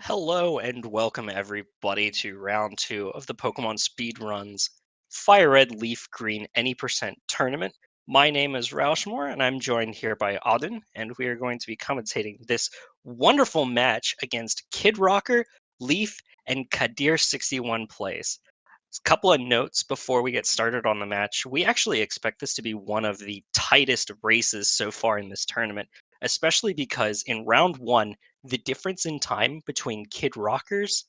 Hello and welcome everybody to round two of the Pokemon Speedrun's FireRed LeafGreen Any Percent Tournament. My name is Rauschmore and I'm joined here by Auden, and we are going to be commentating this wonderful match against Kid Rocker, Leaf, and Kadir 61 plays. A couple of notes before we get started on the match. We actually expect this to be one of the tightest races so far in this tournament, especially because in round one, the difference in time between Kid Rocker's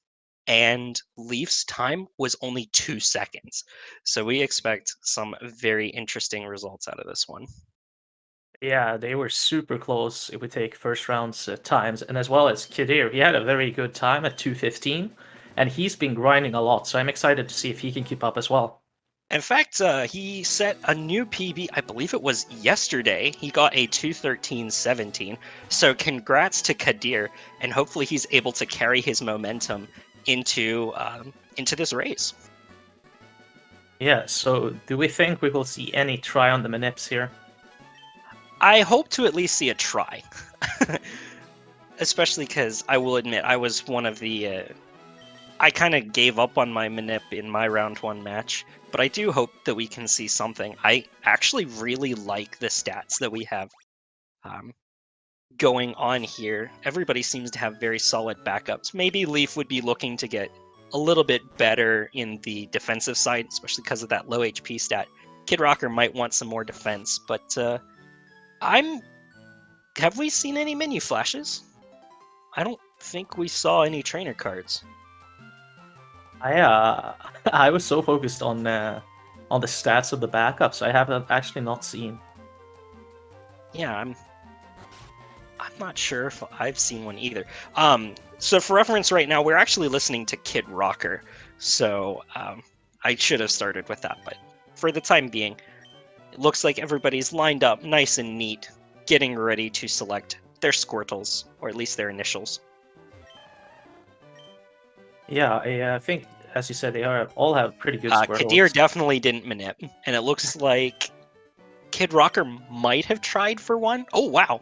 and Leaf's time was only 2 seconds. So we expect some very interesting results out of this one. Yeah, they were super close if we take first round's times, and as well as Kadir, he had a very good time at 2:15, and he's been grinding a lot, so I'm excited to see if he can keep up as well. In fact, he set a new PB, I believe it was yesterday. He got a 2:13.17. So congrats to Kadir, and hopefully he's able to carry his momentum into this race. Yeah, so do we think we will see any try on the Manips here? I hope to at least see a try. Especially because I will admit I was one of the I kind of gave up on my Manip in my round one match, but I do hope that we can see something. I actually really like the stats that we have um, going on here. Everybody seems to have very solid backups. Maybe Leaf would be looking to get a little bit better in the defensive side, especially because of that low HP stat. Kid Rocker might want some more defense, but I'm. Have we seen any menu flashes? I don't think we saw any trainer cards. I was so focused on the stats of the backups, I have actually not seen. Yeah, I'm not sure if I've seen one either. So for reference right now, we're actually listening to Kid Rocker. So I should have started with that, but for the time being, it looks like everybody's lined up nice and neat, getting ready to select their Squirtles, or at least their initials. Yeah, I think, as you said, all have pretty good Kadir Squirtles. definitely didn't manip, and it looks like Kid Rocker might have tried for one. Oh, wow.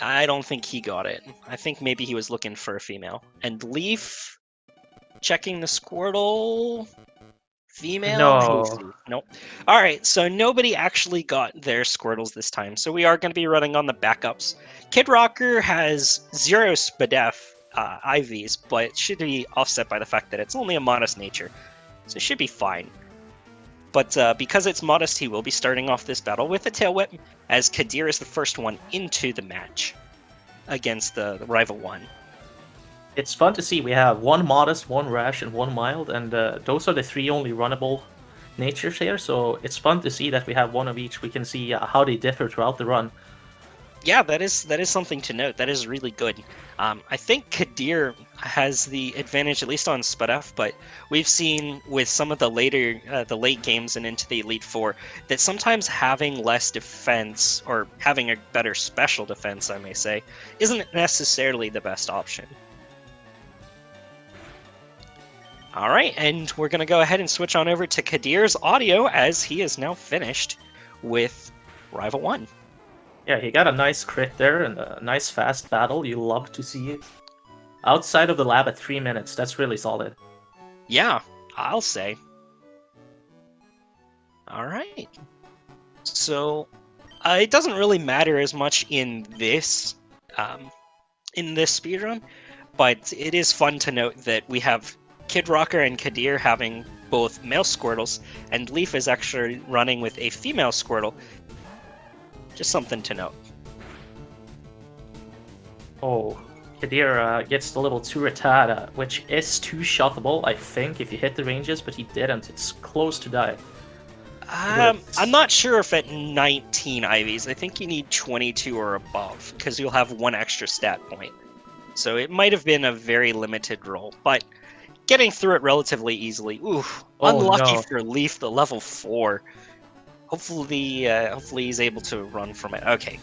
I don't think he got it. I think maybe he was looking for a female. And Leaf checking the Squirtle. Female? No. Hasty. Nope. Alright, so nobody actually got their Squirtles this time, so we are going to be running on the backups. Kid Rocker has 0 Spadef IVs, but it should be offset by the fact that it's only a modest nature, so it should be fine. But because it's modest, he will be starting off this battle with a Tail Whip, as Kadir is the first one into the match against the rival one. It's fun to see. We have one modest, one rash, and one mild, and those are the three only runnable natures here. So it's fun to see that we have one of each. We can see how they differ throughout the run. Yeah, that is something to note. That is really good. I think Kadir has the advantage, at least on Spadef, but we've seen with some of the late games and into the Elite Four, that sometimes having less defense, or having a better special defense, I may say, isn't necessarily the best option. All right, and we're going to go ahead and switch on over to Kadir's audio, as he is now finished with Rival 1. Yeah, he got a nice crit there and a nice fast battle. You love to see it. Outside of the lab at 3 minutes, that's really solid. Yeah, I'll say. All right. So it doesn't really matter as much in this speedrun, but it is fun to note that we have Kid Rocker and Kadir having both male Squirtles, and Leaf is actually running with a female Squirtle. Just something to note. Oh, Kadir gets the little Turatada, which is two-shotable, I think, if you hit the ranges, but he didn't. It's close to die. I'm not sure if at 19 IVs, I think you need 22 or above, because you'll have one extra stat point. So it might have been a very limited roll, but getting through it relatively easily. Ooh, Oh unlucky no. for Leaf, the level 4. Hopefully he's able to run from it. Okay,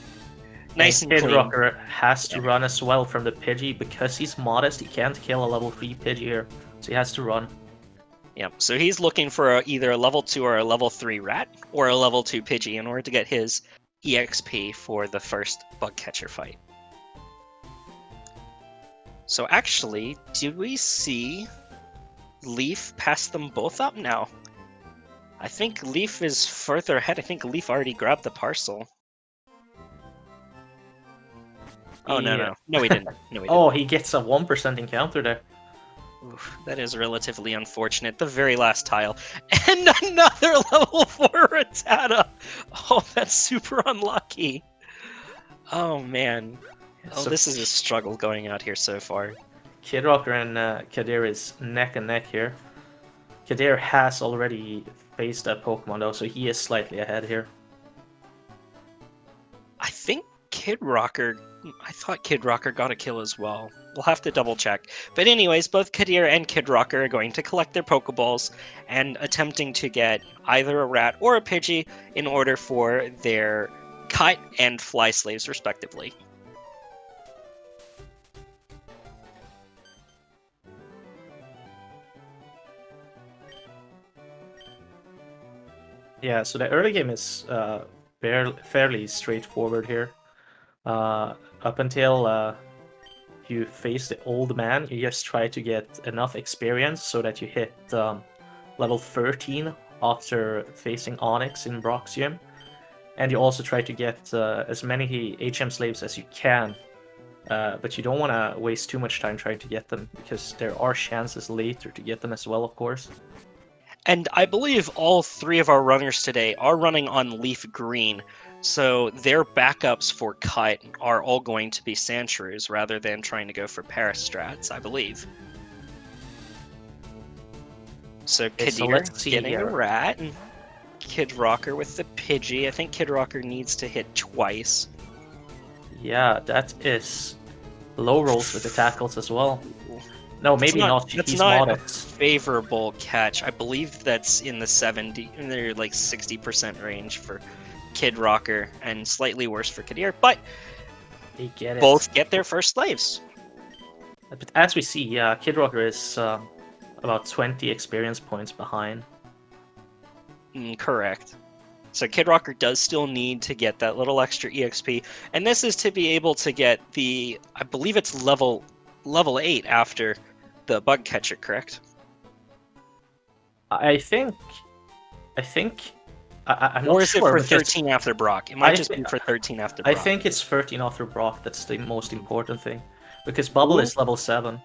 nice and Kid clean. Rocker has to Yep. run as well from the Pidgey. Because he's modest, he can't kill a level 3 Pidgey here. So he has to run. Yep. So he's looking for either a level 2 or a level 3 rat, or a level 2 Pidgey in order to get his EXP for the first bug catcher fight. So actually, did we see Leaf pass them both up now? I think Leaf is further ahead. I think Leaf already grabbed the parcel. Oh, Yeah. no. No, we didn't. No, we didn't. Oh, he gets a 1% encounter there. Oof, that is relatively unfortunate. The very last tile. And another level 4 Rattata! Oh, that's super unlucky. Oh, man. Oh, So this is a struggle going out here so far. Kidrocker and Kadir is neck and neck here. Kadir has already faced that Pokemon though, so he is slightly ahead here. I think I thought Kid Rocker got a kill as well. We'll have to double check. But anyways, both Kadir and Kid Rocker are going to collect their Pokeballs and attempting to get either a rat or a Pidgey in order for their Kite and Fly Slaves respectively. Yeah, so the early game is fairly straightforward here. Up until you face the old man, you just try to get enough experience so that you hit level 13 after facing Onyx in Brock's gym. And you also try to get as many HM slaves as you can. But you don't want to waste too much time trying to get them, because there are chances later to get them as well, of course. And I believe all three of our runners today are running on LeafGreen, so their backups for Kite are all going to be Sandshrews rather than trying to go for Parastrats, I believe. So Kadir getting a rat, and Kid Rocker with the Pidgey. I think Kid Rocker needs to hit twice. Yeah, that is low rolls with the tackles as well. No, maybe not. That's He's not modded. a favorable catch. I believe that's in the 70, in the like 60% range for Kid Rocker, and slightly worse for Kadir. But they get it. Both get their first slaves. But as we see, Kid Rocker is about 20 experience points behind. Correct. So Kid Rocker does still need to get that little extra EXP, and this is to be able to get the, I believe it's level 8 after the bug catcher, correct? I think I'm or not is sure, it for 13 after Brock? It might just be for 13 after Brock. I think it's 13 after Brock. That's the most important thing, because Bubble is level 7.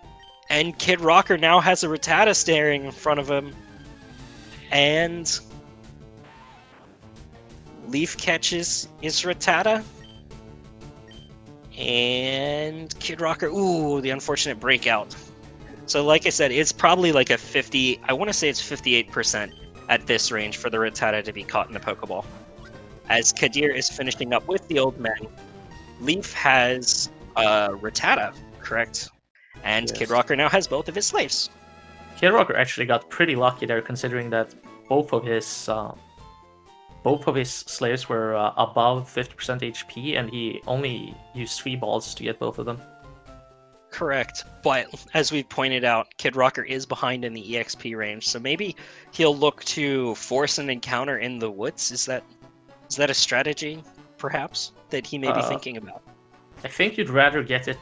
And Kid Rocker now has a Rattata staring in front of him, and Leaf catches his Rattata, and Kid Rocker, ooh, the unfortunate breakout. So like I said, it's probably like a 50, I want to say it's 58% at this range for the Rattata to be caught in the Pokeball. As Kadir is finishing up with the old man, Leaf has Rattata, correct? And yes. Kid Rocker now has both of his slaves. Kid Rocker actually got pretty lucky there, considering that both of his slaves were above 50% HP, and he only used 3 balls to get both of them. Correct, but as we pointed out, Kid Rocker is behind in the EXP range, so maybe he'll look to force an encounter in the woods. Is that a strategy, perhaps, that he may be thinking about? I think you'd rather get it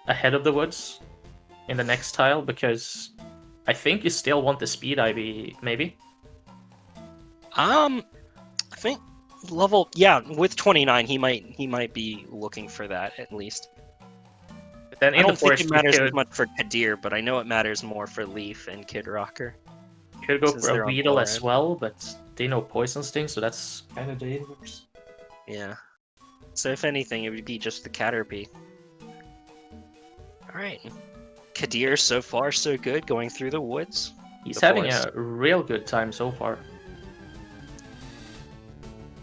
ahead of the woods in the next tile, because I think you still want the speed IV, maybe? I think with 29, he might be looking for that, at least. Then I don't think it matters as much for Kadir, but I know it matters more for Leaf and Kid Rocker. You could go for a Weedle as well, but they know Poison Sting, so that's kind of dangerous. Yeah. So if anything, it would be just the Caterpie. Alright. Kadir, so far so good, going through the woods. He's having a real good time so far.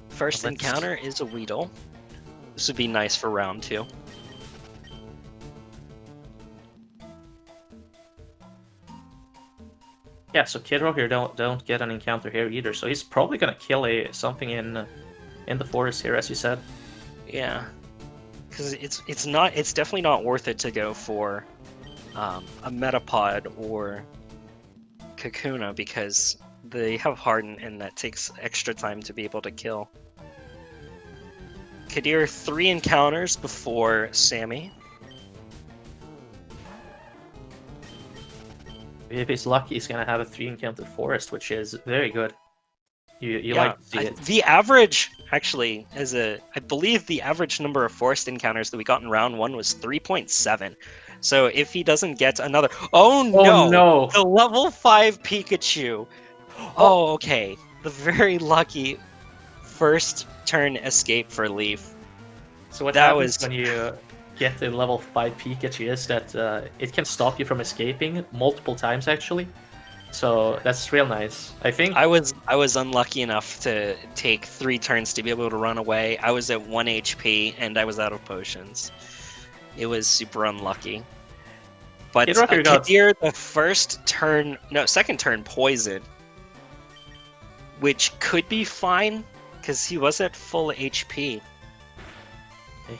First encounter is a Weedle. This would be nice for round 2. Yeah, so Kid Rocker don't get an encounter here either, so he's probably gonna kill something in the forest here, as you said. Yeah, because it's definitely not worth it to go for a Metapod or Kakuna, because they have Harden and that takes extra time to be able to kill. Kadir 3 encounters before Sammy. if he's lucky, he's gonna have a 3-encounter forest, which is very good. You Yeah, like to see it. the average actually I believe the average number of forest encounters that we got in round 1 was 3.7. So if he doesn't get another, oh Oh no! the level 5 Pikachu. Oh, okay, the very lucky first turn escape for Leaf. So what That happens was when you get the level 5 Pikachu is that it can stop you from escaping multiple times actually. So that's real nice. I think I was unlucky enough to take 3 turns to be able to run away. I was at 1 HP and I was out of potions. It was super unlucky. But Kid Rocker got Kadir, the second turn poison, which could be fine because he was at full HP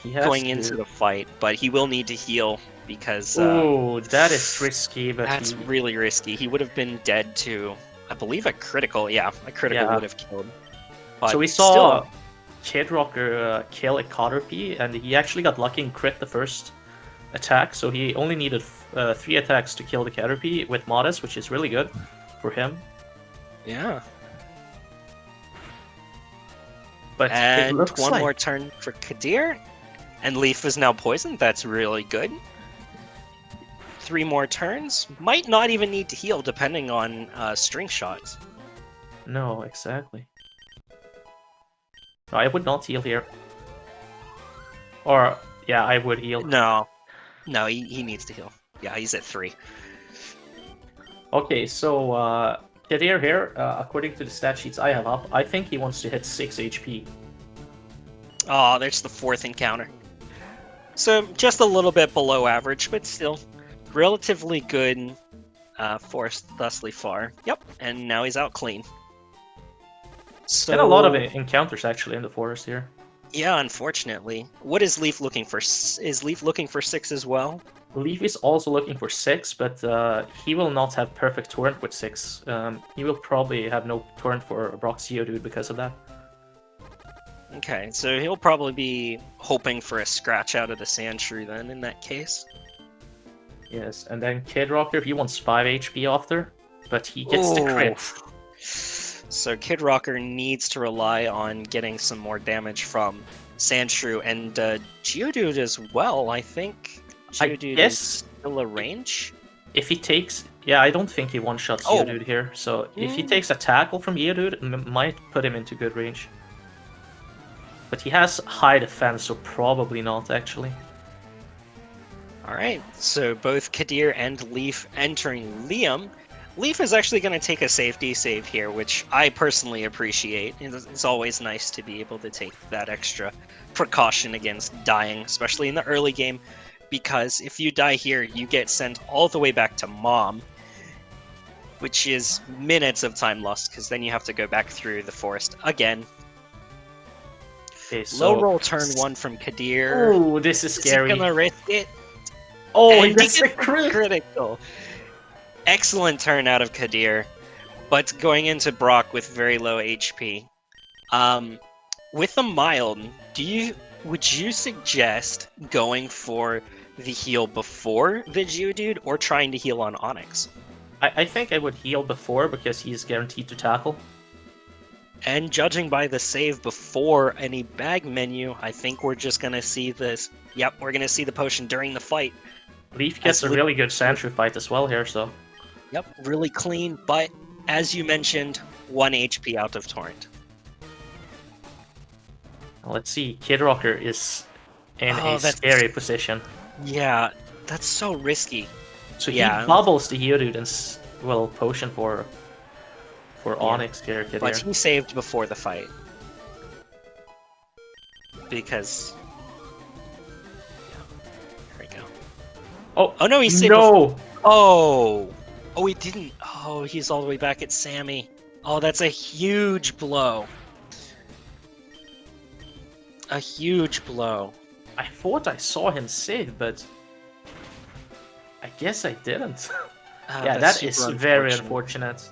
he has going to... into the fight, but he will need to heal because Ooh, that is risky, but that's really risky. He would have been dead to, I believe, a critical. Yeah, a critical would have killed. But so we saw Kid Rocker kill a Caterpie, and he actually got lucky and crit the first attack, so he only needed 3 attacks to kill the Caterpie with Modest, which is really good for him. Yeah. But and it looks one like... more turn for Kadir, and Leaf is now poisoned. That's really good. 3 more turns. Might not even need to heal, depending on string shots. No, exactly. No, I would not heal here. Or, yeah, I would heal. No, he needs to heal. Yeah, he's at 3. Okay, so Kadir here, according to the stat sheets I have up, I think he wants to hit 6 HP. Oh, there's the 4th encounter. So just a little bit below average, but still relatively good forest thusly far. Yep, and now he's out clean. So And a lot of encounters actually in the forest here. Yeah, unfortunately. What is Leaf looking for? Is Leaf looking for 6 as well? Leaf is also looking for 6, but he will not have perfect torrent with 6. He will probably have no torrent for Brock's Geodude because of that. Okay, so he'll probably be hoping for a scratch out of the Sandshrew then, in that case. Yes, and then Kid Rocker, he wants 5 HP after, but he gets the crit. So Kid Rocker needs to rely on getting some more damage from Sandshrew and Geodude as well, I think. Geodude is still a range? If he takes... Yeah, I don't think he one-shots Geodude here, so if he takes a tackle from Geodude, it might put him into good range. But he has high defense, so probably not, actually. Alright, so both Kadir and Leaf entering Liam. Leaf is actually going to take a safety save here, which I personally appreciate. It's always nice to be able to take that extra precaution against dying, especially in the early game, because if you die here, you get sent all the way back to Mom, which is minutes of time lost, because then you have to go back through the forest again. Okay, so... Low roll turn 1 from Kadir. Oh, this is scary. Is he gonna risk it? Oh, and that's he a critical. Excellent turn out of Kadir, but going into Brock with very low HP. With a mild, would you suggest going for the heal before the Geodude or trying to heal on Onix? I think I would heal before because he's guaranteed to tackle. And judging by the save before any bag menu, I think we're just gonna see this. Yep, we're gonna see the potion during the fight. Leaf gets a really good Sandshrew fight as well here, so... Yep, really clean, but as you mentioned, 1 HP out of Torrent. Let's see, Kid Rocker is in a scary position. Yeah, that's so risky. So he bubbles the Geodude and will potion for Onix here, Kadir. But he saved before the fight. Because... There we go. Oh no, he saved before. Oh, he didn't. Oh, he's all the way back at Sammy. Oh, that's a huge blow. A huge blow. I thought I saw him save, but I guess I didn't. Yeah, that is very unfortunate.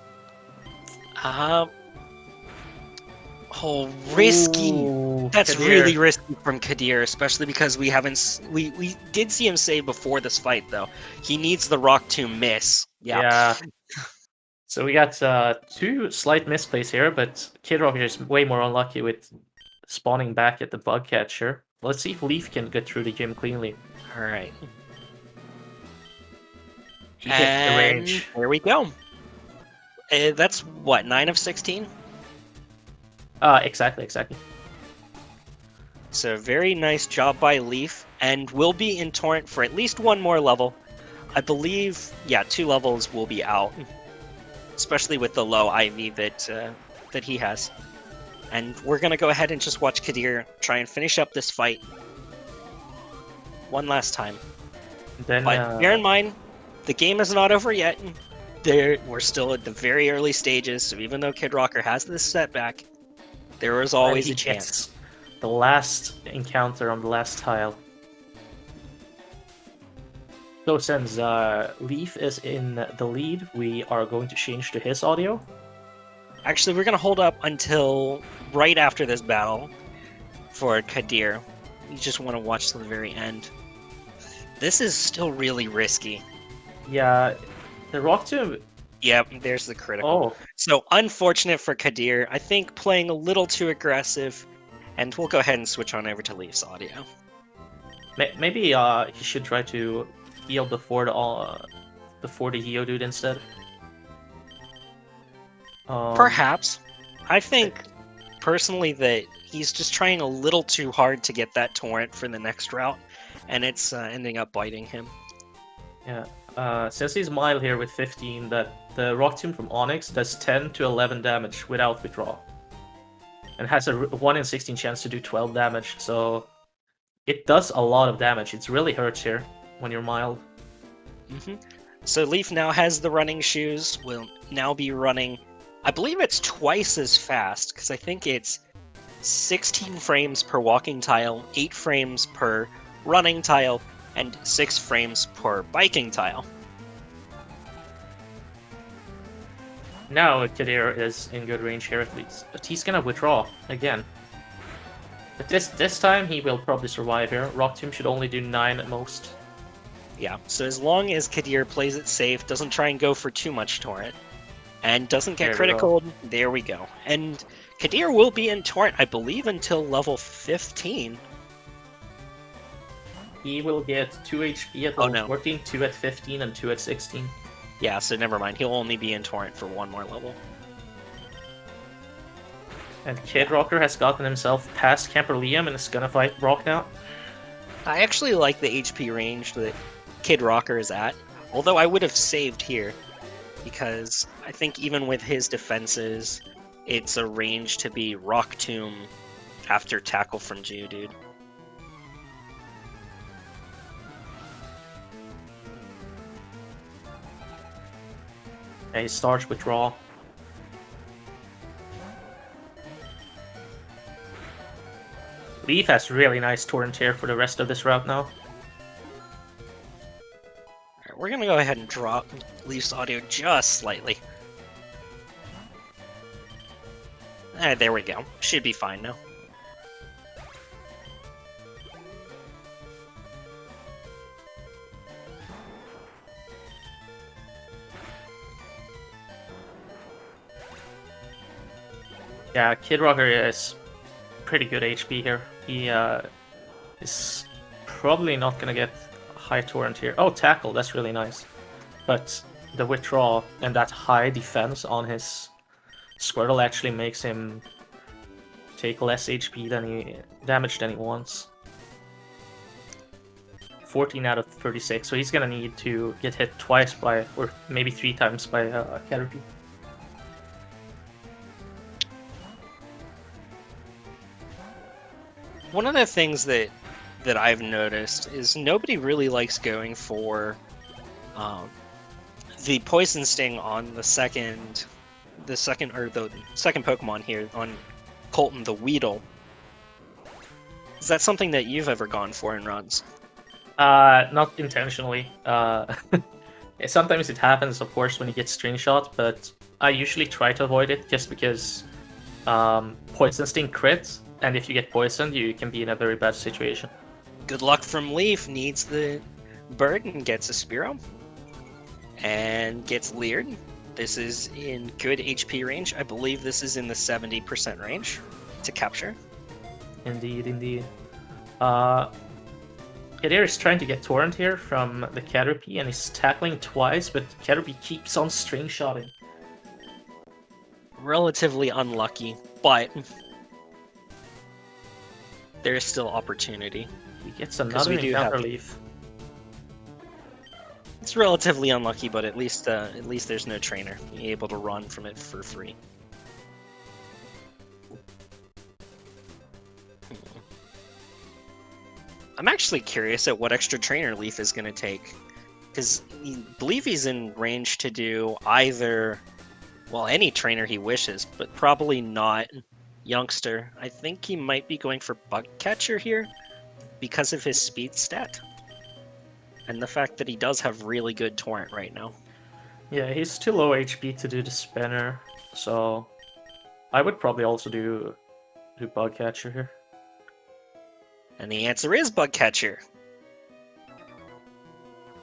Oh, risky. Ooh, That's Kadir. really risky from Kadir, especially because we did see him save before this fight, though. He needs the rock to miss Yeah. So we got 2 slight misplays here, but Kid Rocker is way more unlucky with spawning back at the bug catcher. Let's see if Leaf can get through the gym cleanly. All right. He hits the range. There we go. That's what, 9 of 16? Exactly. So very nice job by Leaf, and will be in Torrent for at least one more level. I believe, yeah, 2 levels will be out, especially with the low IV that he has. And we're gonna go ahead and just watch Kadir try and finish up this fight one last time. Then, but bear in mind, the game is not over yet. We're still at the very early stages, so even though Kid Rocker has this setback, there is always a chance. The last encounter on the last tile. So since Leaf is in the lead, we are going to change to his audio. Actually, we're going to hold up until right after this battle for Kadir. You just want to watch till the very end. This is still really risky. Yeah, the Rock Tomb... Yep, there's the critical. So unfortunate for Kadir. I think playing a little too aggressive, and we'll go ahead and switch on over to Leaf's audio. Maybe he should try to heal before the Geodude instead. Perhaps. I think personally that he's just trying a little too hard to get that torrent for the next route, and it's ending up biting him. Yeah. Since he's mild here with 15, that the Rock Tomb from Onyx does 10 to 11 damage without withdrawal, and has a 1 in 16 chance to do 12 damage. So it does a lot of damage. It really hurts here when you're mild. So Leaf now has the running shoes. Will now be running, I believe it's twice as fast, because I think it's 16 frames per walking tile, 8 frames per running tile, and 6 frames per biking tile. Now Kadir is in good range here at least, but he's gonna withdraw again. But this time he will probably survive here. Rock Tomb should only do 9 at most. Yeah, so as long as Kadir plays it safe, doesn't try and go for too much torrent, and doesn't get critical, there we go. And Kadir will be in torrent, I believe, until level 15. He will get 2 HP at level 14, 2 at 15, and 2 at 16. Yeah, so never mind. He'll only be in torrent for 1 more level. And Kid Rocker has gotten himself past Camper Liam and is gonna fight Brock now. I actually like the HP range that Kid Rocker is at, although I would have saved here, because I think even with his defenses, it's a range to be Rock Tomb after tackle from Geodude. Yeah, he starts withdrawal. Leaf has really nice torrent here for the rest of this route now. Alright, we're gonna go ahead and drop Leaf's audio just slightly. There we go. Should be fine now. Yeah, Kid Rocker is pretty good HP here. He is probably not gonna get high torrent here. Oh, tackle, that's really nice. But the withdrawal and that high defense on his Squirtle actually makes him take less HP damage than he wants. 14 out of 36, so he's gonna need to get hit twice by, or maybe 3 times by Caterpie. One of the things that I've noticed is nobody really likes going for the Poison Sting on the second Pokemon here on Colton the Weedle. Is that something that you've ever gone for in runs? Not intentionally. Sometimes it happens, of course, when you get string shot, but I usually try to avoid it just because Poison Sting crits, and if you get poisoned, you can be in a very bad situation. Good luck from Leaf. Needs the bird and gets a Spearow. and gets leered. This is in good HP range. I believe this is in the 70% range to capture. Indeed, indeed. Kadir is trying to get Torrent here from the Caterpie, and he's tackling twice, but Caterpie keeps on string shotting. Relatively unlucky, but there is still opportunity. He gets another encounter leaf. It's relatively unlucky, but at least there's no trainer. You're able to run from it for free. I'm actually curious at what extra trainer Leaf is going to take, because I believe he's in range to do either, well, any trainer he wishes, but probably not Youngster. I think he might be going for Bug Catcher here because of his speed stat and the fact that he does have really good Torrent right now. Yeah, he's too low HP to do the spinner, so I would probably also do Bug Catcher here. And the answer is Bug Catcher.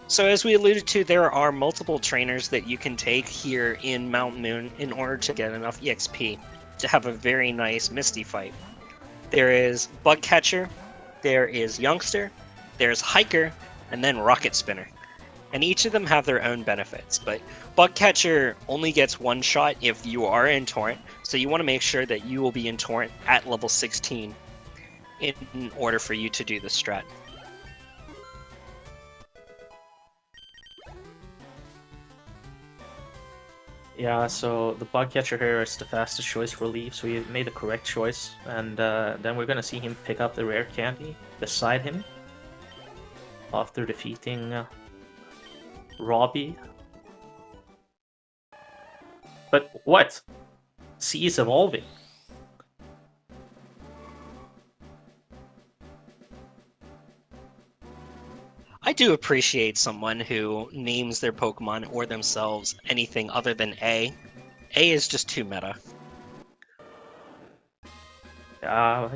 So as we alluded to, there are multiple trainers that you can take here in Mount Moon in order to get enough EXP to have a very nice Misty fight. There is Bug Catcher, there is Youngster, there's Hiker, and then Rocket Spinner. And each of them have their own benefits, but Bug Catcher only gets one shot if you are in Torrent, so you want to make sure that you will be in Torrent at level 16 in order for you to do the strat. Yeah, so the Bug Catcher here is the fastest choice for Leaf, so he made the correct choice, and then we're gonna see him pick up the rare candy beside him after defeating Robbie. But what? C is evolving. I do appreciate someone who names their Pokemon or themselves anything other than A. A is just too meta. I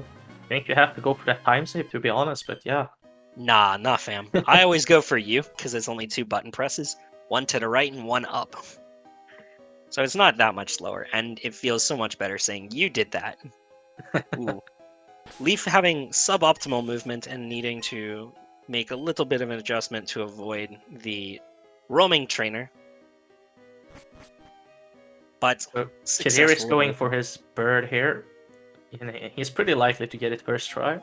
think you have to go for that time save, to be honest, but yeah. Nah, fam. I always go for you, because it's only 2 button presses. One to the right and one up. So it's not that much slower, and it feels so much better saying you did that. Ooh. Leaf having suboptimal movement and needing to make a little bit of an adjustment to avoid the roaming trainer. But Kadir is going for his bird here. He's pretty likely to get it first try.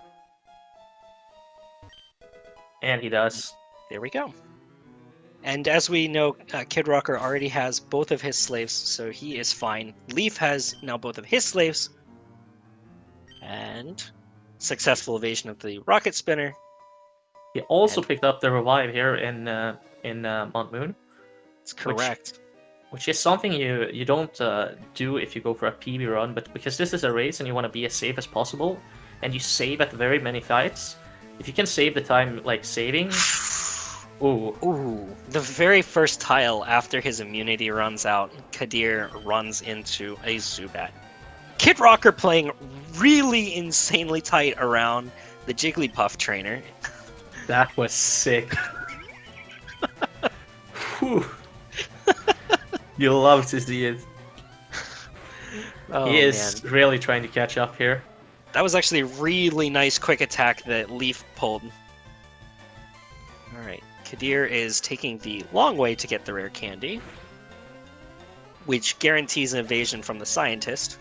And he does. There we go. And as we know, Kid Rocker already has both of his slaves, so he is fine. Leaf has now both of his slaves. And successful evasion of the Rocket Spinner. He also picked up the revive here in Mount Moon. That's correct. Which is something you don't do if you go for a PB run, but because this is a race and you want to be as safe as possible, and you save at very many fights, if you can save the time like saving... Ooh. The very first tile after his immunity runs out, Kadir runs into a Zubat. Kid Rocker playing really insanely tight around the Jigglypuff trainer. That was sick. You'll love to see it. He is really trying to catch up here. That was actually a really nice quick attack that Leaf pulled. Alright, Kadir is taking the long way to get the rare candy, which guarantees an evasion from the scientist.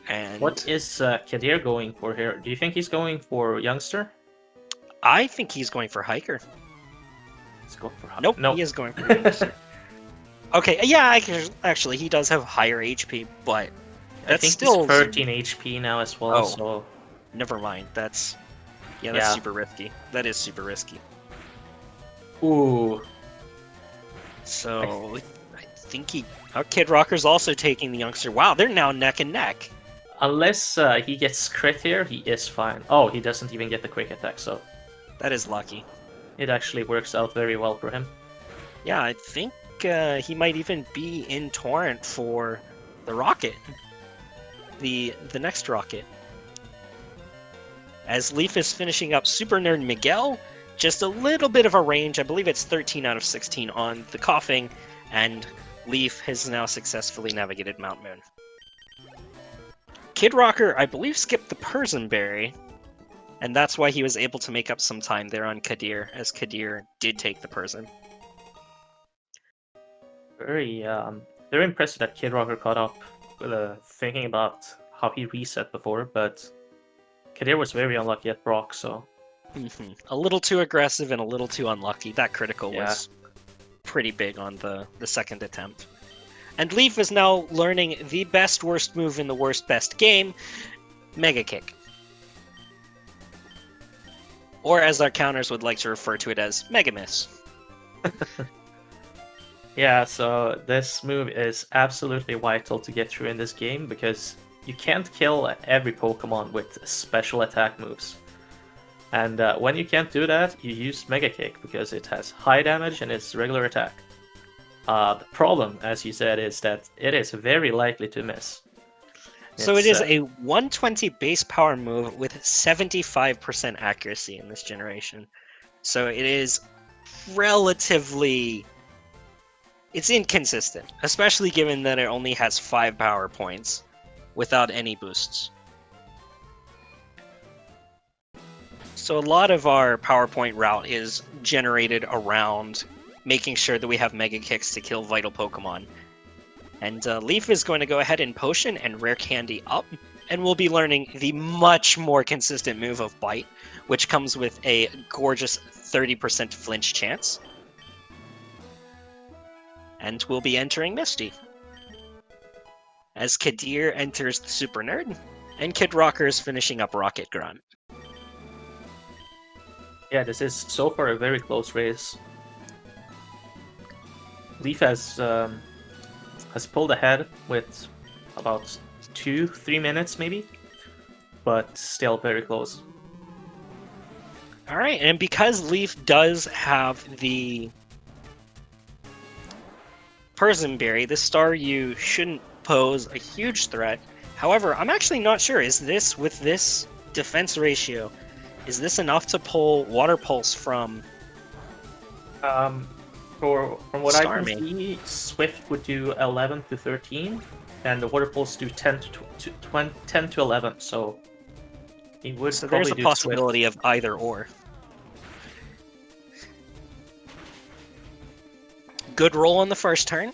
And what is Kadir going for here? Do you think he's going for Youngster? I think he's going for Hiker. He's going for Hiker. Nope, he is going for Youngster. Okay, yeah, actually, he does have higher HP, but that's I think still he's 13 HP now as well. Oh, so never mind. That's super risky. That is super risky. Ooh. So I think Kid Rocker's also taking the Youngster. Wow, they're now neck and neck. Unless he gets crit here, he is fine. Oh, he doesn't even get the quick attack, so that is lucky. It actually works out very well for him. Yeah, I think he might even be in Torrent for the Rocket. The next Rocket. As Leaf is finishing up Super Nerd Miguel, just a little bit of a range. I believe it's 13 out of 16 on the coughing, and Leaf has now successfully navigated Mount Moon. Kid Rocker, I believe, skipped the Persian Berry, and that's why he was able to make up some time there on Kadir, as Kadir did take the Persian. Very impressive that Kid Rocker caught up with thinking about how he reset before, but Kadir was very unlucky at Brock, so... A little too aggressive and a little too unlucky. That critical Yeah. was pretty big on the second attempt. And Leaf is now learning the best worst move in the worst best game, Mega Kick. Or as our counters would like to refer to it as, Mega Miss. Yeah, so this move is absolutely vital to get through in this game, because you can't kill every Pokemon with special attack moves. And when you can't do that, you use Mega Kick, because it has high damage and it's regular attack. The problem, as you said, is that it is very likely to miss. So it is a 120 base power move with 75% accuracy in this generation. So it is relatively... It's inconsistent, especially given that it only has 5 power points without any boosts. So a lot of our PowerPoint route is generated around making sure that we have Mega Kicks to kill vital Pokemon. And Leaf is going to go ahead and Potion and Rare Candy up, and we'll be learning the much more consistent move of Bite, which comes with a gorgeous 30% flinch chance. And we'll be entering Misty. As Kadir enters the Super Nerd, and Kid Rocker is finishing up Rocket Grunt. Yeah, this is so far a very close race. Leaf has pulled ahead with about 2-3 minutes maybe, but still very close. All right, and because Leaf does have the Persian Berry, the Staryu shouldn't pose a huge threat. However, I'm actually not sure. Is this, with this defense ratio, is this enough to pull Water Pulse from... From what I can Starmie? see, Swift would do 11 to 13, and the Water Pulse do 10 to 11. So he would So probably there's a do possibility Swift. of either or. Good roll on the first turn.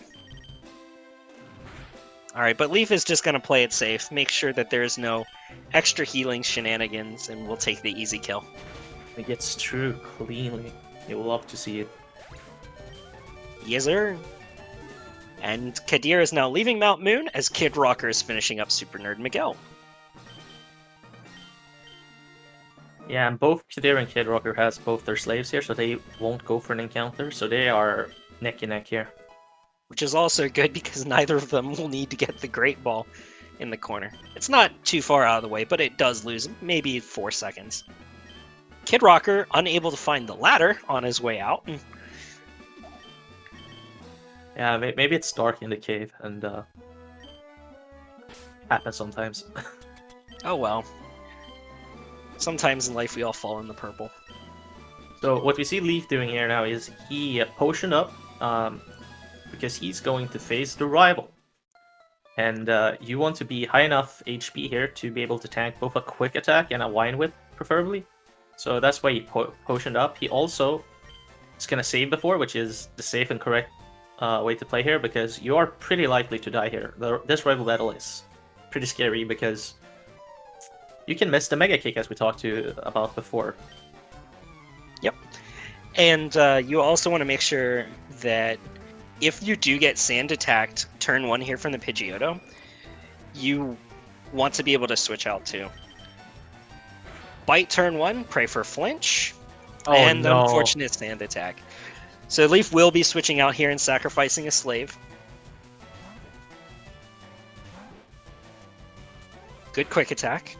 Alright, but Leaf is just going to play it safe, make sure that there's no extra healing shenanigans, and we'll take the easy kill. It gets through cleanly. You'll love to see it. Yes, sir. And Kadir is now leaving Mount Moon as Kid Rocker is finishing up Super Nerd Miguel. Yeah, and both Kadir and Kid Rocker has both their slaves here, so they won't go for an encounter, so they are neck and neck here. Which is also good because neither of them will need to get the Great Ball in the corner. It's not too far out of the way, but it does lose maybe 4 seconds. Kid Rocker unable to find the ladder on his way out. Yeah, maybe it's dark in the cave, and happens sometimes. Oh well. Sometimes in life we all fall in the purple. So what we see Leaf doing here now is he potioned up because he's going to face the rival. And you want to be high enough HP here to be able to tank both a quick attack and a Wine Whip, preferably. So that's why he potioned up. He also is going to save before, which is the safe and correct way to play here, because you are pretty likely to die here. This rival battle is pretty scary because you can miss the Mega Kick, as we talked about before. Yep. And you also want to make sure that if you do get sand attacked turn 1 here from the Pidgeotto, you want to be able to switch out too. Bite turn 1, pray for flinch, and no. unfortunate sand attack. So Leaf will be switching out here and sacrificing a slave. Good quick attack.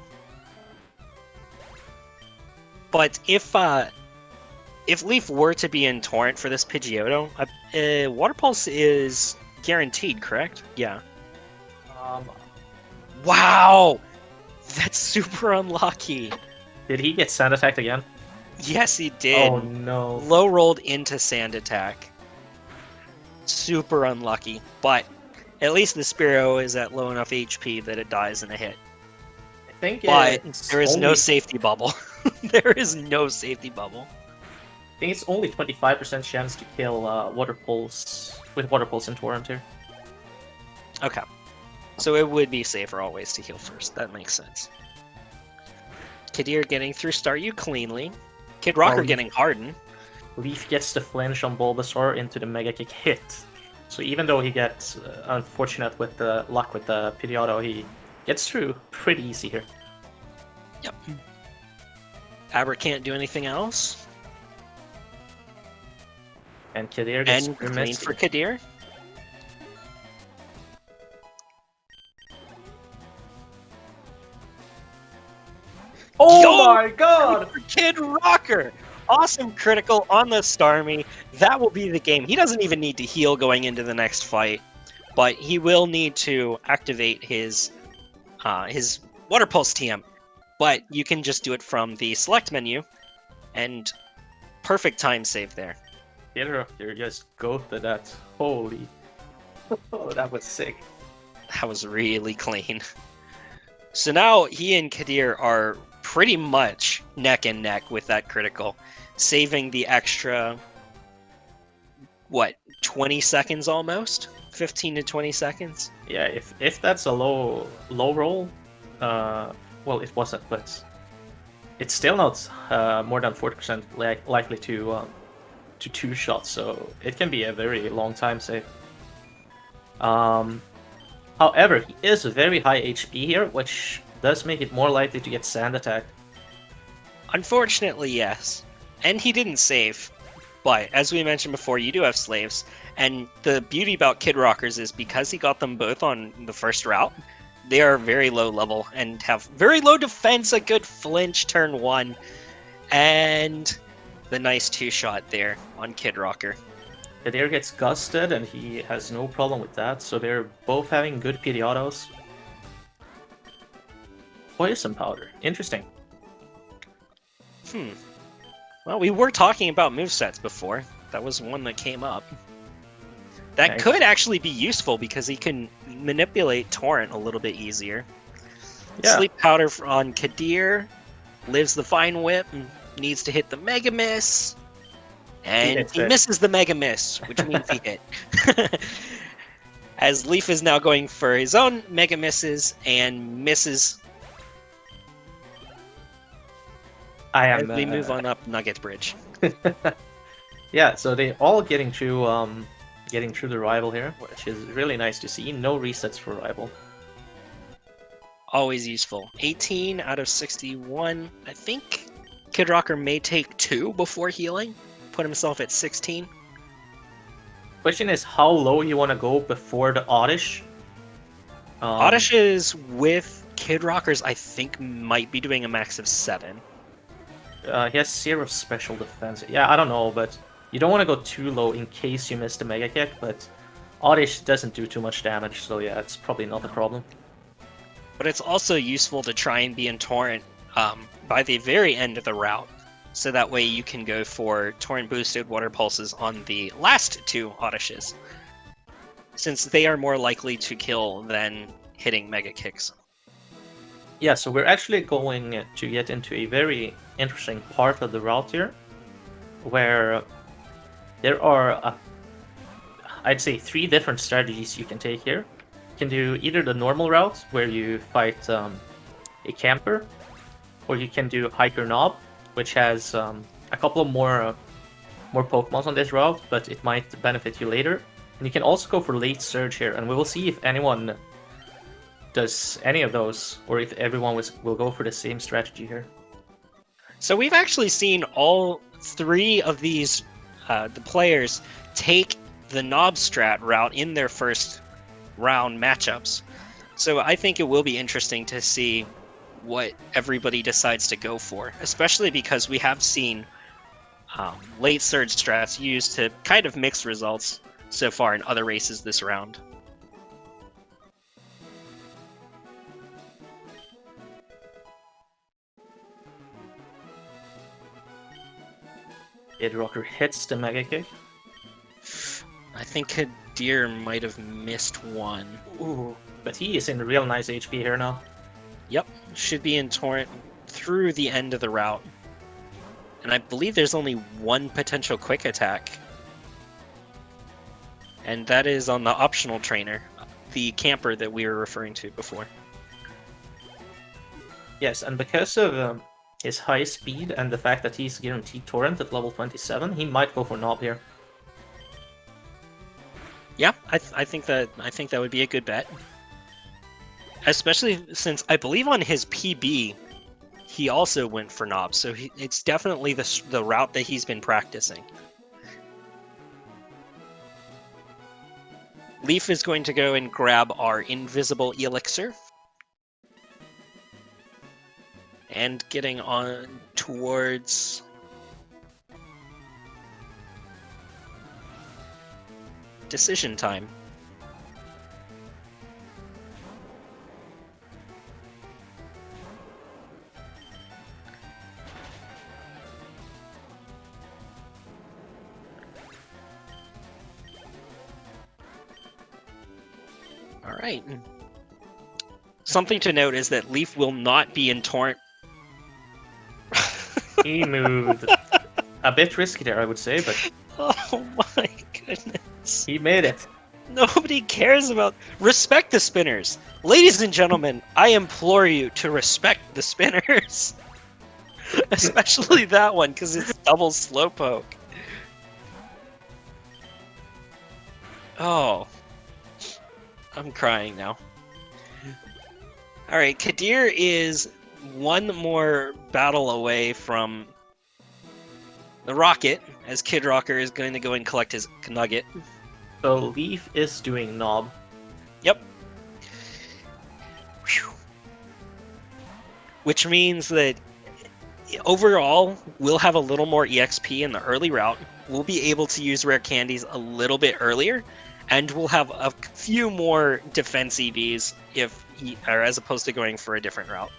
But if Leaf were to be in Torrent for this Pidgeotto, Water Pulse is guaranteed, correct? Yeah. Wow! That's super unlucky. Did he get sand attacked again? Yes, he did. Oh no. Low rolled into sand attack. Super unlucky, but at least the Spearow is at low enough HP that it dies in a hit. I think But it's there is no only safety bubble. There is no safety bubble. I think it's only 25% chance to kill Water Pulse with Water Pulse and Torrent here. Okay. So it would be safer always to heal first. That makes sense. Kadir getting through Staryu cleanly. Kid Rocker Leaf- getting hardened. Leaf gets the flinch on Bulbasaur into the Mega Kick hit. So even though he gets unfortunate with the luck with the Pidgeotto, he gets through pretty easy here. Yep. Aber can't do anything else. And Kadir gets And through clean Misty. for Kadir. Oh Yo! my god! Kid Rocker! Awesome critical on the Starmie. That will be the game. He doesn't even need to heal going into the next fight, but he will need to activate his Water Pulse TM. But you can just do it from the select menu, and perfect time save there. Kid Rocker just goated that. Holy. Oh, that was sick. That was really clean. So now he and Kadir are pretty much neck and neck with that critical, saving the extra, 20 seconds almost? 15 to 20 seconds? Yeah, if that's a low roll, well, it wasn't, but it's still not more than 40% likely to two shots, so it can be a very long time save. However, he is very high HP here, which does make it more likely to get sand attack. Unfortunately, yes. And he didn't save. But as we mentioned before, you do have slaves. And the beauty about Kid Rockers is because he got them both on the first route, they are very low level and have very low defense, a good flinch turn 1, and the nice 2-shot there on Kid Rocker. Kadir gets gusted, and he has no problem with that, so they're both having good Pidgeottos. Poison Powder. Interesting. Well, we were talking about movesets before. That was one that came up. That Nice. could actually be useful because he can manipulate Torrent a little bit easier. Yeah. Sleep Powder on Kadir. Lives the Vine Whip. And needs to hit the Mega Miss. And hits he it. misses the Mega Miss, which means he hit. As Leaf is now going for his own Mega Misses and misses. As we move on up Nugget Bridge. Yeah, so they all getting through the rival here, which is really nice to see. No resets for rival. Always useful. 18 out of 61. I think Kid Rocker may take 2 before healing. Put himself at 16. Question is how low you want to go before the Oddish. Oddish is with Kid Rockers, I think, might be doing a max of 7. He has 0 special defense. Yeah, I don't know, but you don't want to go too low in case you miss the Mega Kick, but Oddish doesn't do too much damage, so yeah, it's probably not a problem. But it's also useful to try and be in Torrent by the very end of the route, so that way you can go for Torrent boosted Water Pulses on the last 2 Oddishes, since they are more likely to kill than hitting Mega Kicks. Yeah, so we're actually going to get into a very interesting part of the route here, where there are, I'd say, 3 different strategies you can take here. You can do either the normal route, where you fight a camper, or you can do Hiker Knob, which has a couple of more Pokemon on this route, but it might benefit you later. And you can also go for Late Surge here, and we will see if anyone does any of those, or if everyone will go for the same strategy here. So we've actually seen all 3 of these the players take the Knob Strat route in their first round matchups. So I think it will be interesting to see what everybody decides to go for, especially because we have seen late surge strats used to kind of mix results so far in other races this round. Kid Rocker hits the Mega Kick. I think Kadir might have missed one. Ooh, but he is in real nice HP here now. Yep, should be in Torrent through the end of the route. And I believe there's only one potential quick attack. And that is on the optional trainer, the camper that we were referring to before. Yes, and because of his high speed and the fact that he's guaranteed Torrent at level 27, he might go for Knob here. Yeah, I think that would be a good bet. Especially since I believe on his PB, he also went for Knob, so it's definitely the route that he's been practicing. Leaf is going to go and grab our invisible elixir. And getting on towards decision time. All right. Something to note is that Leaf will not be in Torrent. He moved a bit risky there, I would say, but Oh my goodness. he made it. Nobody cares about... Respect the spinners. Ladies and gentlemen, I implore you to respect the spinners. Especially that one, because it's double slowpoke. Oh. I'm crying now. Alright, Kadir is one more battle away from the rocket, as Kid Rocker is going to go and collect his nugget. So Leaf is doing Knob. Yep. Whew. Which means that overall, we'll have a little more EXP in the early route. We'll be able to use rare candies a little bit earlier, and we'll have a few more defense EVs as opposed to going for a different route.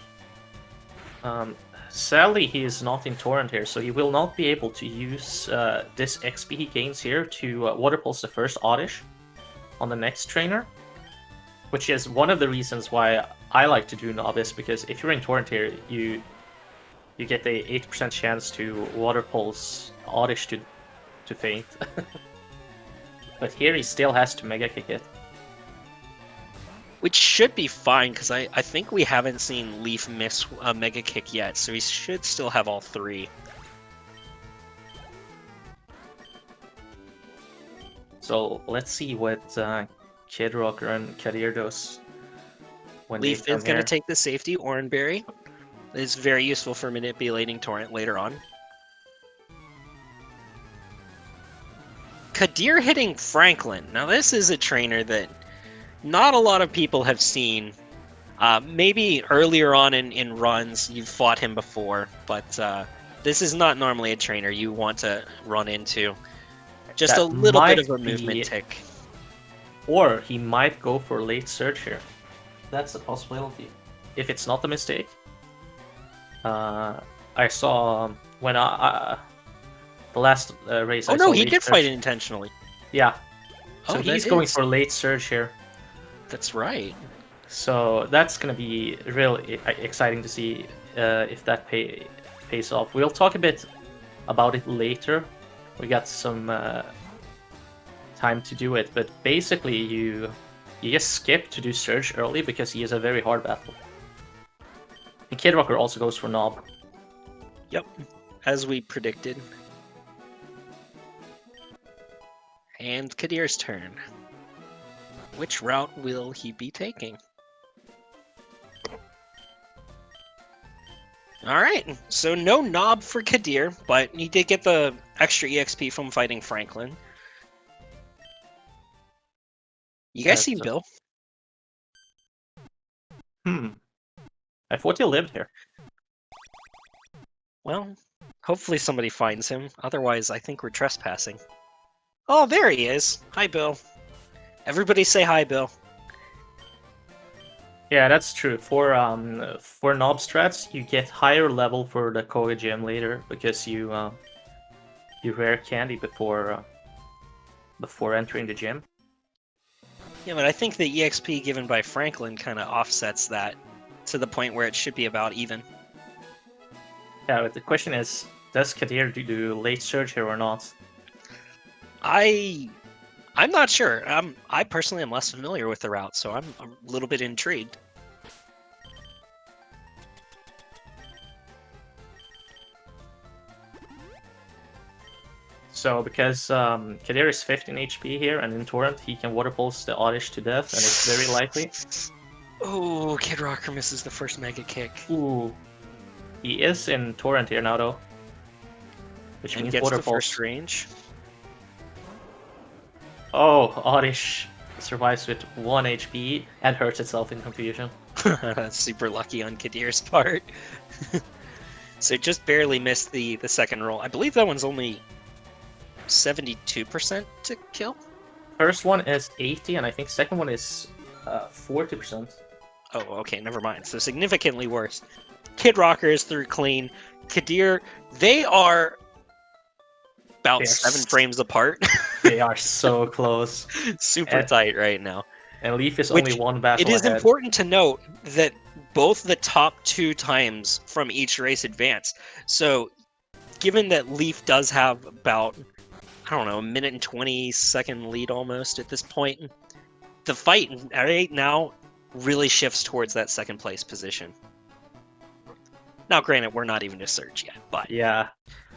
Sadly, he is not in Torrent here, so he will not be able to use this XP he gains here to Water Pulse the first Oddish on the next trainer, which is one of the reasons why I like to do Novice, because if you're in Torrent here, you get a 8% chance to Water Pulse Oddish to faint. But here he still has to Mega Kick it. Which should be fine, because I think we haven't seen Leaf miss a Mega Kick yet, so he should still have all three. So let's see what Kid Rocker and Kadir does. When Leaf is going to take the safety Oranberry. It's very useful for manipulating Torrent later on. Kadir hitting Franklin. Now this is a trainer that not a lot of people have seen. Maybe earlier on in runs you've fought him before, but this is not normally a trainer you want to run into. Just a little bit of a movement tick. Or he might go for late surge here. That's a possibility. If it's not a mistake. I saw when the last race. Oh no, he did fight it intentionally. Yeah. So Oh, he's going for late surge here. That's right. So that's going to be really exciting to see if that pays off. We'll talk a bit about it later. We got some time to do it, but basically you just skip to do surge early because he is a very hard battle. And Kid Rocker also goes for Knob. Yep, as we predicted. And Kadir's turn. Which route will he be taking? Alright, so no Knob for Kadir, but he did get the extra EXP from fighting Franklin. You guys see Bill? I thought he lived here. Well, hopefully somebody finds him. Otherwise, I think we're trespassing. Oh, there he is. Hi, Bill. Everybody say hi, Bill. Yeah, that's true. For Knob strats, you get higher level for the Koga gem later because you your rare candy before entering the gym. Yeah, but I think the EXP given by Franklin kind of offsets that to the point where it should be about even. Yeah, but the question is, does Kadir do late surge here or not? I'm not sure. I personally am less familiar with the route, so I'm a little bit intrigued. So because Kadir is 15 HP here, and in Torrent he can water pulse the Oddish to death, and it's very likely. Oh, Kid Rocker misses the first Mega Kick. Ooh. He is in Torrent here now, though. Which And means gets water the pulse. first range. Oh, Oddish survives with 1 HP and hurts itself in confusion. Super lucky on Kadir's part. So just barely missed the second roll. I believe that one's only 72% to kill. First one is 80, and I think second one is 40%. Oh, okay, never mind. So significantly worse. Kid Rocker is through clean. Kadir, they are about 7 frames apart. They are so close. Super tight right now. And Leaf is only one battle It is ahead. important to note that both the top 2 times from each race advance. So given that Leaf does have about, I don't know, a minute and 20-second lead almost at this point, the fight right now really shifts towards that second place position. Now, granted, we're not even to Surge yet, but yeah,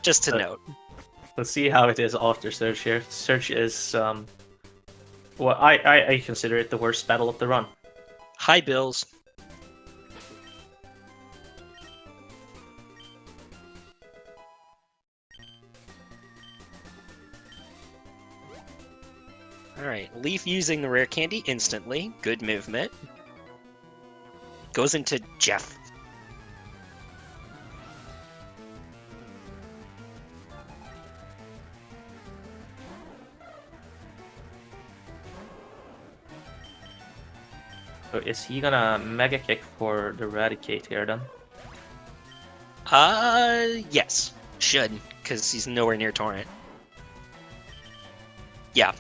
just to note. Let's see how it is after Surge here. Surge is, well, I consider it the worst battle of the run. Hi, Bills. Alright, Leaf using the rare candy instantly. Good movement. Goes into Jeff. So is he gonna Mega Kick for the Eradicate here then? Yes. Should, because he's nowhere near Torrent. Yeah.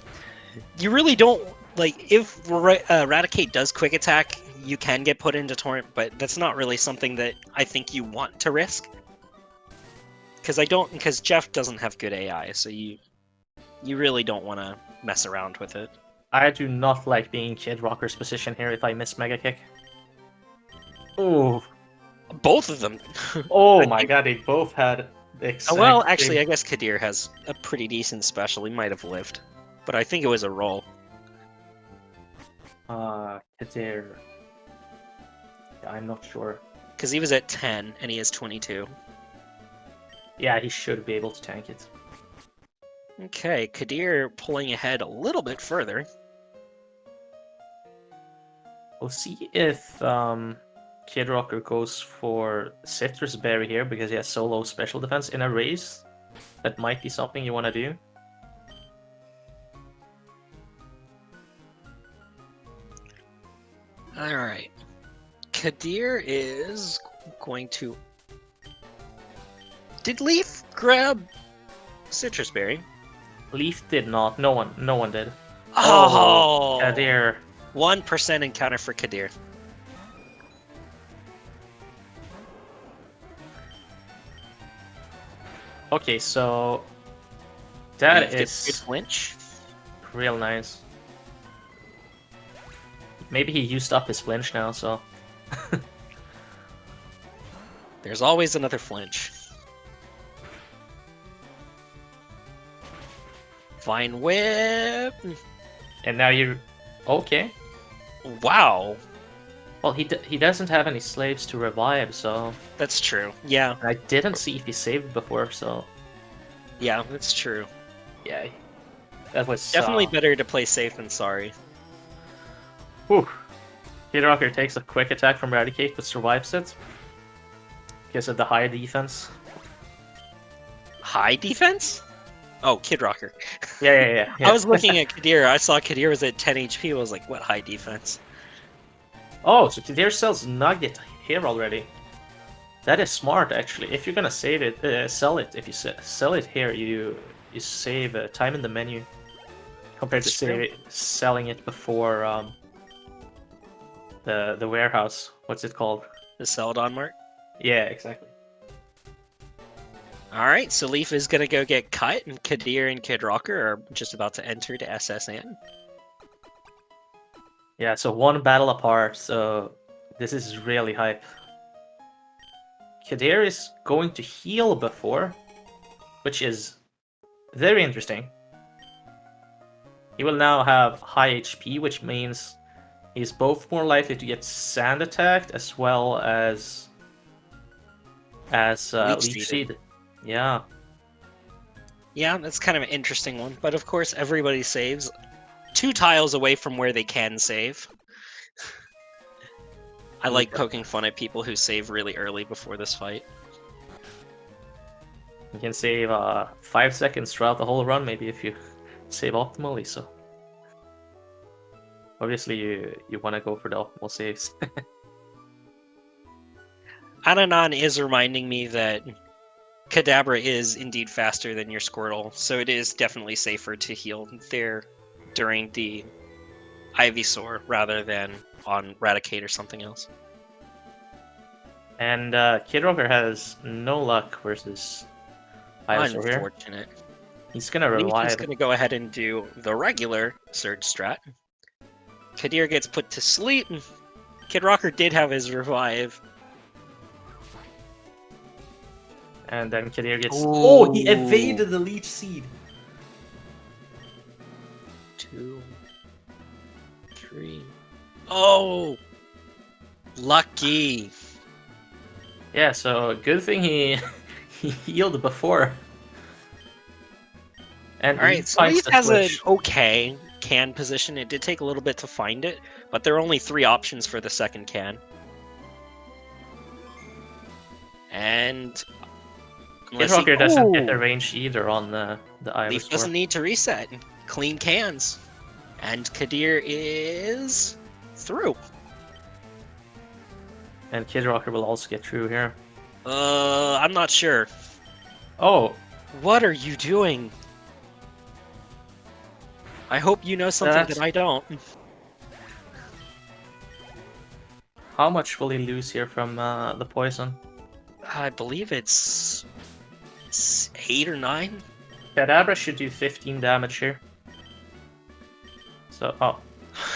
You really don't, like, if Eradicate does quick attack, you can get put into Torrent, but that's not really something that I think you want to risk. Because Jeff doesn't have good AI, so you really don't want to mess around with it. I do not like being in Kid Rocker's position here if I miss Mega Kick. Ooh. Both of them. Oh my god, they both had the exact well, actually, I guess Kadir has a pretty decent special. He might have lived. But I think it was a roll. Kadir. Yeah, I'm not sure. Because he was at 10, and he has 22. Yeah, he should be able to tank it. Okay, Kadir pulling ahead a little bit further. We'll see if Kid Rocker goes for Citrus Berry here because he has so low special defense in a race. That might be something you want to do. Alright. Kadir is going to... Did Leaf grab Citrus Berry? Leaf did not. No one did. Oh! Kadir. 1% encounter for Kadir. Okay, so that is good flinch. Real nice. Maybe he used up his flinch now, so... There's always another flinch. Vine Whip! And now you're... Okay. Wow. Well, he doesn't have any slaves to revive, so... That's true. Yeah. I didn't see if he saved before, so... Yeah, that's true. Yeah. That was... Definitely better to play safe than sorry. Whew. Kid Rocker takes a quick attack from Eradicate but survives it. Because of the high defense. High defense? Oh, Kid Rocker. Yeah. I was looking at Kadir. I saw Kadir was at 10 HP. I was like, what high defense? Oh, so Kadir sells Nugget here already. That is smart, actually. If you're gonna save it, sell it. If you sell it here, you you save time in the menu compared That's to true. selling it before the warehouse. What's it called? The Celadon Mart. Yeah, exactly. All right, so Leaf is gonna go get cut, and Kadir and Kid Rocker are just about to enter to SSN. Yeah, so one battle apart, so this is really hype. Kadir is going to heal before, which is very interesting. He will now have high HP, which means he's both more likely to get sand attacked as well as leech seed. Yeah. Yeah, that's kind of an interesting one. But of course, everybody saves 2 tiles away from where they can save. I like Yeah. poking fun at people who save really early before this fight. You can save 5 seconds throughout the whole run, maybe if you save optimally. So obviously you want to go for the optimal saves. Ananon is reminding me that Kadabra is indeed faster than your Squirtle, so it is definitely safer to heal there during the Ivysaur rather than on Raticate or something else. And Kid Rocker has no luck versus Ivysaur here. Unfortunate. He's gonna Leaf revive. is going to go ahead and do the regular Surge strat. Kadir gets put to sleep. Kid Rocker did have his revive. And then Kadir gets... Ooh. Oh, he evaded the leech seed. 2, 3. Oh! Lucky. Yeah, so good thing he he healed before. And Alright, so Leaf has an okay can position. It did take a little bit to find it, but there are only 3 options for the second can. And... Kid Rocker doesn't get the range either on the Ivysaur. Leaf doesn't need to reset. Clean cans. And Kadir is... through. And Kid Rocker will also get through here. I'm not sure. Oh! What are you doing? I hope you know something that I don't. How much will he lose here from the poison? I believe it's 8 or 9. Kadabra should do 15 damage here. So, oh,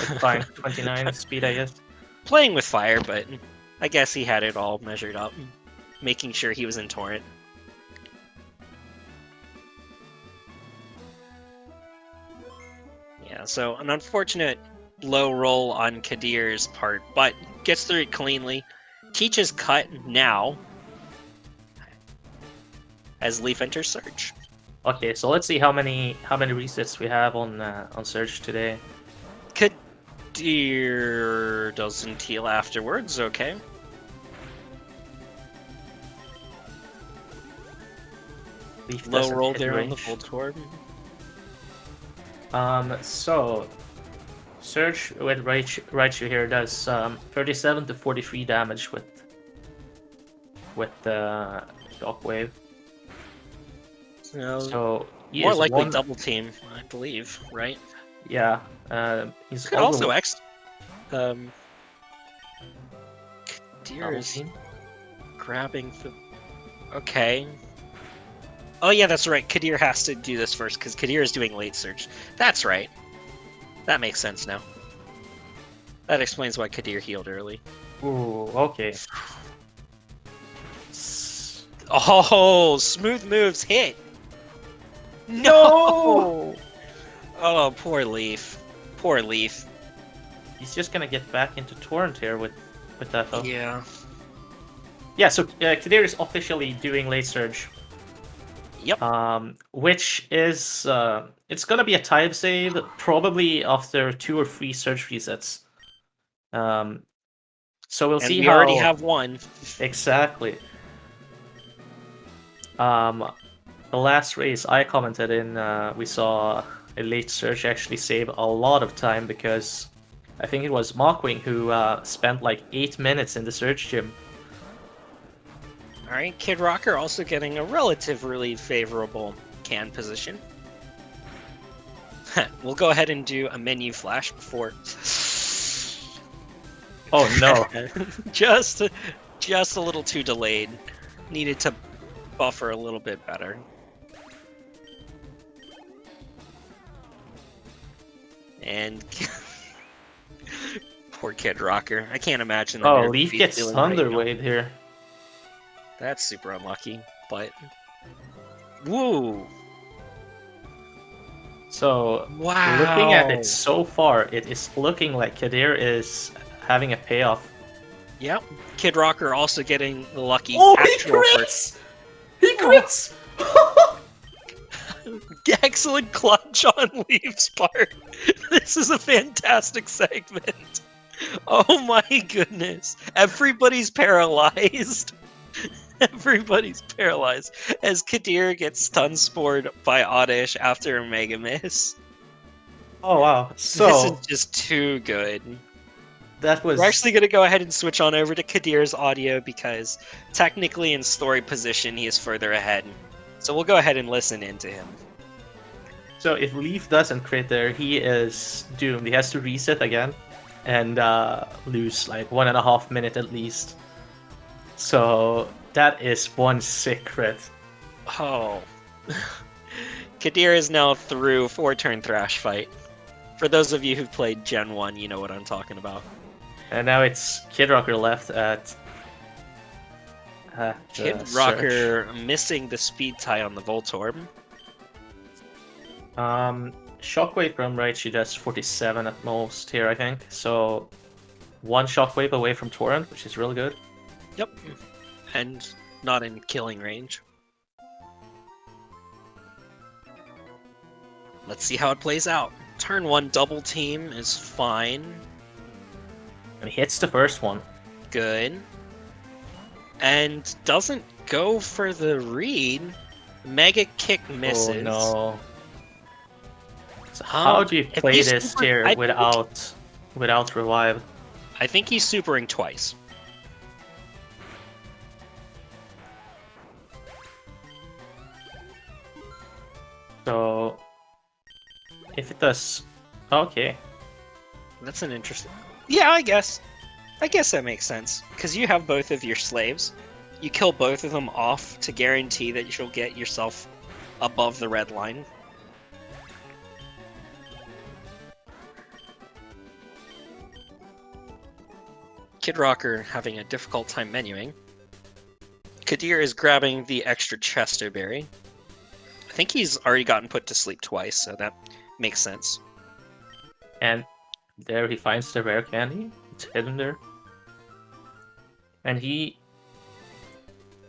it's fine. 29 speed, I guess. Playing with fire, but I guess he had it all measured up, making sure he was in Torrent. Yeah, so an unfortunate low roll on Kadir's part, but gets through it cleanly. Teaches cut now as Leaf enters Surge. Okay, so let's see how many resets we have on Surge today. Kadir doesn't heal afterwards, okay. Leaf Low roll hit there on the range. Voltorb. So Surge with Raichu here does 37 to 43 damage with the Shockwave. So he more is likely one... double team, I believe, right? Yeah, he's Could also X. Kadir double is team. grabbing the. Okay. Oh yeah, that's right. Kadir has to do this first because Kadir is doing late Surge. That's right. That makes sense now. That explains why Kadir healed early. Ooh, okay. Oh, smooth moves hit. No. Oh, poor Leaf. Poor Leaf. He's just gonna get back into Torrent here with that. Though. Yeah. Yeah. So Kadir is officially doing late Surge. Yep. Which is it's gonna be a time save probably after 2 or 3 Surge resets. So we'll see we how. already have one. Exactly. The last race I commented in, we saw a late Surge actually save a lot of time because I think it was Mockwing who spent like 8 minutes in the Surge gym. Alright, Kid Rocker also getting a relatively favorable can position. We'll go ahead and do a menu flash before. Oh no. just a little too delayed. Needed to buffer a little bit better. And poor Kid Rocker. I can't imagine the Oh, nerves Leaf he's gets feeling right Thunder now. Wave here. That's super unlucky, but woo! So, Wow! looking at it so far, it is looking like Kadir is having a payoff. Yep. Kid Rocker also getting the lucky Oh, he actual first. crits! He crits! Excellent clutch on Leaf's part. This is a fantastic segment. Oh my goodness. Everybody's paralyzed. Everybody's paralyzed as Kadir gets stun spored by Oddish after a Mega Miss. Oh wow. This So, is just too good. that was... We're actually going to go ahead and switch on over to Kadir's audio because technically in story position he is further ahead. So we'll go ahead and listen into him. So if Leaf doesn't crit there, he is doomed. He has to reset again and lose like 1.5 minutes at least. So that is one sick crit. Oh. Kadir is now through 4-turn Thrash Fight. For those of you who've played Gen 1, you know what I'm talking about. And now it's Kid Rocker left at Kid Surge. Rocker missing the speed tie on the Voltorb. Shockwave from right, she does 47 at most here, I think. So one Shockwave away from Torrent, which is really good. Yep. And not in killing range. Let's see how it plays out. Turn 1 double team is fine. And he hits the first one. Good. And doesn't go for the read. Mega Kick misses. Oh no. So how do you if play he's this super- here I- without revive? I think he's supering twice. So if it does, okay. That's an interesting... Yeah, I guess. I guess that makes sense. Because you have both of your slaves. You kill both of them off to guarantee that you'll get yourself above the red line. Kid Rocker having a difficult time menuing. Kadir is grabbing the extra Chesto Berry. I think he's already gotten put to sleep twice, so that makes sense. And there he finds the rare candy. It's hidden there. And he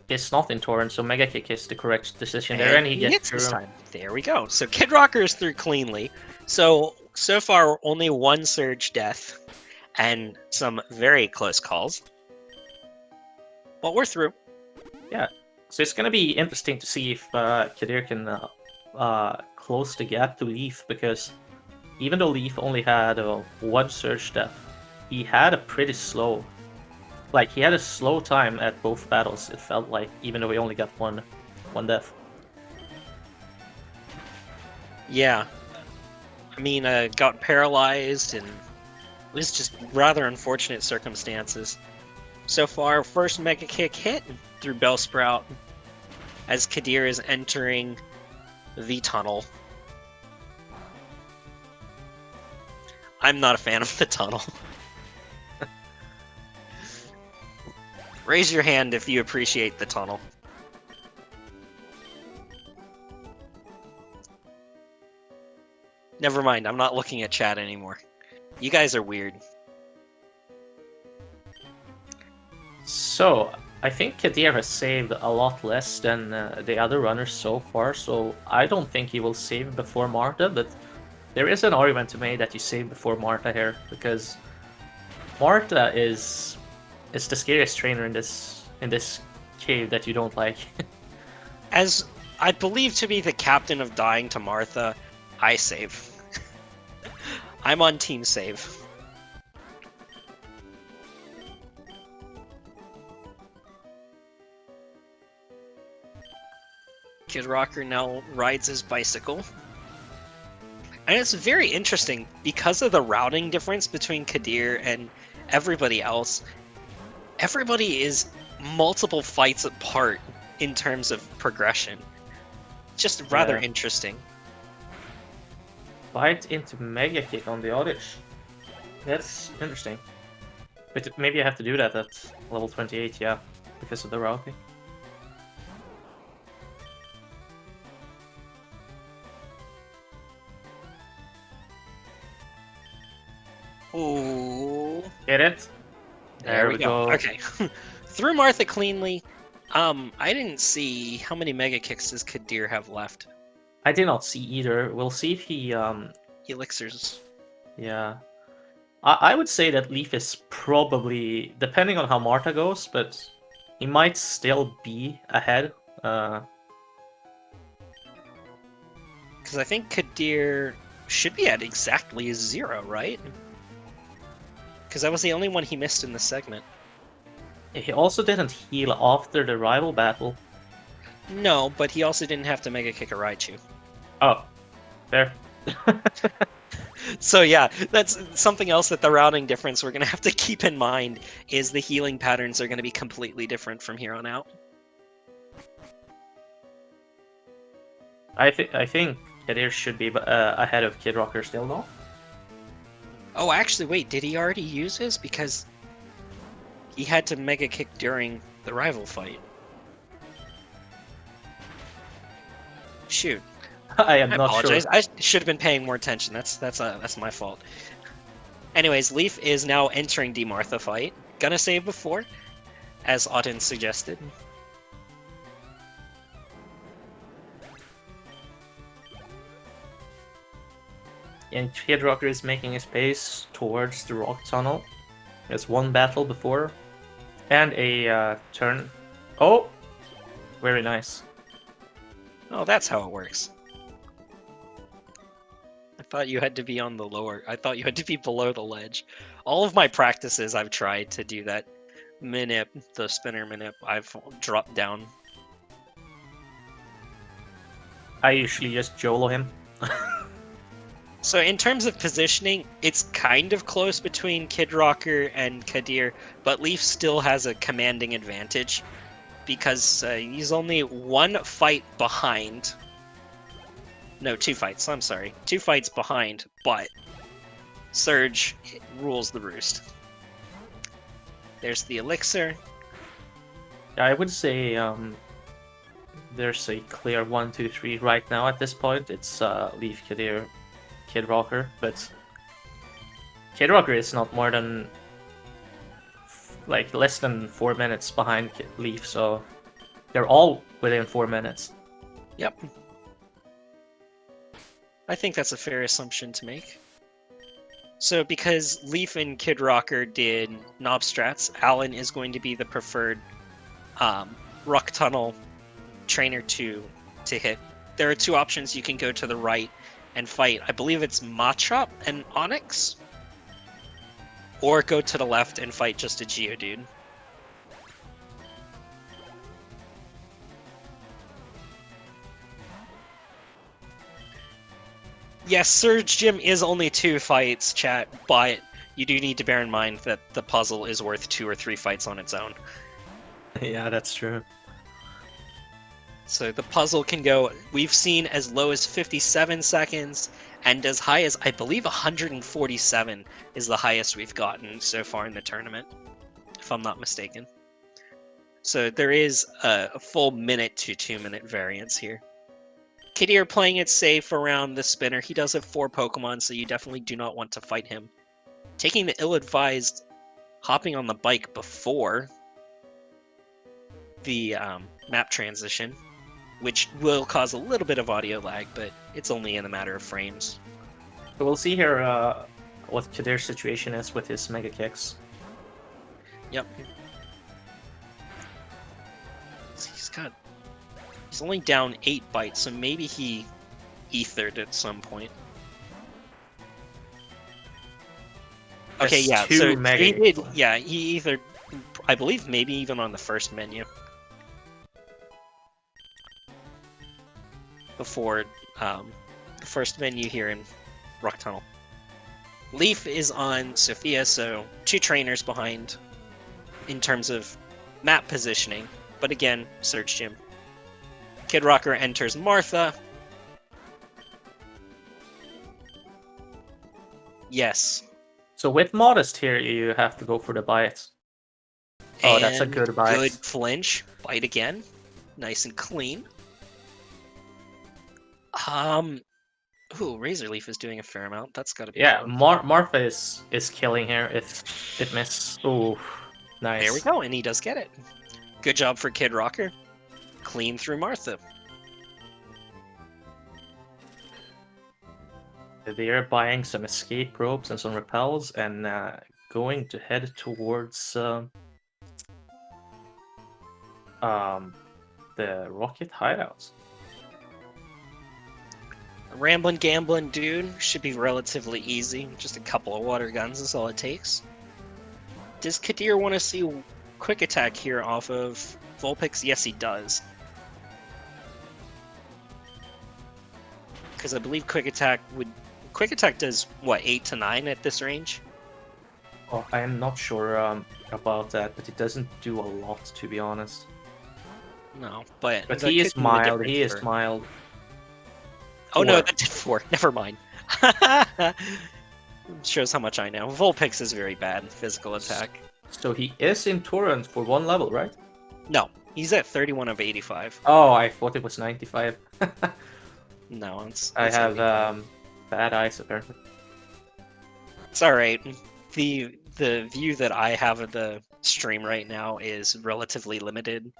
is not in Torrent, so Mega Kick is the correct decision there, and he gets hits this through. time. There we go. So Kid Rocker is through cleanly. So far, only one Surge death and some very close calls. But we're through. Yeah. So it's gonna be interesting to see if Kadir can close the gap to Leaf, because even though Leaf only had one Surge death, he had a pretty slow... Like, he had a slow time at both battles, it felt like, even though he only got one death. Yeah. I mean, got paralyzed and it was just rather unfortunate circumstances. So far, first Mega Kick hit through Bellsprout as Kadir is entering the tunnel. I'm not a fan of the tunnel. Raise your hand if you appreciate the tunnel. Never mind, I'm not looking at chat anymore. You guys are weird. So, I think Kadir has saved a lot less than the other runners so far, so I don't think he will save before Martha, but there is an argument to make that you save before Martha here, because Martha is the scariest trainer in this cave that you don't like. As I believe to be the captain of dying to Martha, I save. I'm on team save. Kid Rocker now rides his bicycle. And it's very interesting because of the routing difference between Kadir and everybody else. Everybody is multiple fights apart in terms of progression. Just rather interesting. Fight into Mega Kick on the Oddish. That's interesting. But maybe I have to do that at level 28, yeah, because of the routing. Ooh. Get it? There we go. Okay. Threw Martha cleanly. I didn't see how many Mega Kicks does Kadir have left. I did not see either. We'll see if he Elixirs. Yeah. I would say that Leaf is probably, depending on how Marta goes, but he might still be ahead. Because I think Kadir should be at exactly 0, right? Because that was the only one he missed in the segment. He also didn't heal after the rival battle. No, but he also didn't have to Mega Kick a Raichu. Oh, fair. So yeah, that's something else that the routing difference we're going to have to keep in mind is the healing patterns are going to be completely different from here on out. I think Kadir should be ahead of Kid Rocker still, though. Oh, actually, wait, did he already use his? Because he had to Mega Kick during the rival fight. Shoot. I am not apologize. sure. I should have been paying more attention. That's my fault. Anyways, Leaf is now entering the Martha fight. Gonna save before, as Auden suggested. And Kid Rocker is making his pace towards the rock tunnel. There's one battle before, and a turn. Oh, very nice. Oh, that's how it works. I thought you had to be on the lower. I thought you had to be below the ledge. All of my practices, I've tried to do that minip, the spinner minip. I've dropped down. I usually just Jolo him. So in terms of positioning, it's kind of close between Kid Rocker and Kadir, but Leaf still has a commanding advantage because he's only one fight behind. No, 2 fights. I'm sorry. 2 fights behind, but Surge rules the roost. There's the Elixir. I would say there's a clear 1, 2, 3 right now at this point. It's Leaf, Kadir, Kid Rocker, but Kid Rocker is not more than like less than 4 minutes behind Leaf, so they're all within 4 minutes. Yep. I think that's a fair assumption to make. So because Leaf and Kid Rocker did Knob Strats, Alan is going to be the preferred Rock Tunnel trainer to hit. There are 2 options. You can go to the right and fight, I believe it's Machop and Onyx, or go to the left and fight just a Geodude. Yes, Surge Gym is only 2 fights, chat, but you do need to bear in mind that the puzzle is worth 2 or 3 fights on its own. Yeah, that's true. So the puzzle can go, we've seen as low as 57 seconds, and as high as, I believe, 147 is the highest we've gotten so far in the tournament, if I'm not mistaken. So there is a full minute to 2-minute variance here. Kadir playing it safe around the spinner. He does have 4 Pokemon, so you definitely do not want to fight him. Taking the ill-advised hopping on the bike before the map transition, which will cause a little bit of audio lag, but it's only in a matter of frames. So we'll see here what Kadir's situation is with his Mega Kicks. Yep. He's only down 8 bites, so maybe he ethered at some point. Okay, yeah, so he did, yeah, he ethered, I believe, maybe even on the first menu. before the first menu here in Rock Tunnel. Leaf is on Sophia, so 2 trainers behind in terms of map positioning. But again, search gym. Kid Rocker enters Martha. Yes. So with Modest here, you have to go for the bite. Oh, that's a And good bite. good flinch. Bite again. Nice and clean. Ooh, Razor Leaf is doing a fair amount. That's got to be Yeah, fun. Martha is killing here if it misses. Ooh, nice. There we go, and he does get it. Good job for Kid Rocker. Clean through Martha. They're buying some escape ropes and some repels and going to head towards the rocket hideouts. Ramblin' Gamblin' dude should be relatively easy. Just a couple of water guns is all it takes. Does Kadir want to see quick attack here off of Vulpix? Yes, he does. Because I believe quick attack does what, 8 to 9 at this range? Oh, I am not sure about that, but it doesn't do a lot, to be honest. No, but But that he is could be the mild. difference He is for- mild. Oh no, 4. that did 4. Never mind. Shows how much I know. Vulpix is very bad physical attack. So he is in Torrent for 1 level, right? No, he's at 31 of 85. Oh, I thought it was 95. No, it's I have 85. bad eyes apparently. It's all right. The view that I have of the stream right now is relatively limited,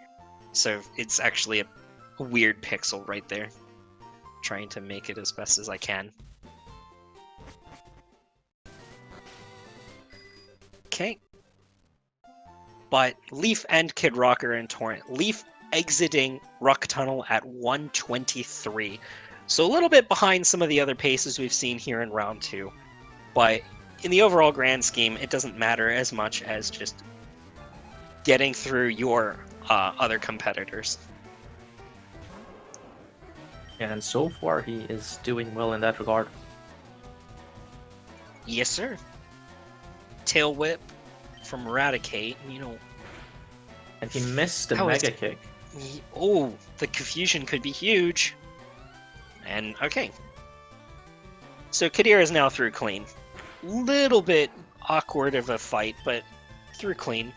so it's actually a weird pixel right there. Trying to make it as best as I can. Okay. But Leaf and Kid Rocker and Torrent. Leaf exiting Rock Tunnel at 123. So a little bit behind some of the other paces we've seen here in round 2. But in the overall grand scheme, it doesn't matter as much as just getting through your other competitors. And so far he is doing well in that regard. Yes, sir. Tail Whip from Eradicate, And he missed the How is- Mega Kick. Oh, the confusion could be huge. And, okay. So Kadir is now through clean. Little bit awkward of a fight, but through clean.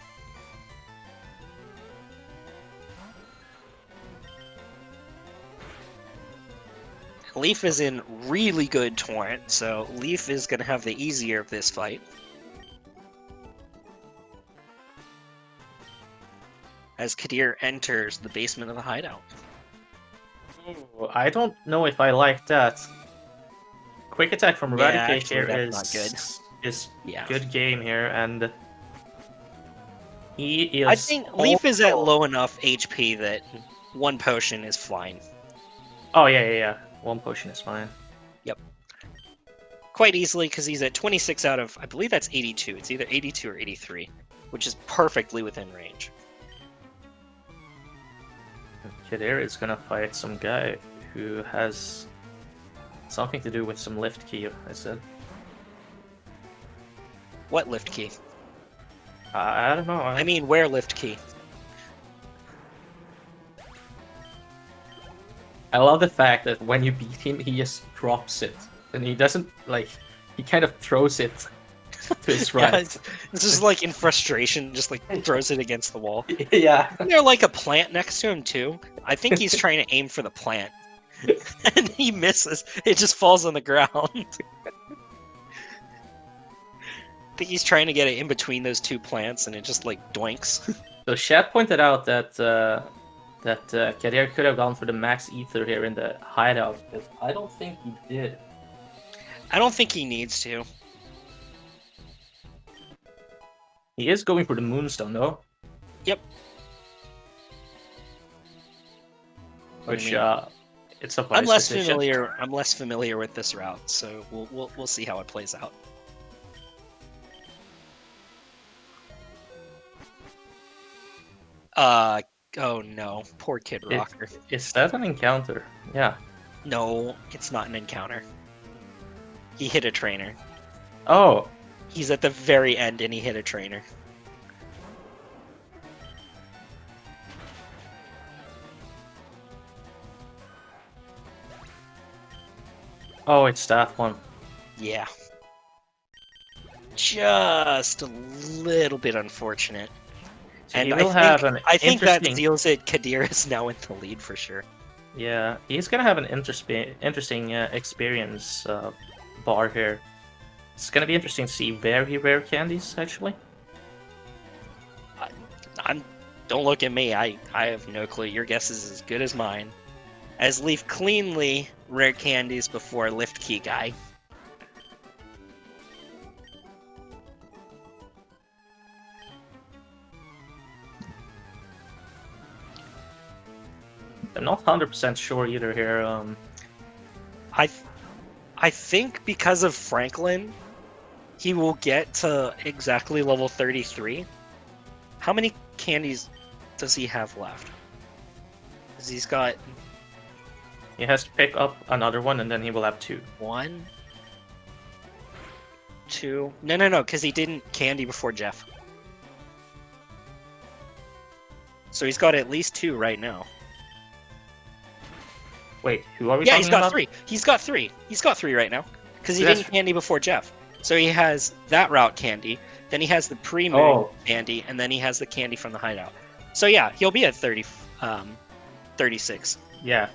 Leaf is in really good Torrent, so Leaf is going to have the easier of this fight. As Kadir enters the basement of the hideout. Ooh, I don't know if I like that. Quick attack from Yeah, Eradicate actually, here that's is not good. is good game here, and he is. I think Leaf is at also- low enough HP that 1 potion is fine. Oh yeah. 1 potion is fine. Quite easily, because he's at 26 out of, I believe that's 82. It's either 82 or 83, which is perfectly within range. Kadir is gonna fight some guy who has something to do with some lift key, I said. What lift key? I don't know. I mean, where lift key? I love the fact that when you beat him, he just drops it. And he doesn't, like, he kind of throws it to his Yeah, right. it's just like in frustration, just like throws it against the wall. Yeah. And there's like a plant next to him too. I think he's trying to aim for the plant. And he misses. It just falls on the ground. I think he's trying to get it in between those 2 plants and it just like doinks. So Shad pointed out that Kadir could have gone for the max ether here in the hideout, but I don't think he did. I don't think he needs to. He is going for the moonstone though. Yep. Which it's a wise I'm less decision. familiar. I'm less familiar with this route, so we'll see how it plays out. Oh no, poor Kid Rocker. Is that an encounter? Yeah. No, it's not an encounter. He hit a trainer. Oh, He's at the very end and he hit a trainer. oh, it's that one. Yeah. Just a little bit unfortunate. So And he will have an I think that interesting. seals it. Kadir is now in the lead for sure. Yeah, he's gonna have an interesting experience bar here. It's gonna be interesting to see very rare candies actually. I'm. Don't look at me. I have no clue. Your guess is as good as mine. As Leaf cleanly rare candies before lift key guy. I'm not 100% sure either here. I think because of Franklin, he will get to exactly level 33. How many candies does he have left? Because he's got He has to pick up another one, and then he will have 2. 1, 2. No, because he didn't candy before Jeff. So he's got at least 2 right now. Wait, who are we Yeah, talking he's got about? 3. He's got 3. He's got 3 right now. Because he That's- didn't candy before Jeff. So he has that route candy, then he has the pre-moon candy, and then he has the candy from the hideout. So yeah, he'll be at 36. Yeah.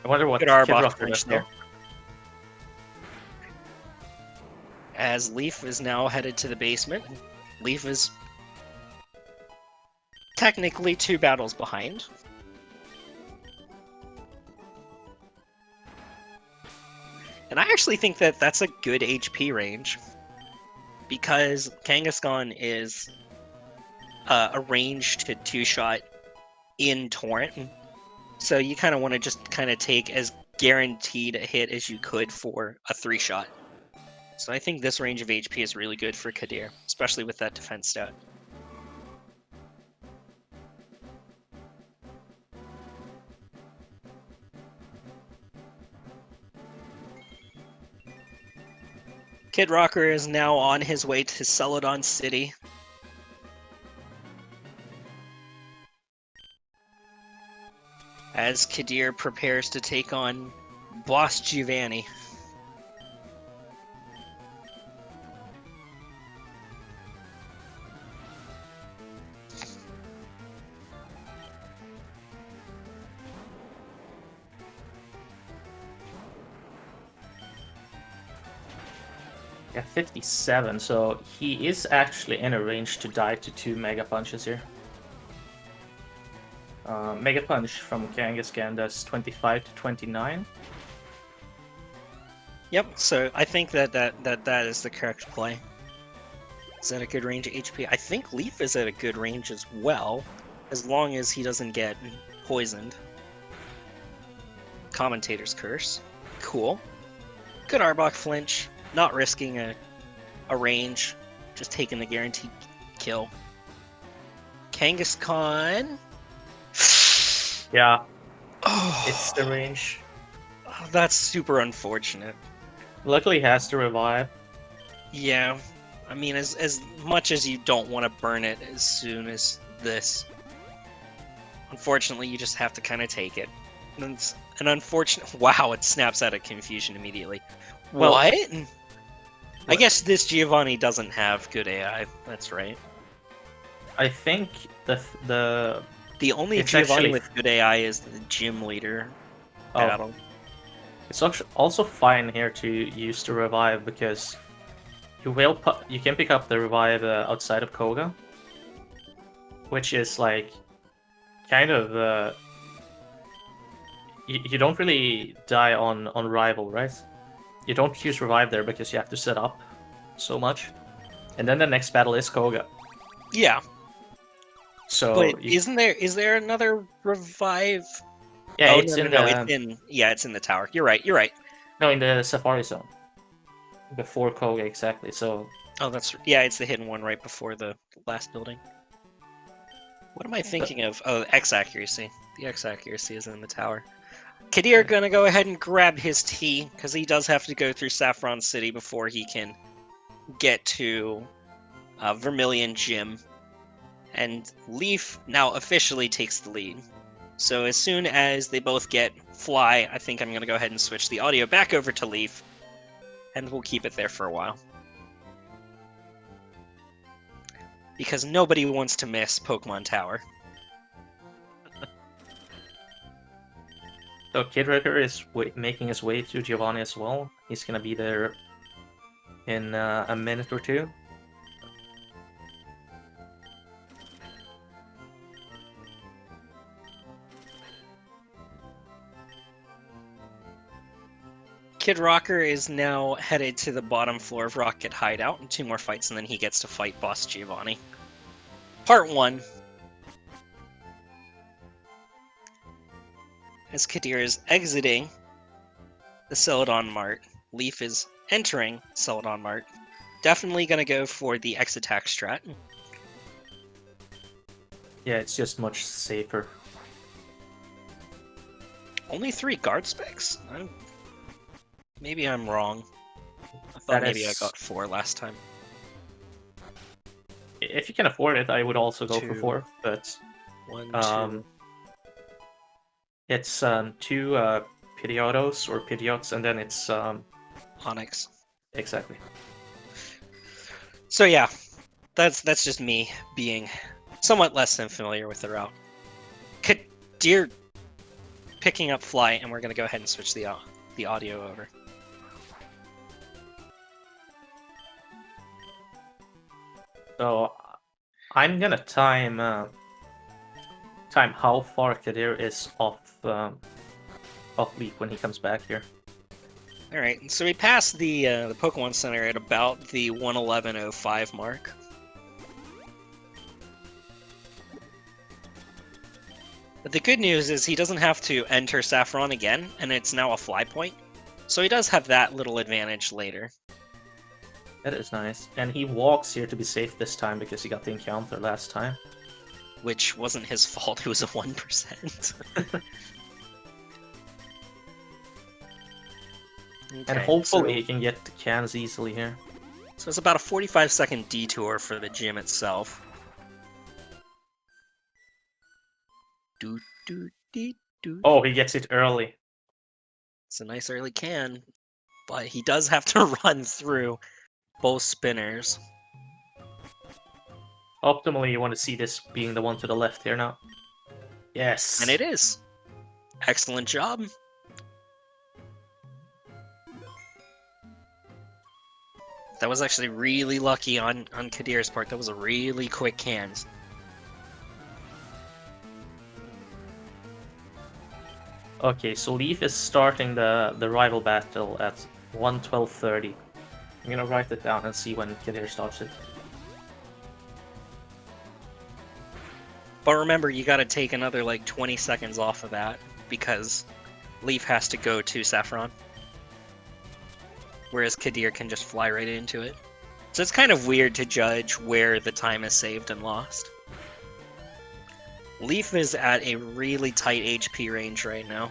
I wonder what Good Kid Arbok Rocker flinch does there. now. As Leaf is now headed to the basement. Leaf is technically 2 battles behind. And I actually think that that's a good HP range. Because Kangaskhan is a range to 2-shot in Torrent. So you kind of want to just kind of take as guaranteed a hit as you could for a 3-shot. So I think this range of HP is really good for Kadir, especially with that defense stat. Kid Rocker is now on his way to Celadon City. As Kadir prepares to take on Boss Giovanni. Yeah, 57, so he is actually in a range to die to 2 Mega Punches here. Mega Punch from Kangaskhan does 25 to 29. Yep, so I think that is the correct play. Is that a good range of HP? I think Leaf is at a good range as well, as long as he doesn't get poisoned. Commentator's Curse. Cool. Good Arbok flinch. Not risking a range. Just taking the guaranteed kill. Kangaskhan. Yeah, Oh, it's the range. that's super unfortunate. Luckily, he has to revive. Yeah. I mean, as much as you don't want to burn it as soon as this, unfortunately, you just have to kind of take it. And it's an unfortunate... Wow, it snaps out of confusion immediately. Well, what? I guess this Giovanni doesn't have good AI. That's right. I think the The only It's Giovanni actually- with good AI is the gym leader battle. It's also fine here to use the revive because you can pick up the revive outside of Koga, which is like kind of you don't really die on rival, right? You don't use revive there because you have to set up so much, and then the next battle is Koga. Yeah, So but is there another revive? yeah, Oh, it's no, in no, the it's in the tower. You're right. no in the Safari Zone before Koga exactly. So Oh, it's the hidden one right before the last building. What am I thinking of? Oh, X accuracy. The X accuracy is in the tower. Kadir gonna go ahead and grab his T, because he does have to go through Saffron City before he can get to Vermilion Gym. And Leaf now officially takes the lead. So as soon as they both get Fly, I think I'm gonna go ahead and switch the audio back over to Leaf, and we'll keep it there for a while. Because nobody wants to miss Pokemon Tower. So Kid Wrecker is making his way to Giovanni as well. He's gonna be there in a minute or two. Kid Rocker is now headed to the bottom floor of Rocket Hideout in 2 more fights, and then he gets to fight Boss Giovanni. Part 1. As Kadir is exiting the Celadon Mart, Leaf is entering Celadon Mart. Definitely gonna go for the X-Attack strat. Yeah, it's just much safer. Only 3 guard specs? Maybe I'm wrong. I thought That maybe I is- got 4 last time. If you can afford it, I would also go for 2. 4, but 1, 2. it's 2 Pidgeotos or Pidgeots, and then it's Onyx. exactly. So yeah, that's just me being somewhat less than familiar with the route. Kadir picking up Fly, and we're gonna go ahead and switch the audio over. So I'm gonna time how far Kadir is off Leaf when he comes back here. All right, so we passed the Pokemon Center at about the 1:11:05 mark. But the good news is he doesn't have to enter Saffron again, and it's now a Fly point. So he does have that little advantage later. That is nice. And he walks here to be safe this time because he got the encounter last time. Which wasn't his fault, it was a 1%. And hopefully he can get the cans easily here. So it's about a 45-second detour for the gym itself. Oh, he gets it early. It's a nice early can, but he does have to run through both spinners. Optimally, you want to see this being the one to the left here now. Yes. And it is. Excellent job. That was actually really lucky on Kadir's part. That was a really quick cans. Okay, so Leaf is starting the rival battle at 1:12:30. I'm gonna write it down and see when Kadir starts it. But remember, you gotta take another like 20 seconds off of that because Leaf has to go to Saffron. Whereas Kadir can just fly right into it. So it's kind of weird to judge where the time is saved and lost. Leaf is at a really tight HP range right now.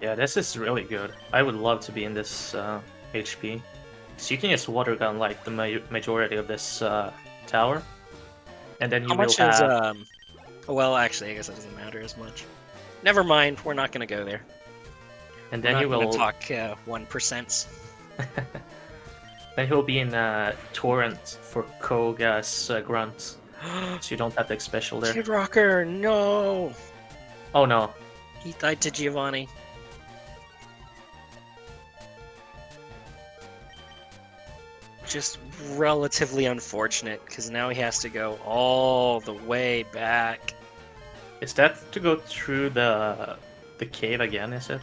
Yeah, this is really good. I would love to be in this HP. So you can just water gun like the majority of this tower. And then you How will much have... is, well, actually, I guess it doesn't matter as much. Never mind, we're not gonna go there. And then you will talk 1%. Then he'll be in Torrent for Koga's Grunt. So you don't have the special there. Kid Rocker, no! Oh no. He died to Giovanni. Just relatively unfortunate, because now he has to go all the way back. Is that to go through the cave again, is it?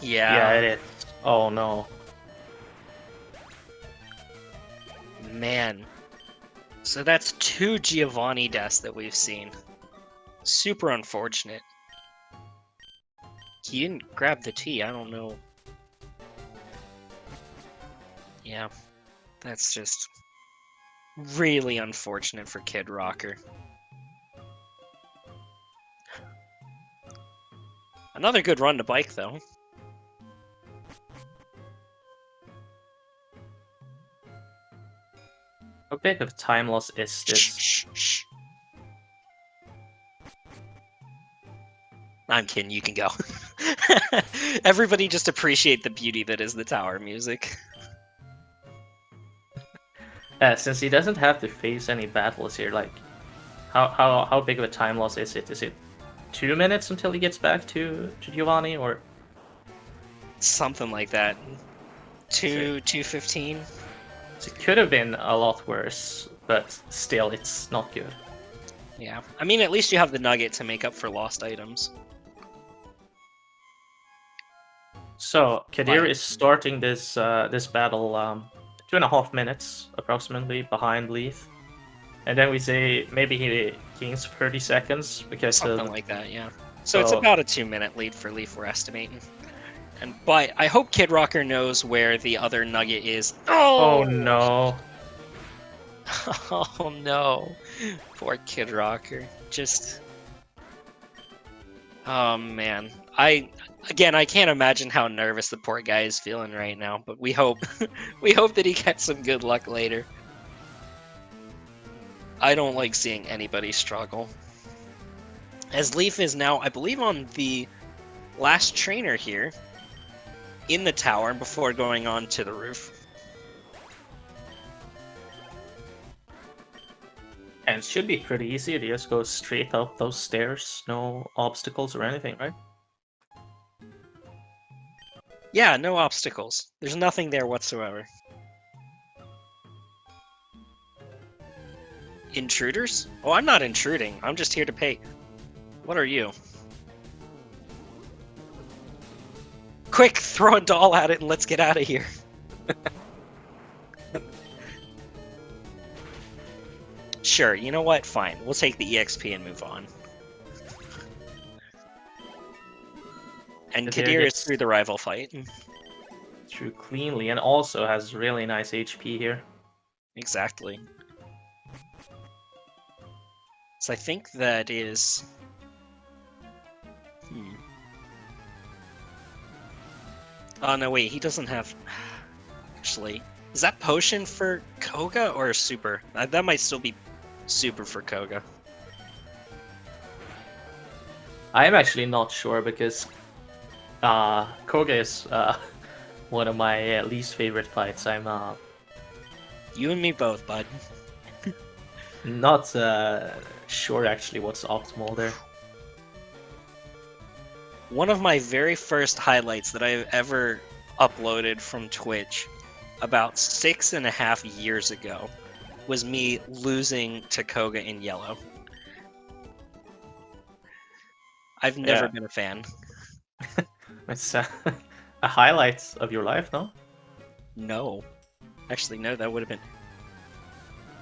Yeah. Yeah, it is. Oh no. Man. So that's 2 Giovanni deaths that we've seen. Super unfortunate. He didn't grab the T, I don't know. Yeah. That's just really unfortunate for Kid Rocker. Another good run to bike, though. How big of a time loss is this? Shh. I'm kidding, you can go. Everybody just appreciate the beauty that is the tower music. Since he doesn't have to face any battles here, like, how big of a time loss is it? Is it 2 minutes until he gets back to Giovanni, or Something like that. 2:15. it could have been a lot worse, but still, it's not good. Yeah, I mean, at least you have the nugget to make up for lost items. So Kadir Right. is starting this this battle 2.5 minutes approximately behind Leaf, and then we say maybe he gains 30 seconds because Something like that, yeah. So it's so- about a 2-minute lead for Leaf, we're estimating. But I hope Kid Rocker knows where the other nugget is. Oh no! Oh no. Poor Kid Rocker. Just. Oh man. I can't imagine how nervous the poor guy is feeling right now, but we hope we hope that he gets some good luck later. I don't like seeing anybody struggle. As Leaf is now, I believe, on the last trainer here in the tower before going on to the roof. And it should be pretty easy. It just goes straight up those stairs, no obstacles or anything, right? Yeah, no obstacles. There's nothing there whatsoever. Intruders? Oh, I'm not intruding. I'm just here to pay. What are you? Quick, throw a doll at it and let's get out of here. Sure, you know what? Fine. We'll take the EXP and move on. And Kadir is through the rival fight. Through cleanly, and also has really nice HP here. Exactly. So I think that is... Oh, no, wait. He doesn't have... Actually, is that potion for Koga or super? That might still be super for Koga. I'm actually not sure because Koga is one of my least favorite fights. I'm You and me both, bud. not sure actually what's optimal there. One of my very first highlights that I've ever uploaded from Twitch about 6.5 years ago was me losing to Koga in yellow. I've never been a fan. It's a highlight of your life, no? No. Actually, no, that would have been...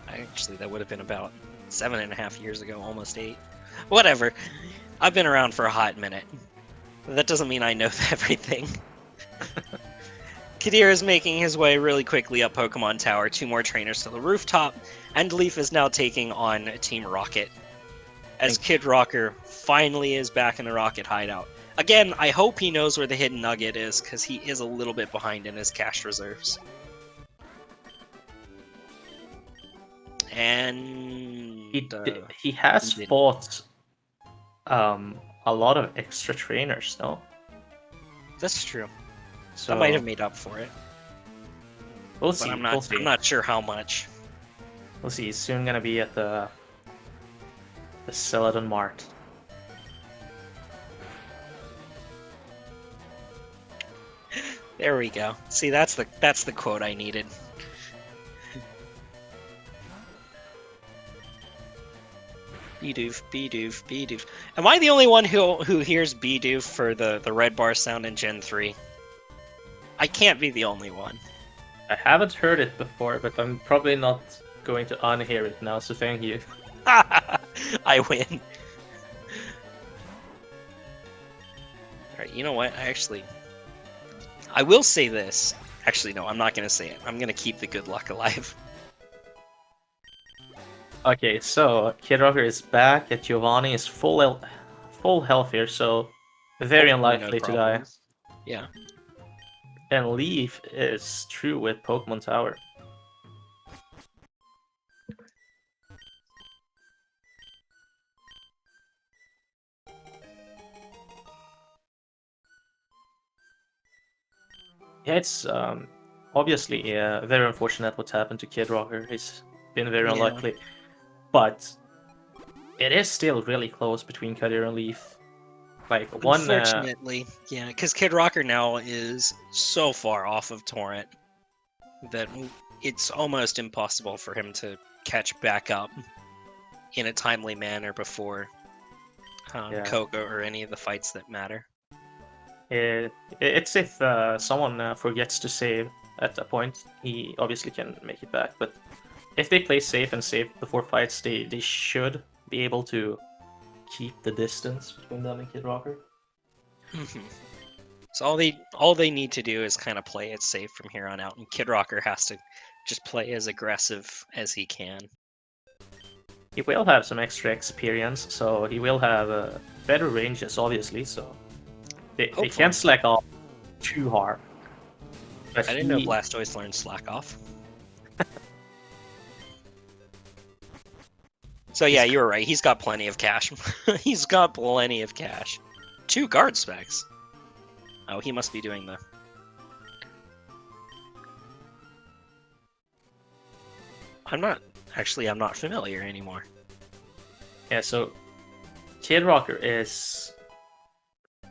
Actually, that would have been about 7.5 years ago, almost 8. Whatever. I've been around for a hot minute. That doesn't mean I know everything. Kadir is making his way really quickly up Pokemon Tower, 2 more trainers to the rooftop, and Leaf is now taking on Team Rocket. As Kid Rocker finally is back in the Rocket hideout. Again, I hope he knows where the hidden nugget is, because he is a little bit behind in his cash reserves. And... he has bought a lot of extra trainers, no? That's true. So I might have made up for it. We'll But see. I'm We'll see. I'm not sure how much. We'll see. He's soon gonna be at the Celadon Mart. There we go. See, that's the quote I needed. Bidoof, Bidoof, Bidoof. Am I the only one who hears Bidoof for the red bar sound in Gen 3? I can't be the only one. I haven't heard it before, but I'm probably not going to unhear it now, so thank you. I win. Alright, you know what? I will say this. Actually, no, I'm not going to say it. I'm going to keep the good luck alive. Okay, so Kid Rocker is back, and Giovanni is full health here, so Very Hopefully no unlikely to die. problems. Yeah. And Leaf is true with Pokemon Tower. Yeah, it's obviously very unfortunate what happened to Kid Rocker. He's been very Yeah. unlucky. But it is still really close between Kadir and Leaf. Like one Unfortunately, yeah, because Kid Rocker now is so far off of Torrent that it's almost impossible for him to catch back up in a timely manner before Yeah. Koga or any of the fights that matter. It's if someone forgets to save at a point, he obviously can make it back. But if they play safe and save before fights, they should be able to keep the distance between them and Kid Rocker. So all they need to do is kind of play it safe from here on out, and Kid Rocker has to just play as aggressive as he can. He will have some extra experience, so he will have better ranges, obviously. So they can't slack off too hard. But I didn't know Blastoise learned Slack Off. So yeah, you were right. He's got plenty of cash. He's got plenty of cash. 2 guard specs. Oh, he must be doing the... I'm not familiar anymore. Yeah, so Kid Rocker is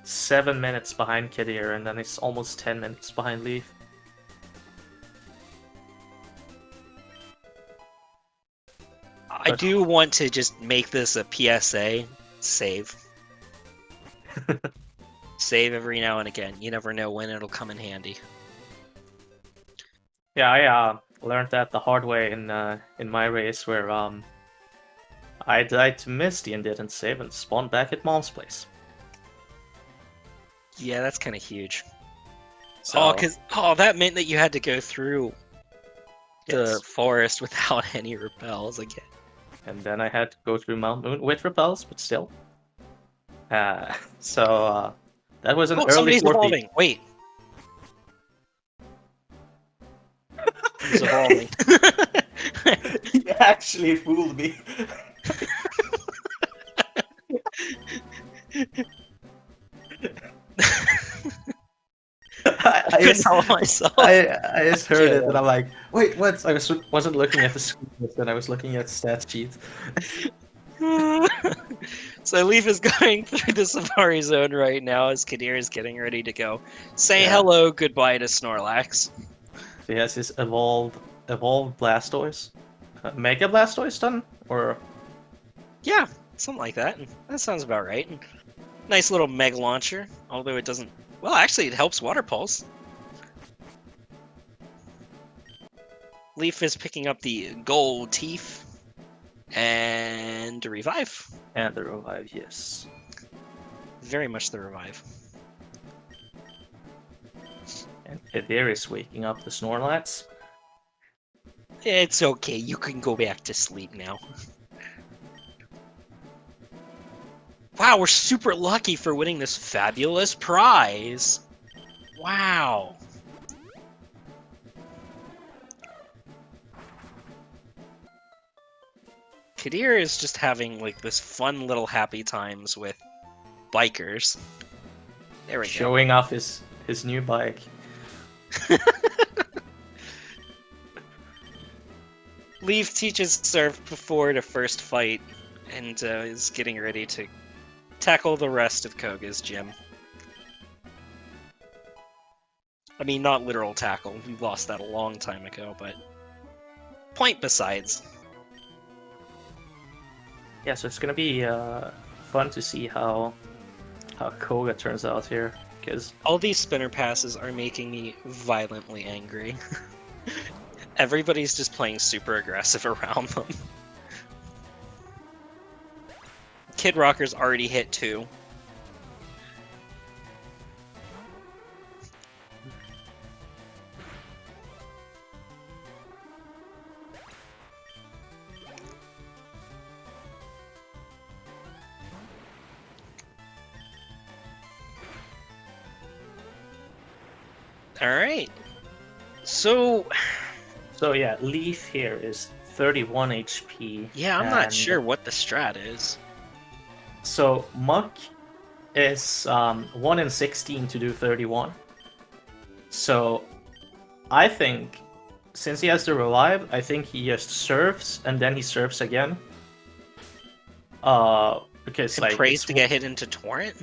7 minutes behind Kadir, and then it's almost 10 minutes behind Leaf. I do want to just make this a PSA. Save. Save every now and again. You never know when it'll come in handy. Yeah, I learned that the hard way in my race where I died to Misty and didn't save and spawned back at Mom's place. Yeah, that's kind of huge. So, that meant that you had to go through the yes. forest without any repels again. And then I had to go through Mount Moon with repels, but still. That was an early somebody's 4P. evolving. Wait. He's evolving. He actually fooled me. I couldn't help myself. I just heard it and I'm like, wait, what? I wasn't looking at the screen, then I was looking at stat sheet. So Leaf is going through the Safari Zone right now as Kadir is getting ready to go. Say hello, goodbye to Snorlax. So he has his evolved Blastoise. Mega Blastoise done? Or... Yeah, something like that. That sounds about right. Nice little Mega Launcher, although it doesn't... Well, actually, it helps Water Pulse. Leaf is picking up the Gold Teeth. And the Revive. And the Revive, yes. Very much the Revive. And Kadir is waking up the Snorlax. It's okay, you can go back to sleep now. Wow, we're super lucky for winning this fabulous prize. Wow. Kadir is just having like this fun little happy times with bikers. There we go. Showing off his new bike. Leaf teaches Surf before the first fight and is getting ready to tackle the rest of Koga's gym. I mean, not literal tackle. We lost that a long time ago, but point besides. Yeah, so it's gonna be fun to see how Koga turns out here, because all these spinner passes are making me violently angry. Everybody's just playing super aggressive around them. Kid Rocker's already hit 2. All right. So, So yeah, Leaf here is 31 HP. yeah, I'm not and sure what the strat is. So Muck is 1 in 16 to do 31. So I think since he has the revive, I think he just surfs and then he surfs again. Because And like prays to get hit into torrent.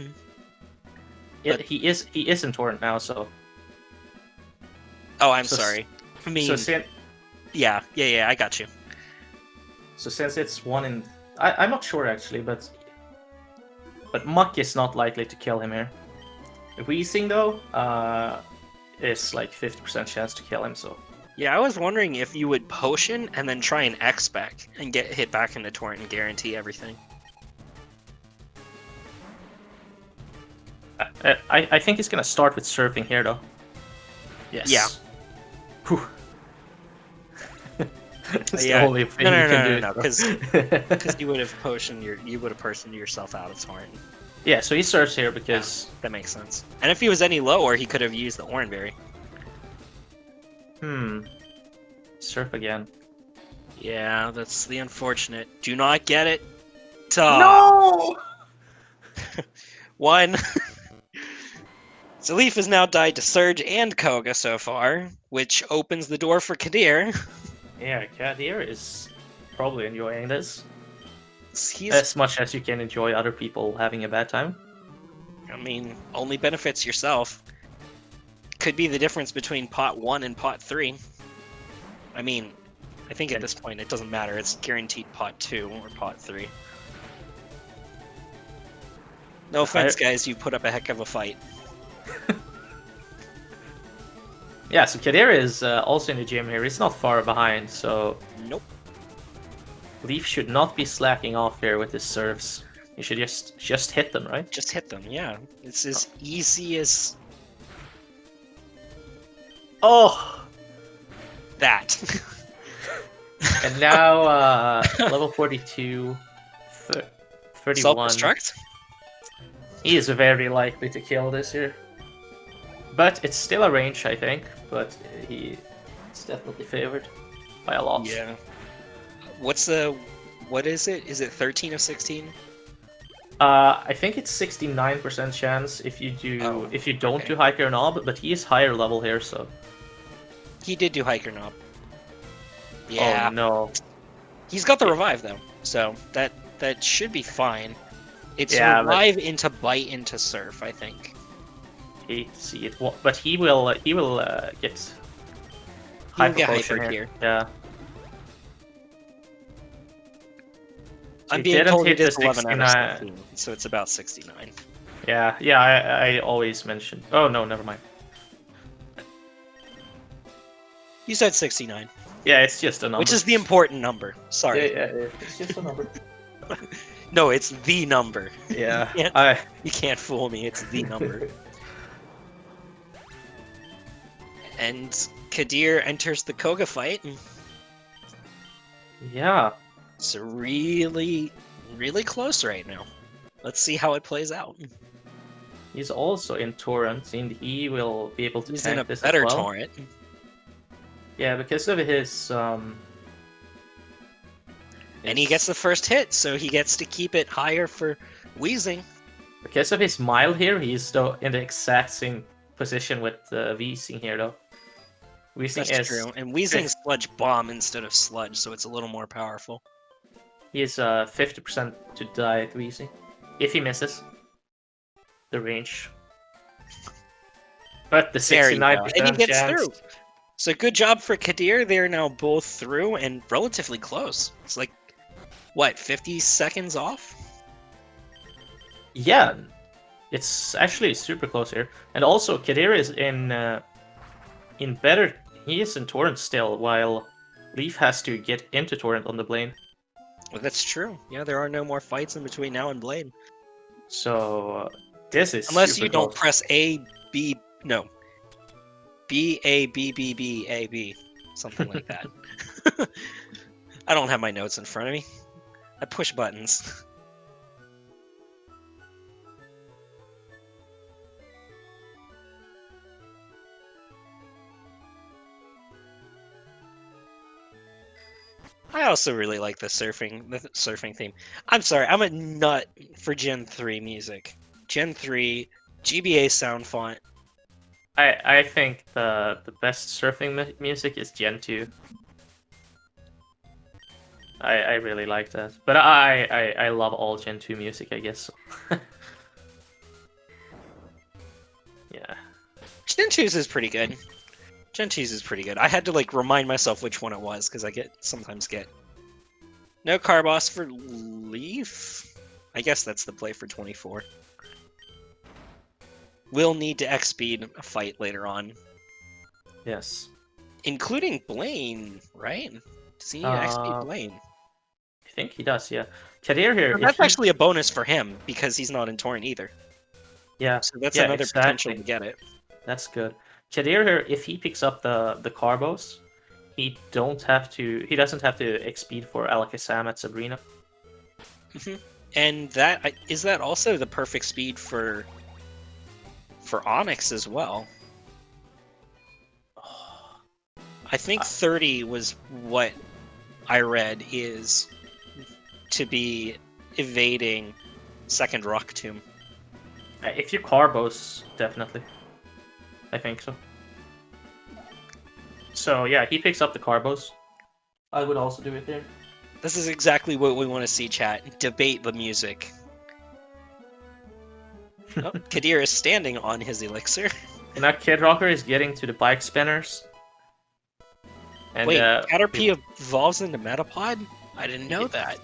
he is in torrent now, so. Oh, I'm So sorry. I mean, so yeah, I got you. So since it's 1 in, I'm not sure actually, but Muck is not likely to kill him here. Weezing though, is like 50% chance to kill him. So Yeah, I was wondering if you would potion and then try an X back and get hit back into torrent and guarantee everything. I think he's gonna start with surfing here though. Yes. Yeah. Whew. That's Yeah. the only thing you can do. No, because you would have potioned yourself out of torrent. Yeah, so he surfs here because that makes sense. And if he was any lower, he could have used the Oranberry. Surf again. Yeah, that's the unfortunate. Do not get it. No. 1. So Leaf has now died to Surge and Koga so far, which opens the door for Kadir. Yeah, Kadir is probably enjoying this. He's, as much as you can enjoy other people having a bad time. I mean, only benefits yourself. Could be the difference between pot 1 and pot 3. I mean, I think at this point it doesn't matter. It's guaranteed pot 2 or pot 3. No offense, guys. You put up a heck of a fight. Yeah, so Kadir is also in the gym here. He's not far behind, so... Nope. Leaf should not be slacking off here with his serves. You should just hit them, right? Just hit them, yeah. It's as easy as... Oh! That. And now, level 42, 31. Self-destruct? He is very likely to kill this here. But it's still a range, I think. But he's definitely favored by a lot. Yeah. What is it? Is it 13 of 16? I think it's 69% chance if you don't do Hiker Knob, but he is higher level here, so. He did do Hiker Knob. Yeah. Oh no. He's got the revive though, so that should be fine. It's revive into bite into surf, I think. Hate to see it, but he will get. Hyper here. Yeah. I'm being told it is 11 out of 16, so it's about 69. Yeah, I always mention. Oh no, never mind. You said 69. Yeah, it's just a number. Which is the important number. Sorry. Yeah, it's just a number. No, it's the number. Yeah, you can't fool me. It's the number. And Kadir enters the Koga fight. Yeah. It's really, really close right now. Let's see how it plays out. He's also in Torrent, and he will be able to tank this better as well. Torrent. Yeah, because of his and he gets the first hit, so he gets to keep it higher for Weezing. Because of his mild here, he's still in the exact same position with Weezing here, though. Weezing That's true, and Weezing Sludge Bomb instead of Sludge, so it's a little more powerful. He is 50% to die at Weezing. If he misses the range. But the 69% and he gets chance. through. So good job for Kadir. They're now both through and relatively close. It's like, what, 50 seconds off? Yeah, it's actually super close here. And also, Kadir is in better. He is in Torrent still, while Leaf has to get into Torrent on the Blade. Well, that's true. Yeah, there are no more fights in between now and Blade. So this is unless you close. don't press A, B, no. B, A, B, B, B, A, B. Something like that. I don't have my notes in front of me. I push buttons. I also really like the surfing theme. I'm sorry, I'm a nut for Gen 3 music. Gen 3, GBA sound font. I think the best surfing music is Gen 2. I really like that, but I love all Gen 2 music, I guess. Yeah. Gen 2's is pretty good. Gen 2's is pretty good. I had to like remind myself which one it was because I sometimes get no car boss for Leaf. I guess that's the play for 24. We'll need to X-speed a fight later on, Yes. including Blaine, right? Does he need to X-speed Blaine? I think he does, yeah. Kadir here, That's actually a bonus for him because he's not in Torrent either. Yeah. So that's Yeah, another potential exactly. to get it. That's good. Kadir here, if he picks up the Carbos, he doesn't have to XP for Alakazam at Sabrina. And that is that also the perfect speed for Onyx as well. I think 30 was what I read is to be evading second Rock Tomb. If you Carbos, definitely. I think so. So yeah, he picks up the Carbos. I would also do it there. This is exactly what we want to see, chat. Debate the music. Oh, Kadir is standing on his elixir. And now Kid Rocker is getting to the bike spinners. And, wait, Caterpie evolves into Metapod? I didn't know that.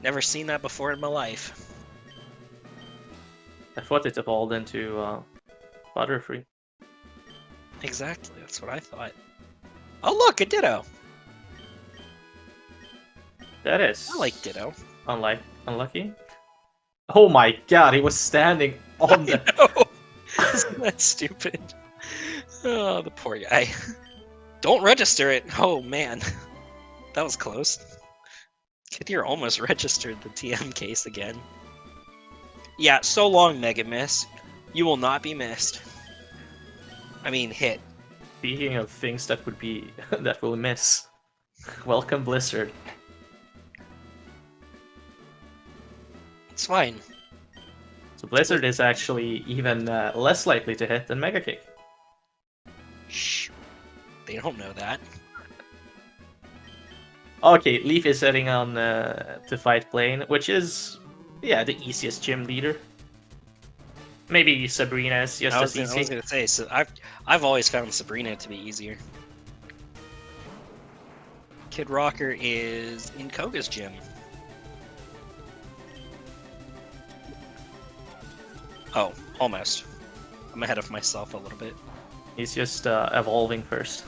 Never seen that before in my life. I thought it evolved into Butterfree. Exactly, that's what I thought. Oh look, a Ditto! That is... I like Ditto. Unlucky? Oh my god, he was standing on the... Isn't that stupid? Oh, the poor guy. Don't register it! Oh man. That was close. Kadir almost registered the TM case again. Yeah, so long, Mega Miss. You will not be missed. I mean, hit. Speaking of things that would be... that will miss. Welcome, Blizzard. It's fine. So Blizzard is actually even less likely to hit than Mega Kick. Shh. They don't know that. Okay, Leaf is heading on to fight Blaine, which is, yeah, the easiest gym leader. Maybe Sabrina is just as easy. I was gonna say, so I've always found Sabrina to be easier. Kid Rocker is in Koga's gym. Oh, almost. I'm ahead of myself a little bit. He's just evolving first.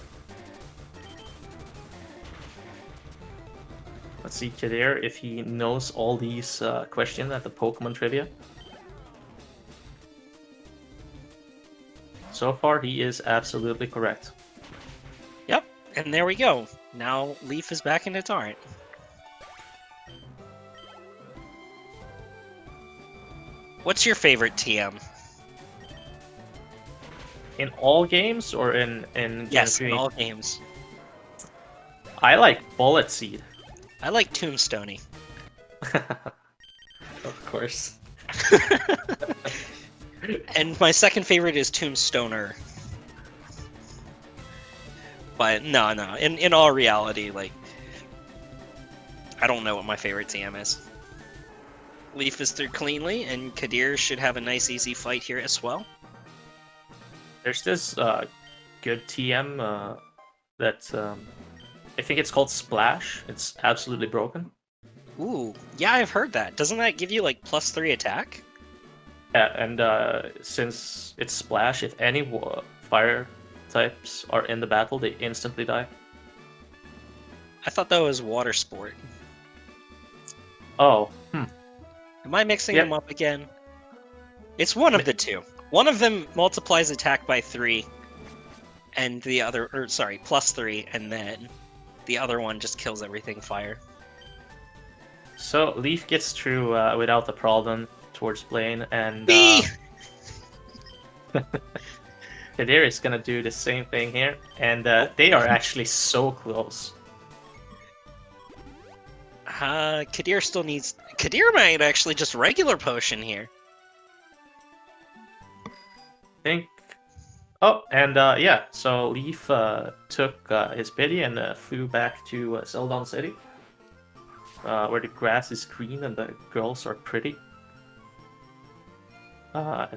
Let's see Kadir if he knows all these questions at the Pokemon Trivia. So far, he is absolutely correct. Yep, and there we go. Now Leaf is back into Torrent. What's your favorite TM? In all games or in Yes, in all games. I like Bullet Seed. I like Tombstoney. Of course. And my second favorite is Tombstoner. But no. In all reality, like, I don't know what my favorite TM is. Leaf is through cleanly, and Kadir should have a nice, easy fight here as well. There's this good TM that I think it's called Splash. It's absolutely broken. Ooh, yeah, I've heard that. Doesn't that give you like +3 attack? Yeah, and since it's Splash, if any fire types are in the battle, they instantly die. I thought that was Water Sport. Oh, Am I mixing them up again? It's one of the two. One of them multiplies attack by 3, and the other, or sorry, +3, and then the other one just kills everything fire. So Leaf gets through without a problem towards Blaine, and Kadir is gonna do the same thing here, and they are actually so close. Kadir still needs... Kadir might actually just regular potion here. I think. Oh, and yeah, so Leaf took his pity and flew back to Zeldon City, where the grass is green and the girls are pretty.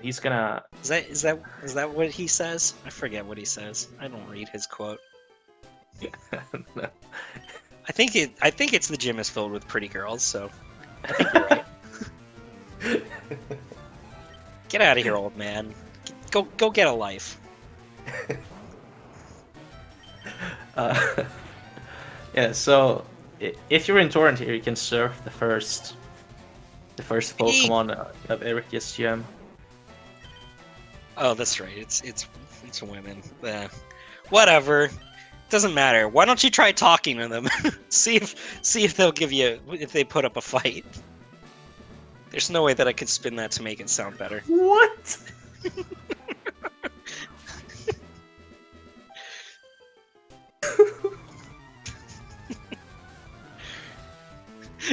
He's gonna. Is that what he says? I forget what he says. I don't read his quote. I think it's the gym is filled with pretty girls, so I think you're right. Get out of here, old man. Go get a life. Yeah, so if you're in Torrent here, you can surf the first Pokemon of Eric's gym. Oh, that's right. It's women. Whatever. Doesn't matter. Why don't you try talking to them? see if they'll give you if they put up a fight. There's no way that I could spin that to make it sound better. What?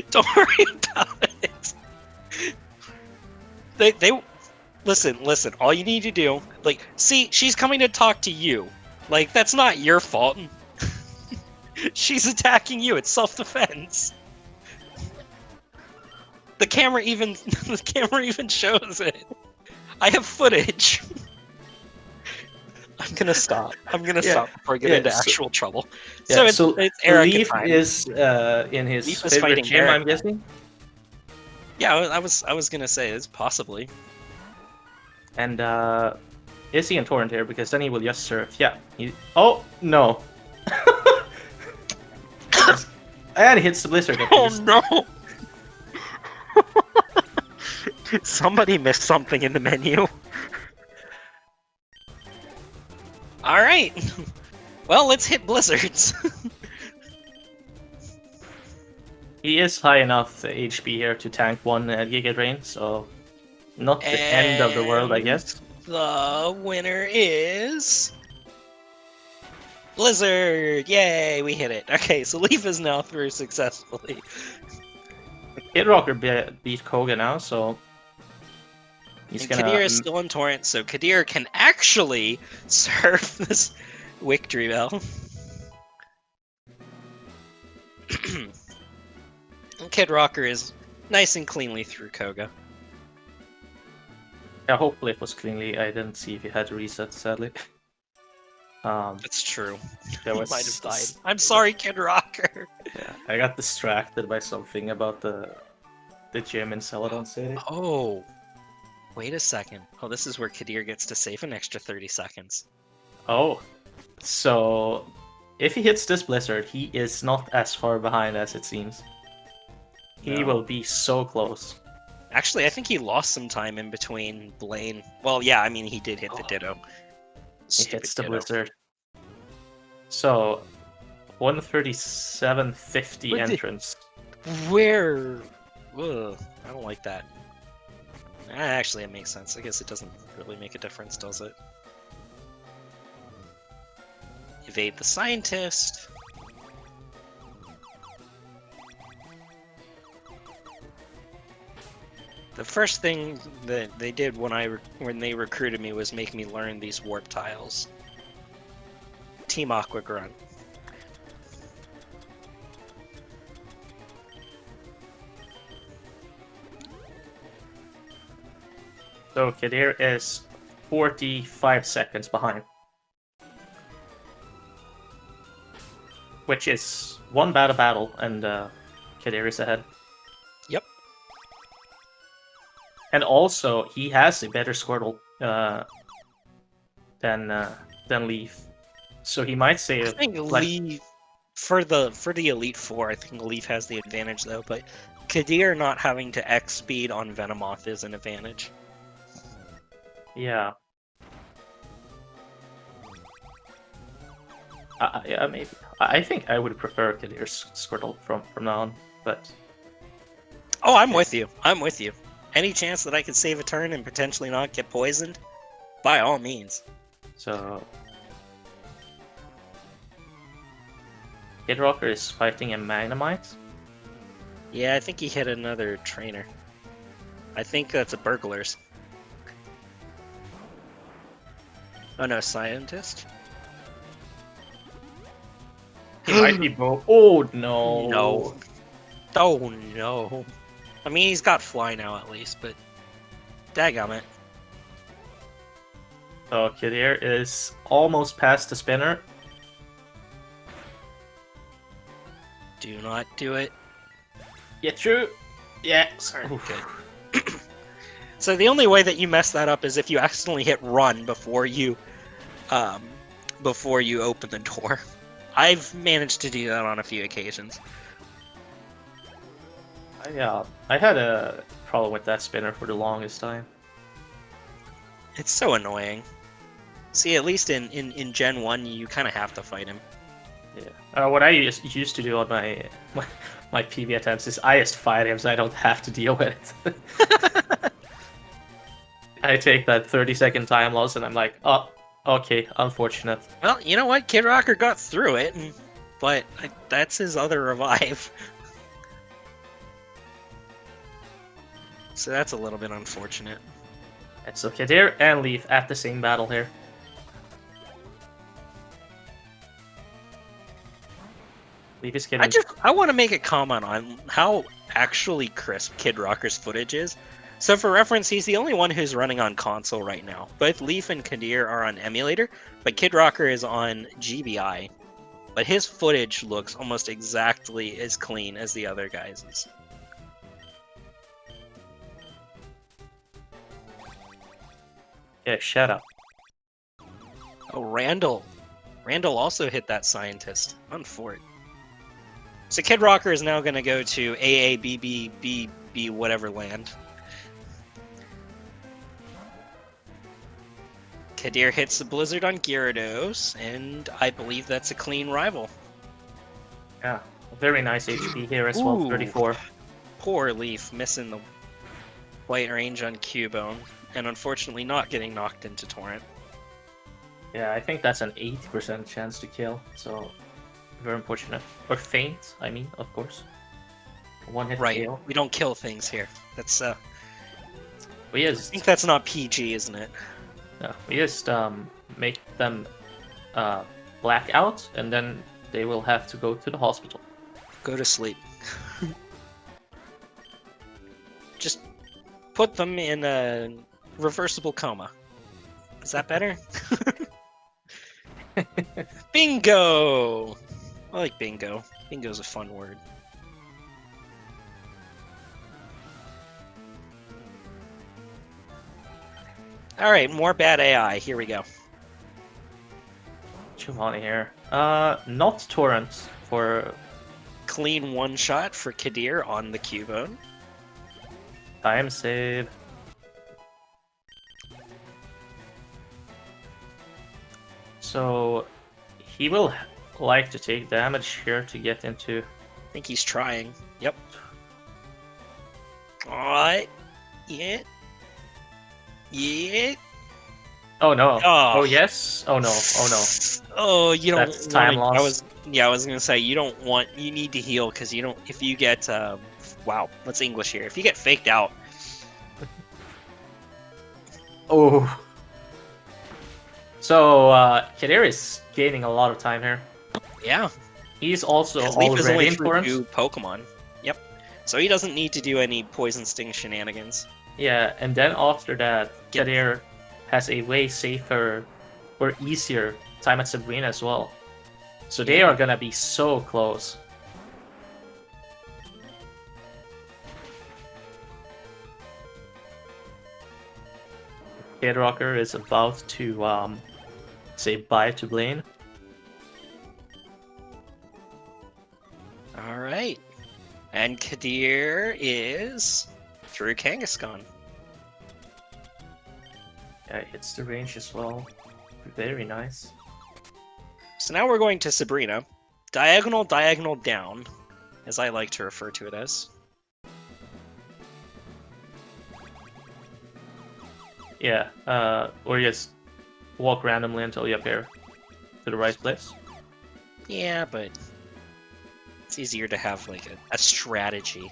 Don't worry about it. They listen. All you need to do, like, see, she's coming to talk to you. Like, that's not your fault. She's attacking you. It's self-defense. The camera even shows it. I have footage. I'm gonna stop. Stop before I get into actual trouble. Yeah, so it's Eric. Leaf is in his Leaf is favorite fighting gym, Eric. I'm guessing. Yeah, I was gonna say it's possibly. And is he in Torrent here? Because then he will just surf. Yeah. Oh no. And he hits the blizzard. Oh no! Somebody missed something in the menu. Alright. Well, let's hit blizzards. He is high enough HP here to tank one Giga Drain, so not the end of the world, I guess. The winner is... Blizzard! Yay, we hit it. Okay, so Leaf is now through successfully. Kid Rocker beat Koga now, so he's gonna... Kadir is still in Torrent, so Kadir can actually surf this victory bell. Kid Rocker is nice and cleanly through Koga. Yeah, hopefully it was cleanly. I didn't see if he had to reset, sadly. That's true. There He was... might have died. I'm sorry, Kid Rocker. Yeah, I got distracted by something about the gym in Celadon City. Oh, wait a second. Oh, this is where Kadir gets to save an extra 30 seconds. Oh, so if he hits this blizzard, he is not as far behind as it seems. He No. will be so close. Actually, I think he lost some time in between Blaine. Well, yeah, I mean, he did hit the Ditto. He hits the Ditto. blizzard. So, 137.50 What the- entrance. Where? Ugh, I don't like that. Actually, it makes sense. I guess it doesn't really make a difference, does it? Evade the scientist. The first thing that they did when they recruited me was make me learn these warp tiles. Team Aqua Grunt. So, Kadir is 45 seconds behind. Which is one battle, and Kadir is ahead. Yep. And also, he has a better Squirtle than Leaf, so he might save. I think like, Leaf for the Elite Four. I think Leaf has the advantage though, but Kadir not having to X speed on Venomoth is an advantage. Yeah. Yeah, maybe. I think I would prefer Kadir's Squirtle from now on, but Oh, I'm with you. I'm with you. Any chance that I could save a turn and potentially not get poisoned, by all means. So Kid Rocker is fighting a Magnemite. Yeah, I think he hit another trainer. I think that's a burglars. Oh no, scientist? He might be both. Oh no. No. Oh no. I mean, he's got fly now at least, but dadgummit. So Kadir is almost past the spinner. Do not do it. Get through. Yeah. Sorry. Oof. Good. So the only way that you mess that up is if you accidentally hit run before you open the door. I've managed to do that on a few occasions. I had a problem with that spinner for the longest time. It's so annoying. See, at least in Gen 1, you kind of have to fight him. Yeah. What I used to do on my PB attempts is I just fight him so I don't have to deal with it. I take that 30-second time loss and I'm like, oh, okay, unfortunate. Well, you know what? Kid Rocker got through it, but that's his other revive. So that's a little bit unfortunate. And so Kadir and Leaf at the same battle here. Leaf is getting... I want to make a comment on how actually crisp Kid Rocker's footage is. So for reference, he's the only one who's running on console right now. Both Leaf and Kadir are on emulator, but Kid Rocker is on GBI. But his footage looks almost exactly as clean as the other guys'. Yeah, shut up. Oh, Randall. Randall also hit that scientist. Unfort. So Kid Rocker is now going to go to AABBBB whatever land. Kadir hits the Blizzard on Gyarados, and I believe that's a clean rival. Yeah, very nice HP here as well, Ooh. 34. Poor Leaf, missing the white range on Cubone, and unfortunately not getting knocked into Torrent. Yeah, I think that's an 80% chance to kill, so very unfortunate. Or faint, I mean, of course. One hit Right, KO. we don't kill things here. That's We I just, think that's not PG, isn't it? we just make them black out, and then they will have to go to the hospital. Go to sleep. Just put them in a reversible coma. Is that better? Bingo! I like bingo. Bingo's a fun word. Alright, more bad AI. Here we go. Giovanni here. Not Torrent for Clean one shot for Kadir on the Cubone. time save. So he will like to take damage here to get into... I think he's trying. Yep. Alright. Yeah. Yeah. Oh no. Oh. Oh yes. Oh no. Oh no. Oh, you don't That's time wanna- loss. I was gonna say you need to heal because you don't. If you get wow, let's English here. If you get faked out, Oh. So Kadir is gaining a lot of time here. yeah, He's also because Leaf is already only in through Torrent. 2 Pokemon. Yep. So he doesn't need to do any poison sting shenanigans. Yeah, and then after that, Yep. Kadir has a way safer or easier time at Sabrina as well. So they are gonna be so close. Kid Rocker is about to say bye to Blaine. All right, and Kadir is through Kangaskhan. Yeah, it hits the range as well. Very nice. So now we're going to Sabrina. Diagonal, diagonal down, as I like to refer to it as. Yeah, or just walk randomly until you appear to the right place. Yeah, but it's easier to have like a strategy.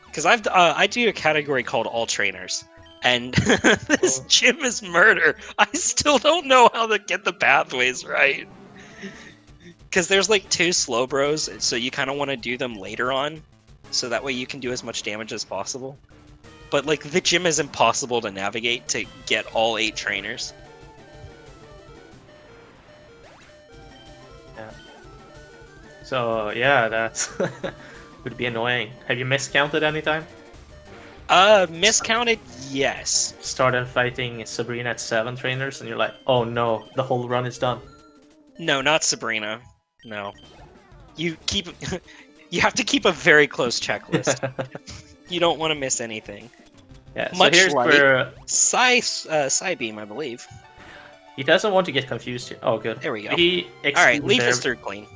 Because I do a category called all trainers, and this gym is murder. I still don't know how to get the pathways right. Because there's like 2 slow bros, so you kind of want to do them later on, so that way you can do as much damage as possible. But like the gym is impossible to navigate to get all 8 trainers. Yeah. So yeah, that's would be annoying. Have you miscounted anytime? Miscounted, yes. Started fighting Sabrina at 7 trainers, and you're like, oh no, the whole run is done. No, not Sabrina. No. You keep you have to keep a very close checklist. You don't want to miss anything. Yeah, so Much here's like where Psybeam, I believe. he doesn't want to get confused here. Oh, good. There we go. He Alright, Leaf their... is 3rd clean.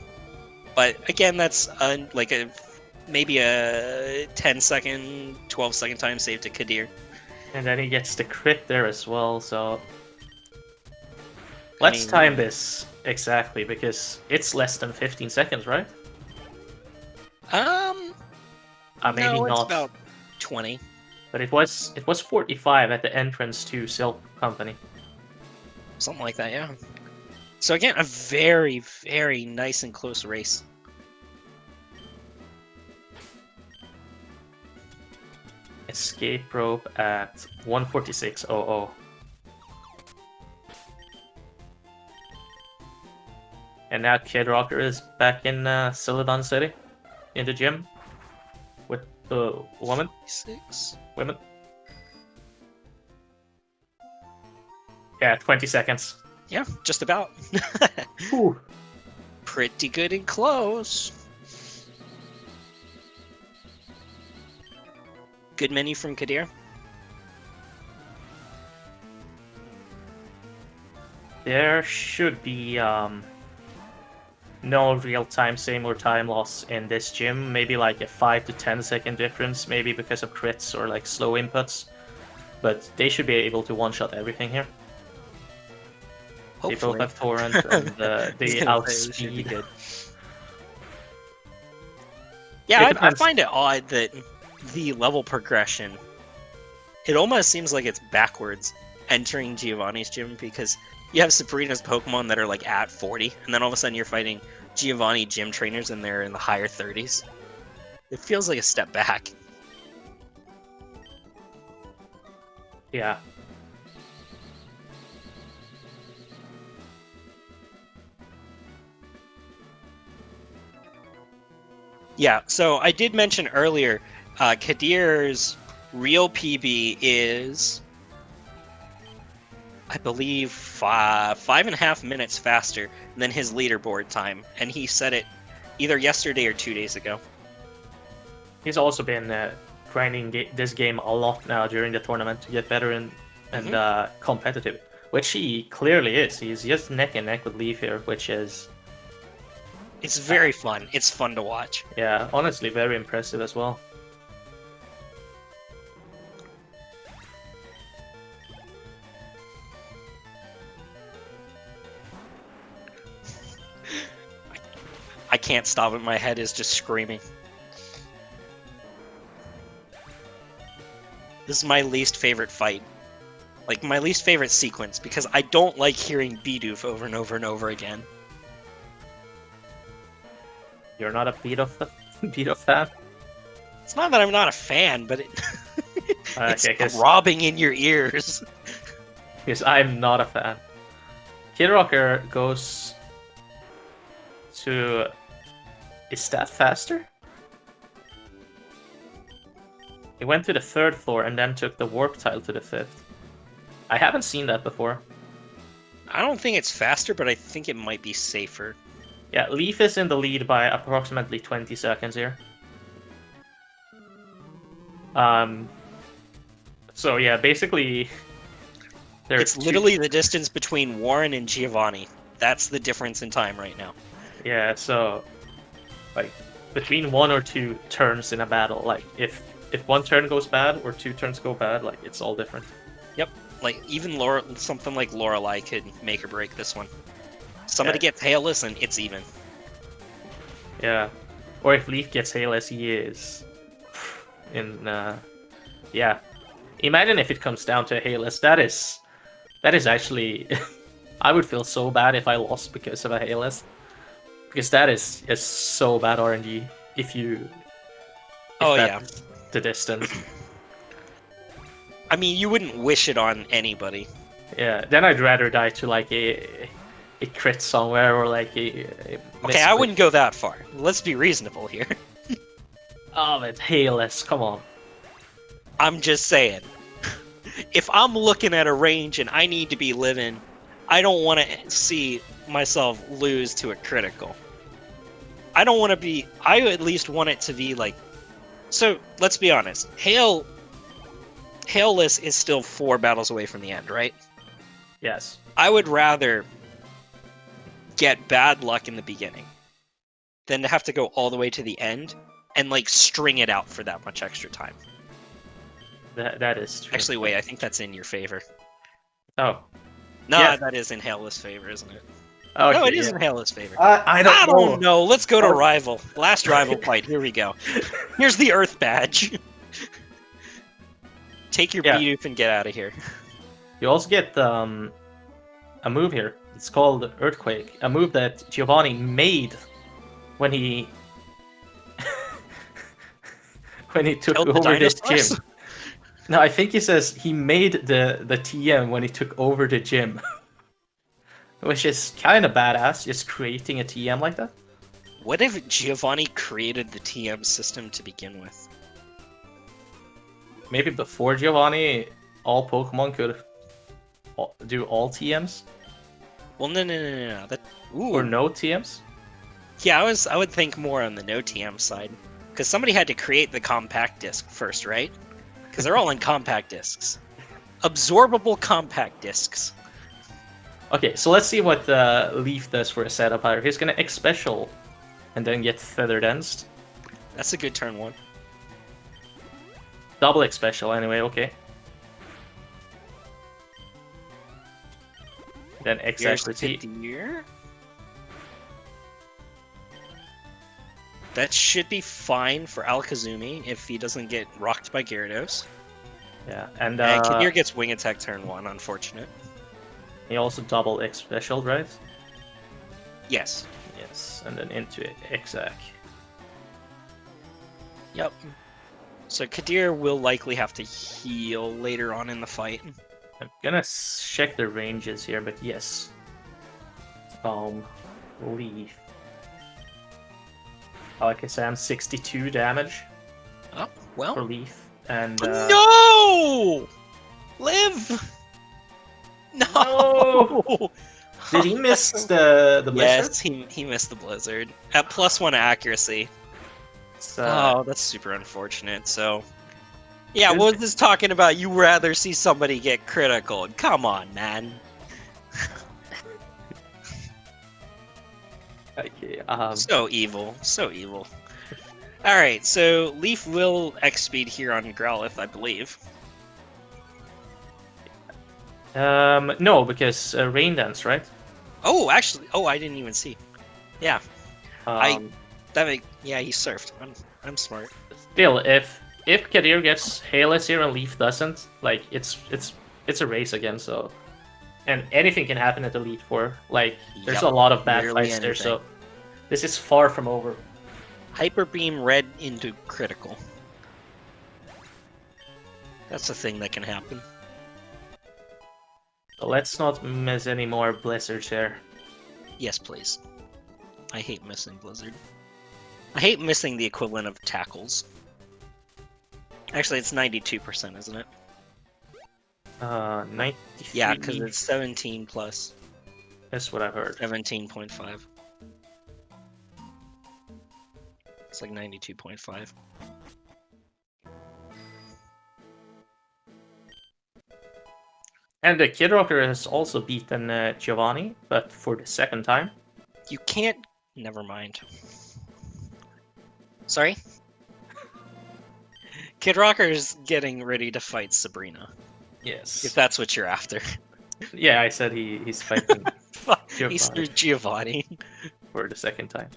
But again, that's like maybe a 10-second, 12-second time save to Kadir. And then he gets the crit there as well, so... Let's time this exactly, because it's less than 15 seconds, right? Maybe no, it's not. about 20. But it was 45 at the entrance to Silk Company. Something like that, yeah. So again, a very, very nice and close race. Escape rope at 146.00. And now Kid Rocker is back in Celadon City, in the gym, with the woman. 6. Women. Yeah, 20 seconds. Yeah, just about. Whew. Pretty good and close. Good menu from Kadir. There should be no real-time save or time loss in this gym. Maybe like a 5 to 10 second difference, maybe because of crits or like slow inputs. But they should be able to one-shot everything here. Hopefully. They both have torrent and they outspeed. Good. Yeah, I find it odd that the level progression, it almost seems like it's backwards entering Giovanni's gym, because you have Sabrina's Pokemon that are like at 40, and then all of a sudden you're fighting Giovanni gym trainers and they're in the higher 30s. It feels like a step back. Yeah. Yeah, so I did mention earlier, Kadir's real PB is, I believe, 5.5 minutes faster than his leaderboard time, and he said it either yesterday or 2 days ago. He's also been grinding this game a lot now during the tournament to get better and competitive, which he clearly is. He's just neck and neck with Leaf here, which is... It's very fun. It's fun to watch. Yeah, honestly, very impressive as well. I can't stop it. My head is just screaming. This is my least favorite fight. Like, my least favorite sequence, because I don't like hearing Bidoof over and over and over again. You're not a Bidoof fan? It's not that I'm not a fan, but it's throbbing in your ears. Because I'm not a fan. Kid Rocker goes to... Is that faster? He went to the 3rd floor and then took the warp tile to the 5th. I haven't seen that before. I don't think it's faster, but I think it might be safer. Yeah, Leaf is in the lead by approximately 20 seconds here. So yeah, basically... It's literally the distance between Warren and Giovanni. That's the difference in time right now. Yeah, so... Like, between 1 or 2 turns in a battle, like, if 1 turn goes bad or 2 turns go bad, like, it's all different. Yep. Like even something like Lorelei could make or break this one. Somebody Yeah. gets hailless and it's even. Yeah. Or if Leaf gets hailless, he is in. Yeah. Imagine if it comes down to a hailless. That is actually. I would feel so bad if I lost because of a hailless. Because that is so bad RNG if Oh yeah. that's the distance. I mean, you wouldn't wish it on anybody. Yeah, then I'd rather die to like a crit somewhere or like a Okay, I wouldn't go that far. Let's be reasonable here. Oh, it's hailless. Come on. I'm just saying. If I'm looking at a range and I need to be living, I don't want to see myself lose to a critical. I don't want to be. I at least want it to be like. So let's be honest. Hailless is still 4 battles away from the end, right? Yes. I would rather get bad luck in the beginning than to have to go all the way to the end and like string it out for that much extra time. That is true. Actually, wait, I think that's in your favor. Oh. No, Yeah. that is in Hailless' favor, isn't it? Okay, No, it is yeah. in Hailless' favor. I don't know. Let's go to Oh. Rival. Last Rival fight. Here we go. Here's the Earth badge. Take your Yeah. beat and get out of here. You also get a move here. It's called Earthquake. A move that Giovanni made when he when he took Killed the over this dinosaurs? gym. No, I think he says he made the TM when he took over the gym. Which is kind of badass, just creating a TM like that. What if Giovanni created the TM system to begin with? Maybe before Giovanni, all Pokemon could do all TMs? Well, no. That ooh. Or no TMs? Yeah, I would think more on the no TM side, because somebody had to create the compact disc first, right? Because they're all in compact discs, absorbable compact discs. Okay, so let's see what Leaf does for a setup here. He's gonna X Special, and then get Feathered Ends. That's a good turn one. Double X Special anyway, okay. Then X Here's Accuracy. Kadir. That should be fine for Alakazumi if he doesn't get rocked by Gyarados. Yeah, and And Kadir gets Wing Attack turn 1, unfortunate. he also double X Special, right? Yes. Yes, and then into Exact. Yep. So Kadir will likely have to heal later on in the fight. I'm gonna check the ranges here, but yes. Leaf. Like I said, I'm 62 damage Oh, for well. Leaf, and No! Live! No! Did he miss the blizzard? Yes, he missed the blizzard. At +1 accuracy. Oh, that's super unfortunate. So, yeah, Good. what was this talking about? You rather see somebody get critical. Come on, man. Okay, So evil. So evil. Alright, so Leaf will X-Speed here on Growlithe, I believe. no, because Rain Dance, right? Oh, actually, I didn't even see. Yeah, Um, yeah, he surfed. I'm smart. Still, if Kadir gets Hailless here and Leaf doesn't, like it's a race again. So, and anything can happen at Elite Four. Like there's Yep, a lot of bad literally fights there. anything. So this is far from over. Hyper Beam Red into critical. That's a thing that can happen. So let's not miss any more blizzards here. Yes, please. I hate missing Blizzard. I hate missing the equivalent of tackles. Actually, it's 92%, isn't it? 93. Yeah, because it's 17 plus That's what I heard. 17.5. It's like 92.5. And the Kid Rocker has also beaten Giovanni, but for the second time. You can't... Never mind. Sorry? Kid Rocker's getting ready to fight Sabrina. Yes. If that's what you're after. Yeah, I said he's fighting He's Giovanni Giovanni. for the second time.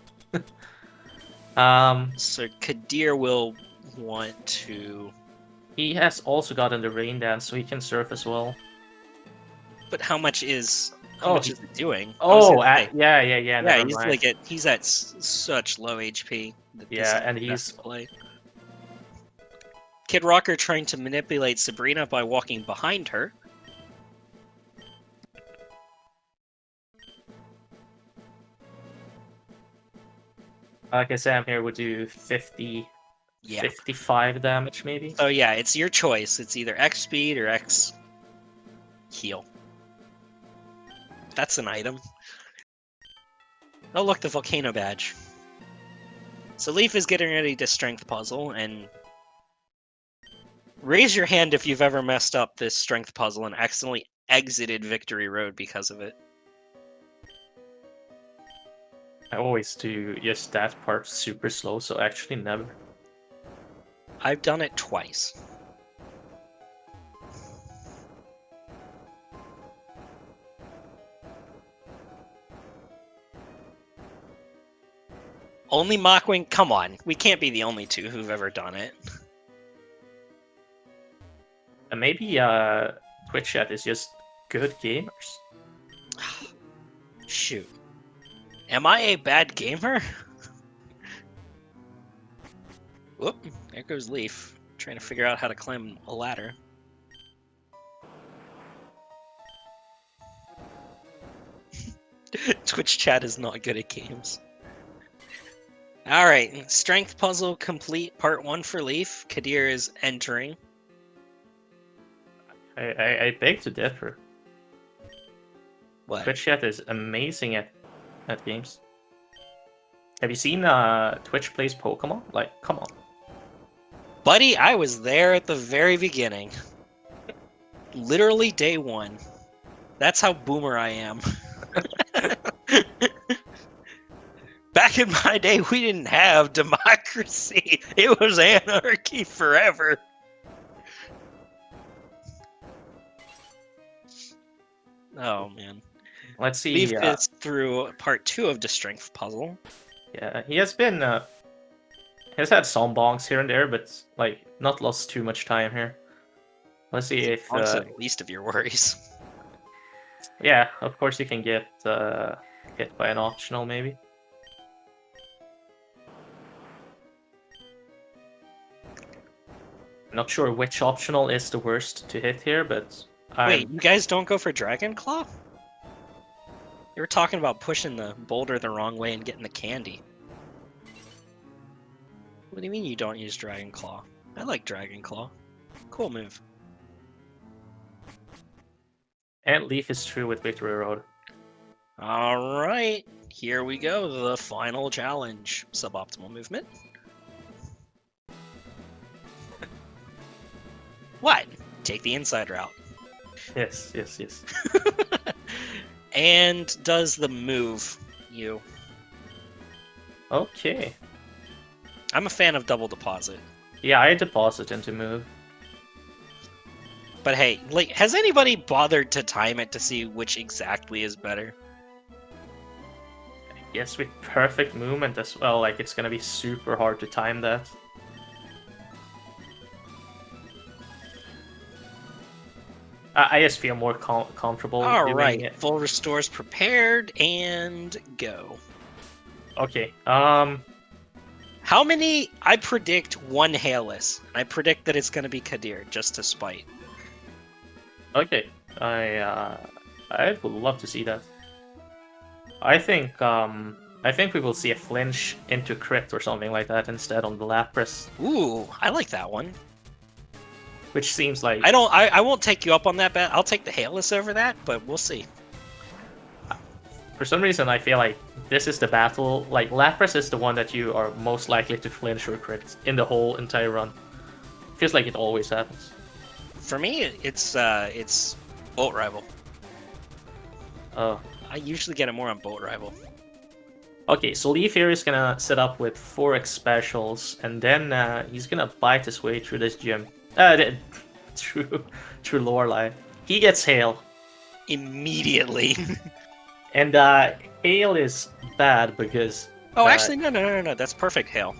So Kadir will want to... He has also gotten the rain dance, so he can surf as well. But how much is... How Oh, much he- is it doing? Oh, Yeah, yeah. Never he's mind. like he's at such low HP that this Yeah, is and the best he's play. Kid Rocker trying to manipulate Sabrina by walking behind her. like I said, I'm here would do 50, Yeah. 55 damage maybe. So yeah, it's your choice. It's either X speed or X heal. That's an item. Oh look, the volcano badge. So Leaf is getting ready to strength puzzle, and raise your hand if you've ever messed up this strength puzzle and accidentally exited Victory Road because of it. I always do just that part super slow, so actually never. I've done it twice. Only Mockwing? Come on, we can't be the only two who've ever done it. And maybe Twitch chat is just good gamers. Shoot. Am I a bad gamer? Whoop, there goes Leaf. Trying to figure out how to climb a ladder. Twitch chat is not good at games. Alright, strength puzzle complete, part 1 for Leaf. Kadir is entering. I beg to differ. What? Twitch chat is amazing at games. Have you seen Twitch plays Pokemon? Like, come on. Buddy, I was there at the very beginning. Literally day 1. That's how boomer I am. Back in my day, we didn't have democracy. It was anarchy forever. Oh, man. Let's see. Leaf is through part 2 of the strength puzzle. Yeah, he has been has had some bonks here and there, but like not lost too much time here. Let's see if Honestly, the least of your worries. yeah, of course you can get hit by an optional maybe. Not sure which optional is the worst to hit here, but Wait, you guys don't go for Dragon Claw? You were talking about pushing the boulder the wrong way and getting the candy. What do you mean you don't use Dragon Claw? I like Dragon Claw. Cool move. And Leaf is true with Victory Road. Alright, here we go. The final challenge. Suboptimal movement. What? Take the inside route. Yes. And does the move you. Okay. I'm a fan of double deposit. Yeah, I deposit into move. But hey, like, has anybody bothered to time it to see which exactly is better? Yes, with perfect movement as well, like it's gonna be super hard to time that. I just feel more comfortable doing Alright, it. full restores prepared, and go. Okay, How many? I predict one hailless. I predict that it's going to be Kadir, just to spite. okay. I would love to see that. I think we will see a flinch into crit or something like that instead on the Lapras, Ooh, I like that one. which seems like I won't take you up on that bet. I'll take the hailless over that, but we'll see. for some reason I feel like this is the battle. Like Lapras is the one that you are most likely to flinch or crit in the whole entire run. Feels like it always happens. For me, it's Bolt Rival. Oh. I usually get it more on Bolt Rival. Okay, so Leaf here is gonna set up with 4x specials, and then he's gonna bite his way through this gym. True Lorelei. He gets hail. Immediately. And hail is bad because... Oh, actually, no. That's perfect hail.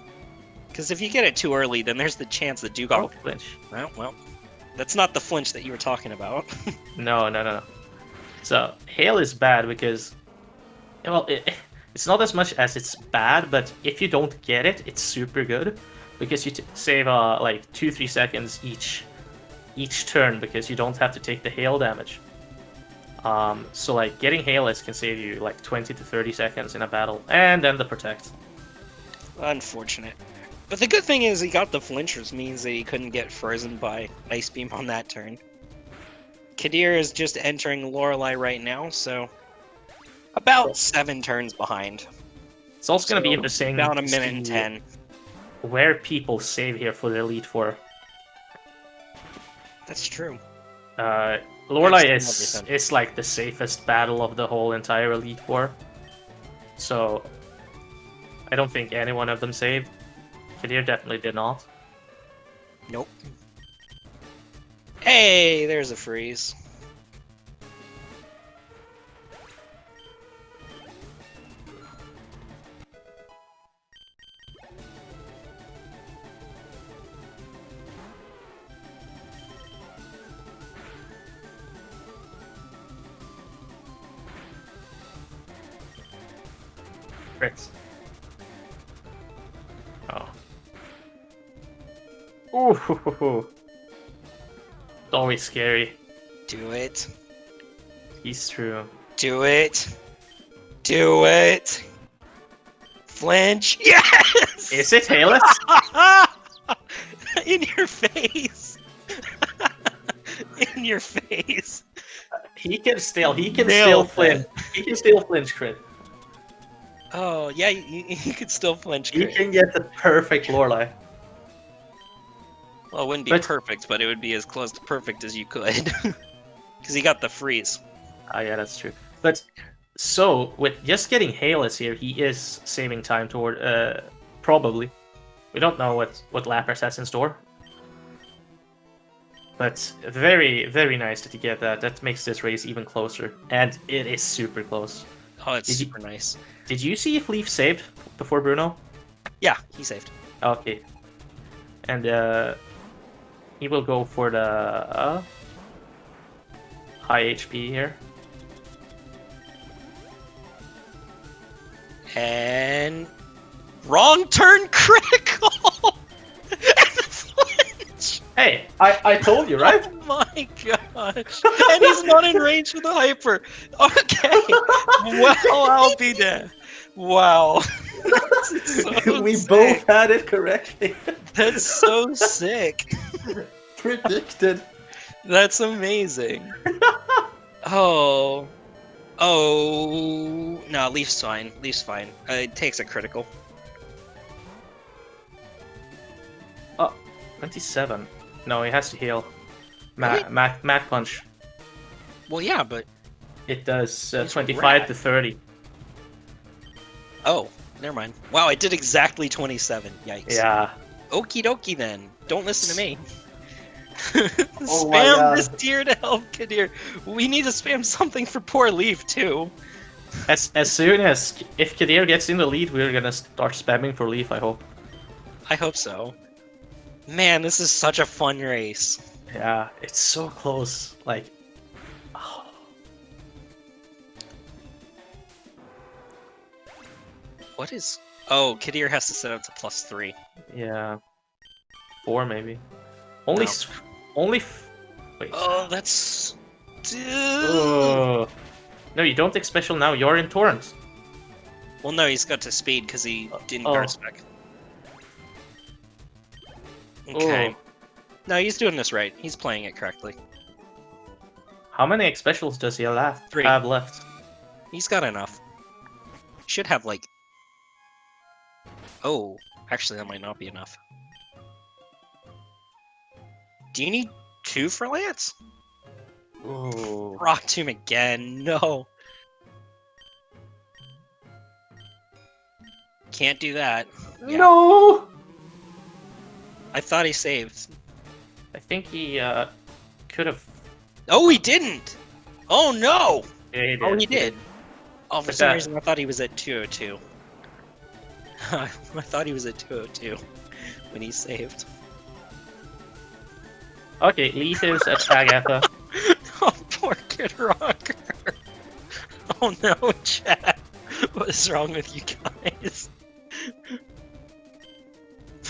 Because if you get it too early, then there's the chance that Dugong... Oh, flinch. Well, that's not the flinch that you were talking about. No. So, hail is bad because... Well, it's not as much as it's bad, but if you don't get it, it's super good. Because you save like 2-3 seconds each turn because you don't have to take the hail damage. So like getting hailless can save you like 20 to 30 seconds in a battle, and then the protect. Unfortunate. But the good thing is he got the flinchers, means that he couldn't get frozen by Ice Beam on that turn. Kadir is just entering Lorelei right now, so about 7 turns behind. It's also going to be interesting. About a minute and 10. Where people save here for the Elite Four. That's true. Lorelei is like the safest battle of the whole entire Elite Four. So I don't think any one of them saved. Kadir definitely did not. Nope. Hey, there's a freeze. Crits. Oh. Ooh. It's always scary. Do it. He's true. Do it. Do it. Flinch. Yes! Is it hailless? In your face. In your face. He can still flinch. He can still flinch crit. Oh, yeah, you could still flinch He crit. can get the perfect Lorelei. Well, it wouldn't be perfect, but it would be as close to perfect as you could. Because he got the freeze. Ah, yeah, that's true. But, so, with just getting hailless here, he is saving time toward, probably. We don't know what Lapras has in store. But very, very nice that you get that. That makes this race even closer. And it is super close. Oh, it's super nice. Did you see if Leaf saved before Bruno? Yeah, he saved. Okay. And he will go for the high HP here. And wrong turn critical. Hey, I told you, right? Oh my gosh. And he's not in range with the hyper. Okay. Well, I'll be there. Wow. So we sick. both had it correctly. That's so sick. Predicted. That's amazing. Oh. Oh. No, Leaf's fine. Leaf's fine. It takes a critical. 27. No, he has to heal. Really? Mac punch. Well, yeah, but... It does 25 rad. to 30. Oh, never mind. Wow, it did exactly 27. Yikes. Yeah. Okie dokie then. Don't listen to me. Oh my Spam God. this tier to help Kadir. We need to spam something for poor Leaf too. As soon as if Kadir gets in the lead, we're gonna start spamming for Leaf. I hope. I hope so. Man, this is such a fun race. Yeah, it's so close. Like, oh. What is... Oh, Kadir has to set up to +3. Yeah, 4 maybe. Only, No. Wait. Oh, that's... Oh. No, you don't take special now. You're in Torrent. Well, no, he's got to speed because he didn't Oh. burn spec. Okay. No, he's doing this right. He's playing it correctly. How many X specials does he have 3. left? He's got enough. Should have, like... Oh, actually, that might not be enough. Do you need 2 for Lance? Ooh. Rock Tomb again. No. Can't do that. Yeah. No! I thought he saved. I think he should have. Oh, he didn't! Oh no! Yeah, Oh, he did. Oh, for But some that- reason I thought he was at 202. I thought he was at 202 when he saved. Okay, Leaf is at Agatha. Oh, poor Kid Rocker. Oh no, chat. What is wrong with you guys?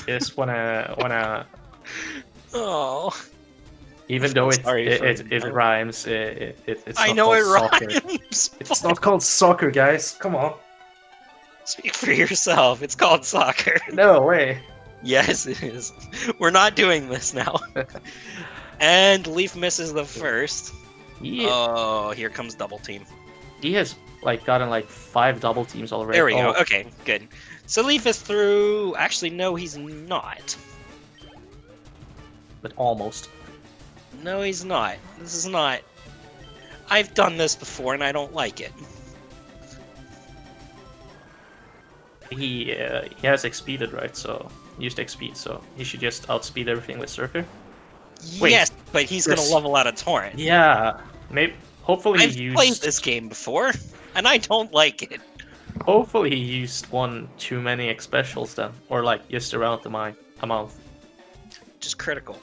Just wanna. Oh. Even I though feel sorry for him it now. rhymes, it's I not know called it soccer. rhymes. It's not called soccer, guys. Come on. Speak for yourself. It's called soccer. No way. Yes, it is. We're not doing this now. And Leaf misses the first. He, Oh, here comes double team. he has like gotten like 5 double teams already. There we Oh, go. Okay, good. So Leaf is through. Actually, no, he's not. but almost. No, he's not. This is not. I've done this before and I don't like it. He has XP'd, right? So used XP, so he should just outspeed everything with Surfer. Wait, Yes, but he's gonna this- level out a torrent. Yeah, maybe. Hopefully I've he used. played this game before, and I don't like it. Hopefully he used one too many X specials then, or like just around the amount. Just critical.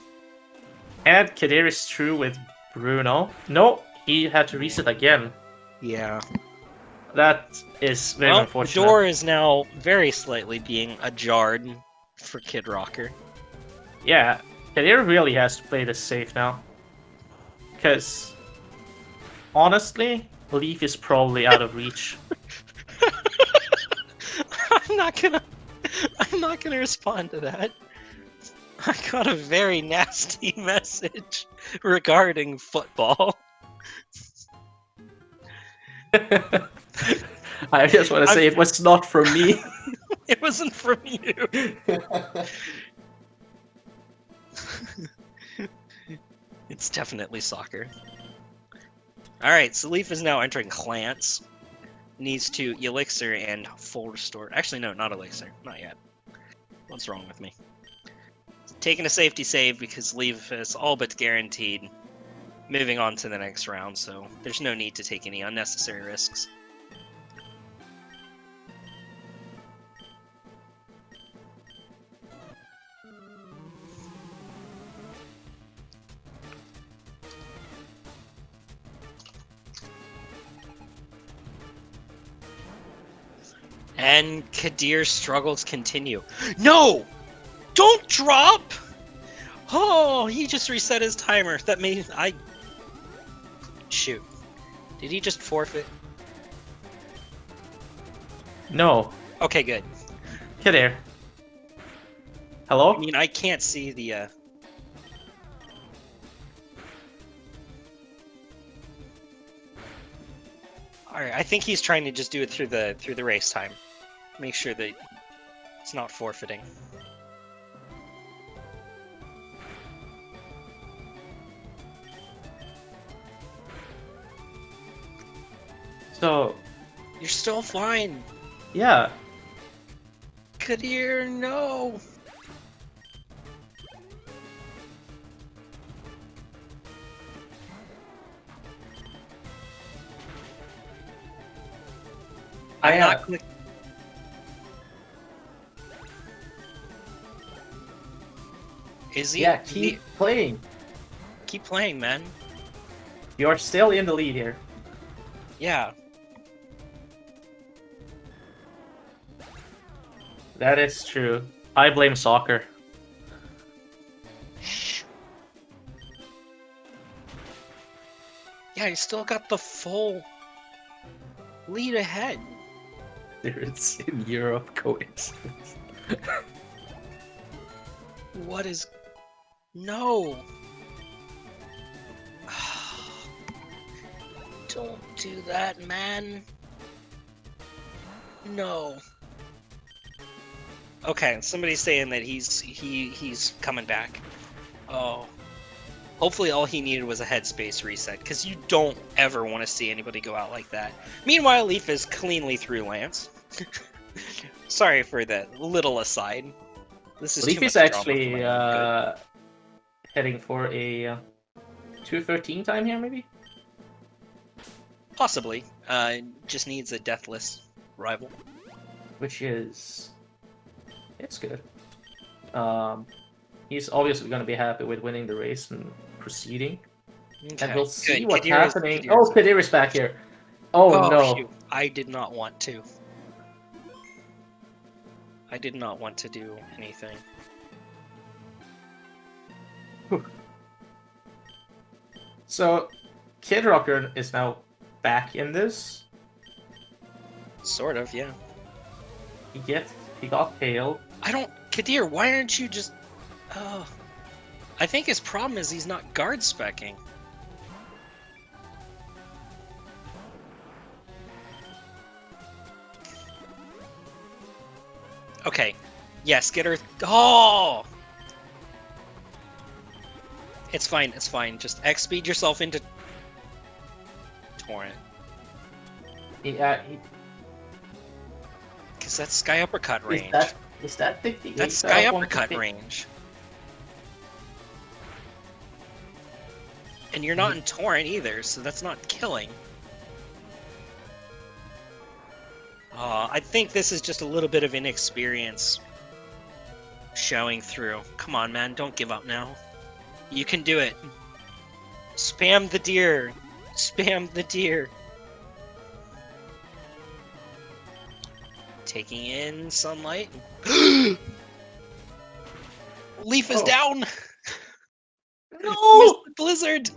And Kadir is true with Bruno. No, he had to reset again. Yeah. That is very Well, the unfortunate. door is now very slightly being ajarred for Kid Rocker. Yeah, Kadir really has to play this safe now. Because, honestly, Leaf is probably out of reach. I'm not gonna respond to that. I got a very nasty message regarding football. I just want to say it was not from me. It wasn't from you. It's definitely soccer. Alright, so Leaf is now entering Clans. Needs to Elixir and full restore. Actually, no, not Elixir. Not yet. What's wrong with me? Taking a safety save because Leaf is all but guaranteed moving on to the next round, so there's no need to take any unnecessary risks. And Kadir's struggles continue. No! Don't drop! Oh, he just reset his timer. That means I... Shoot. Did he just forfeit? No. Okay, good. Kadir. Hello? I mean, I can't see the, Alright, I think he's trying to just do it through the race time. Make sure that it's not forfeiting. So, You're still fine. yeah. Kadir, no. I'm not click. Is he? Yeah, keep playing. Keep playing, man. You're still in the lead here. Yeah. That is true. I blame soccer. Yeah, you still got the full lead ahead. It's in Europe coincidence. What is... No! Don't do that, man. No. Okay, somebody's saying that he's coming back. Oh. Hopefully all he needed was a headspace reset, because you don't ever want to see anybody go out like that. Meanwhile, Leaf is cleanly through Lance. Sorry for that little aside. This is Leaf too is much drama actually for my own good. heading for a 2:13 time here, maybe? Possibly. Just needs a deathless rival. Which is... It's good. He's obviously going to be happy with winning the race and proceeding. Okay. And we'll see Good. what's Kadir is- happening. Kadir is- Oh, Kadir is back here. Oh, no. Phew. I did not want to. I did not want to do anything. So, Kid Rocker is now back in this. Sort of, yeah. He got pale. I don't... Kadir, why aren't you just... Oh... I think his problem is he's not guard specking. Okay. Yes, get her... Oh! It's fine, it's fine. Just X-speed yourself into... Torrent. Because Because that's Sky Uppercut range. Is that 58? That's Sky Uppercut range. And you're not in Torrent either, so that's not killing. I think this is just a little bit of inexperience showing through. Come on, man, don't give up now. You can do it. Spam the deer. Spam the deer. Taking in sunlight. Leaf is down. No! Missed the blizzard.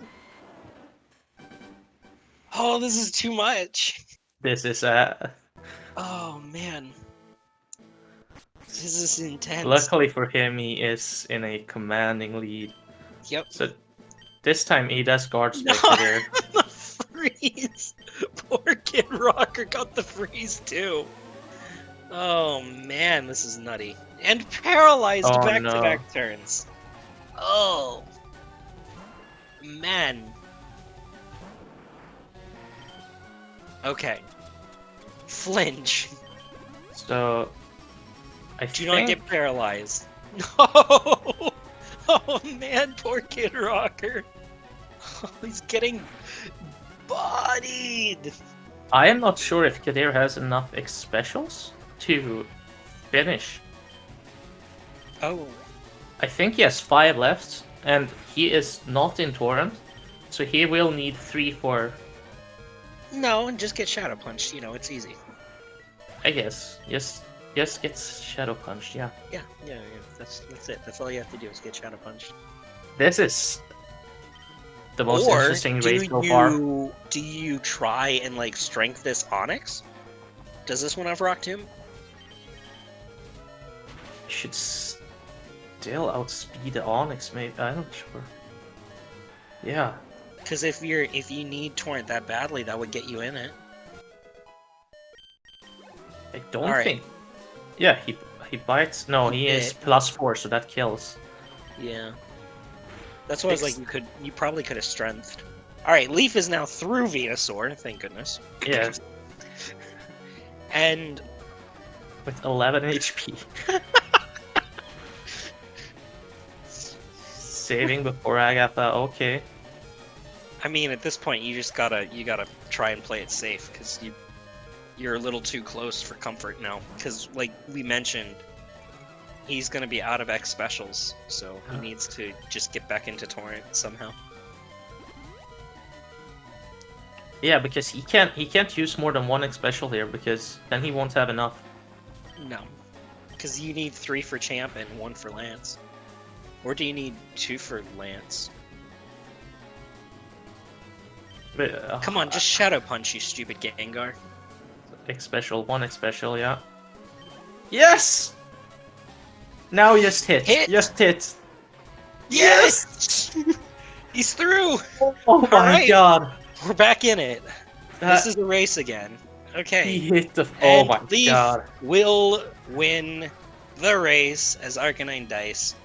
Oh, this is too much. This is Oh man. This is intense. luckily for him, he is in a commanding lead. Yep. So this time he does guard No. spec there. The freeze. Poor Kid Rocker got the freeze too. Oh man, this is nutty. And paralyzed Oh, back-to-back turns. Oh. Man. Okay. Flinch. So I Do think not get paralyzed. No! Oh man, poor Kid Rocker. Oh, he's getting bodied. I am not sure if Kadir has enough X specials to finish. Oh. I think he has 5 left, and he is not in Torrent, so he will need 3 for... No, and just get Shadow Punched. You know, it's easy. I guess. Just gets Shadow Punched, yeah. Yeah. That's it. That's all you have to do is get Shadow Punched. This is the most Or interesting do race so far. do you try and like strength this Onyx? Does this one have Rock Tomb? Should still outspeed the Onyx, maybe. I'm not sure. Yeah. Because if you need Torrent that badly, that would get you in it. I don't Alright. think. Yeah, he bites. No, he is bit. +4, so that kills. Yeah. That's what I was like. You probably could have strengthed. All right, Leaf is now through Venusaur. Thank goodness. Yeah, And with 11 HP. Saving before Agatha. Okay. I mean, at this point, you gotta try and play it safe because you're a little too close for comfort now. Because like we mentioned, he's gonna be out of X specials, so he needs to just get back into Torrent somehow. Yeah, because he can't use more than 1 X special here because then he won't have enough. No, because you need 3 for Champ and 1 for Lance, or do you need 2 for Lance? But, Come on, just Shadow Punch, you stupid Gengar. X special, 1 X special, yeah. Yes! Now just hit. Hit! Just hit. Yes! He's through! Oh my Alright. god. We're back in it. That- This is a race again. Okay. He hit the... Oh And my Leaf god. will win the race as Arcanine Dice.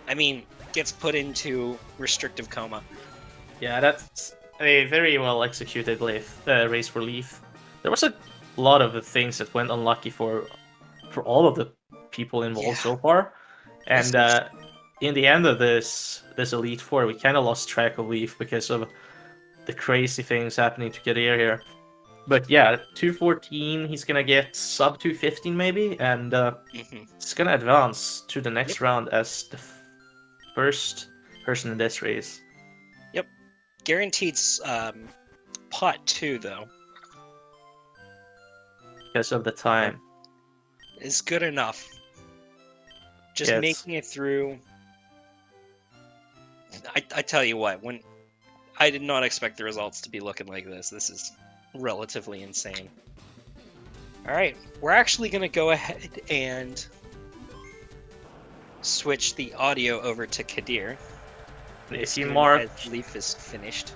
I mean, gets put into restrictive coma. Yeah, that's a very well executed race for Leaf. There was a lot of things that went unlucky for all of the people involved Yeah. so far, and in the end of this Elite Four, we kind of lost track of Leaf because of the crazy things happening to Kadir here. But yeah, 214, he's gonna get sub 215 maybe, and he's gonna advance to the next round as the first person in this race. Yep. Guaranteed pot 2, though. Because of the time. Is good enough. Just making it through. I tell you what, when I did not expect the results to be looking like this. This is relatively insane. All right, we're actually going to go ahead and switch the audio over to Kadir. If you mark Leaf is finished.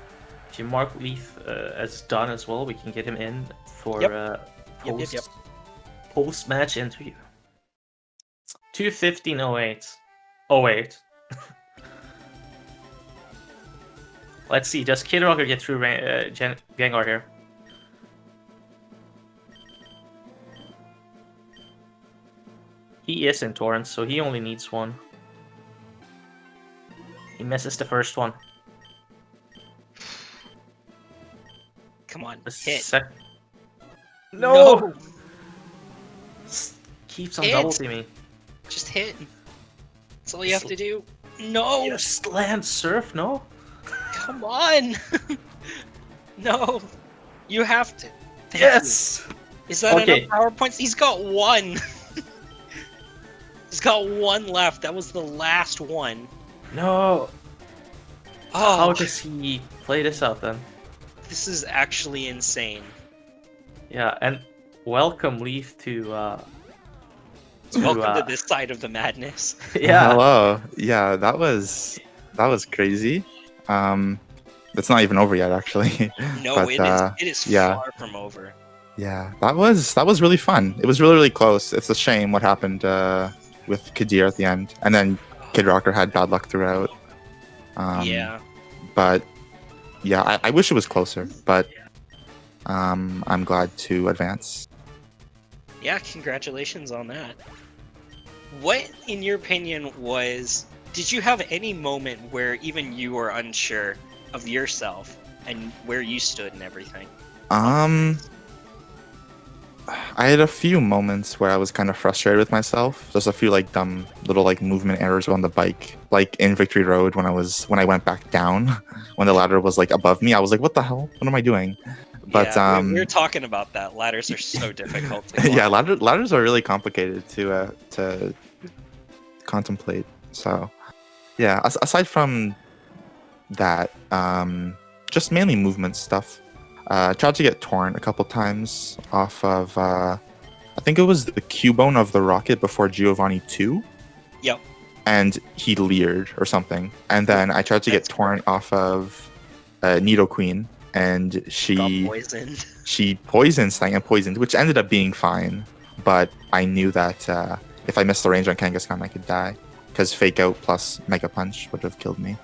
If you mark Leaf as done as well, we can get him in for post-match interview. 2:15:08. 08. Let's see. Does Kid Rocker get through Gengar here? He is in Torrent, so he only needs one. He misses the first one. Come on, hit. No! Keeps on double teaming. Just hit. That's all you have to do. No! Just land surf, no? Come on! No! You have to. Yes! Is that enough power points? He's got one! He's got one left. That was the last one. No! Oh. How does he play this out then? This is actually insane. Yeah, and welcome Leaf to welcome to this side of the madness. Yeah. Hello. Yeah, that was crazy. It's not even over yet, actually. No, but, it is far from over. Yeah, that was really fun. It was really, really close. It's a shame what happened with Kadir at the end, and then Kid Rocker had bad luck throughout. Yeah. But yeah, I wish it was closer, but I'm glad to advance. Yeah, congratulations on that. What, in your opinion, did you have any moment where even you were unsure of yourself and where you stood and everything? I had a few moments where I was kind of frustrated with myself. There's a few like dumb little like movement errors on the bike, like in Victory Road when I went back down, when the ladder was like above me. I was like, what the hell? What am I doing? But yeah, we're talking about that. Ladders are so difficult. Yeah, ladders are really complicated to contemplate. So yeah, aside from that, just mainly movement stuff. Tried to get torn a couple times off of, I think it was the Cubone of the Rocket before Giovanni 2. Yep. And he leered or something. And then I tried to get torn off of Nidoqueen, and she poisoned. She poisoned Stang and poisoned, which ended up being fine. But I knew that if I missed the range on Kangaskhan, I could die, because Fake Out plus Mega Punch would have killed me.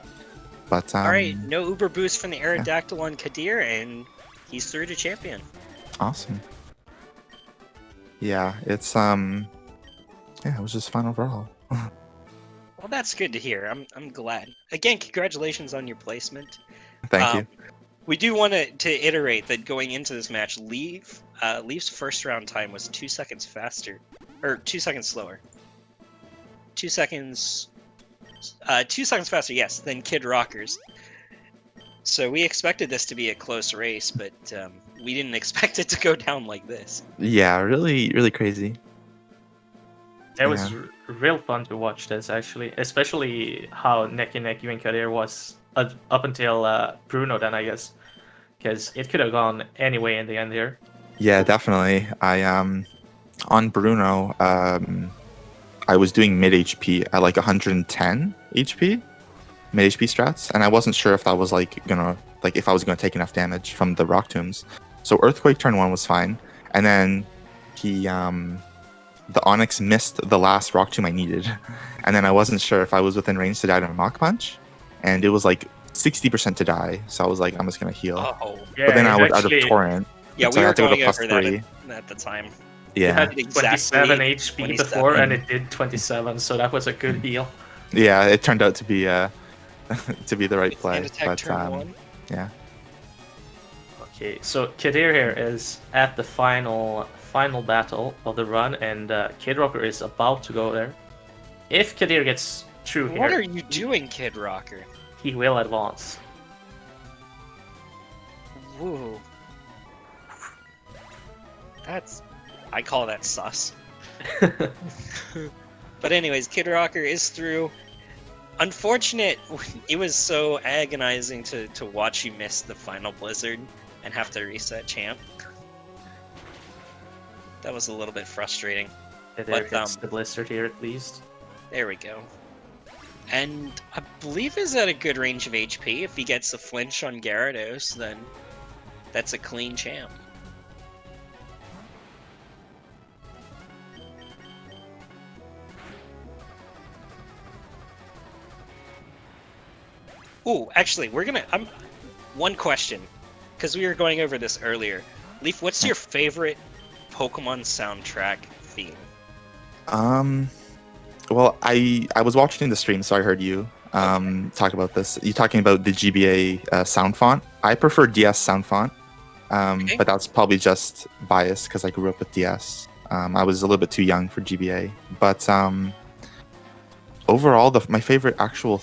But all right, no Uber boost from the Aerodactyl on Kadir, and he's through to champion. Awesome. Yeah, it's it was just fun overall. Well, that's good to hear. I'm glad. Again, congratulations on your placement. Thank you. We do want to iterate that going into this match, Leaf's first round time was 2 seconds faster, or 2 seconds slower. 2 seconds. 2 seconds faster, yes, than Kid Rocker's. So we expected this to be a close race, but we didn't expect it to go down like this. Yeah, really, really crazy. It was real fun to watch this, actually, especially how neck and neck you and Kadir was up until Bruno, then I guess, because it could have gone any way in the end here. Yeah, definitely. I on Bruno, I was doing mid HP at like 110 HP. Mid HP strats, and I wasn't sure if that was if I was gonna take enough damage from the rock tombs. So Earthquake turn 1 was fine, and then the Onyx missed the last rock tomb I needed, and then I wasn't sure if I was within range to die to a Mach Punch, and it was like 60% to die. So I was like, I'm just gonna heal. Oh, yeah, but then I was out of Torrent. Yeah, so we I were had to go going to plus over 3. that at the time. Yeah, it had exactly 27 HP 27. before, and it did 27, so that was a good heal. Yeah, it turned out to be to be the right With play. hand attack But turn 1. yeah. Okay, so Kadir here is at the final battle of the run, and Kid Rocker is about to go there. If Kadir gets through What are here, you doing, Kid Rocker? he will advance. Woo. I call that sus. But anyways, Kid Rocker is through. Unfortunate, it was so agonizing to watch you miss the final blizzard and have to reset champ. That was a little bit frustrating. Kadir gets the blizzard here at least. There we go. And I believe he's at a good range of HP. If he gets a flinch on Gyarados, then that's a clean champ. Ooh, actually, one question, because we were going over this earlier. Leaf, what's your favorite Pokemon soundtrack theme? Well, I was watching the stream, so I heard you talk about this. You talking about the GBA sound font? I prefer DS sound font, Okay. but that's probably just bias because I grew up with DS. I was a little bit too young for GBA, but overall, my favorite actual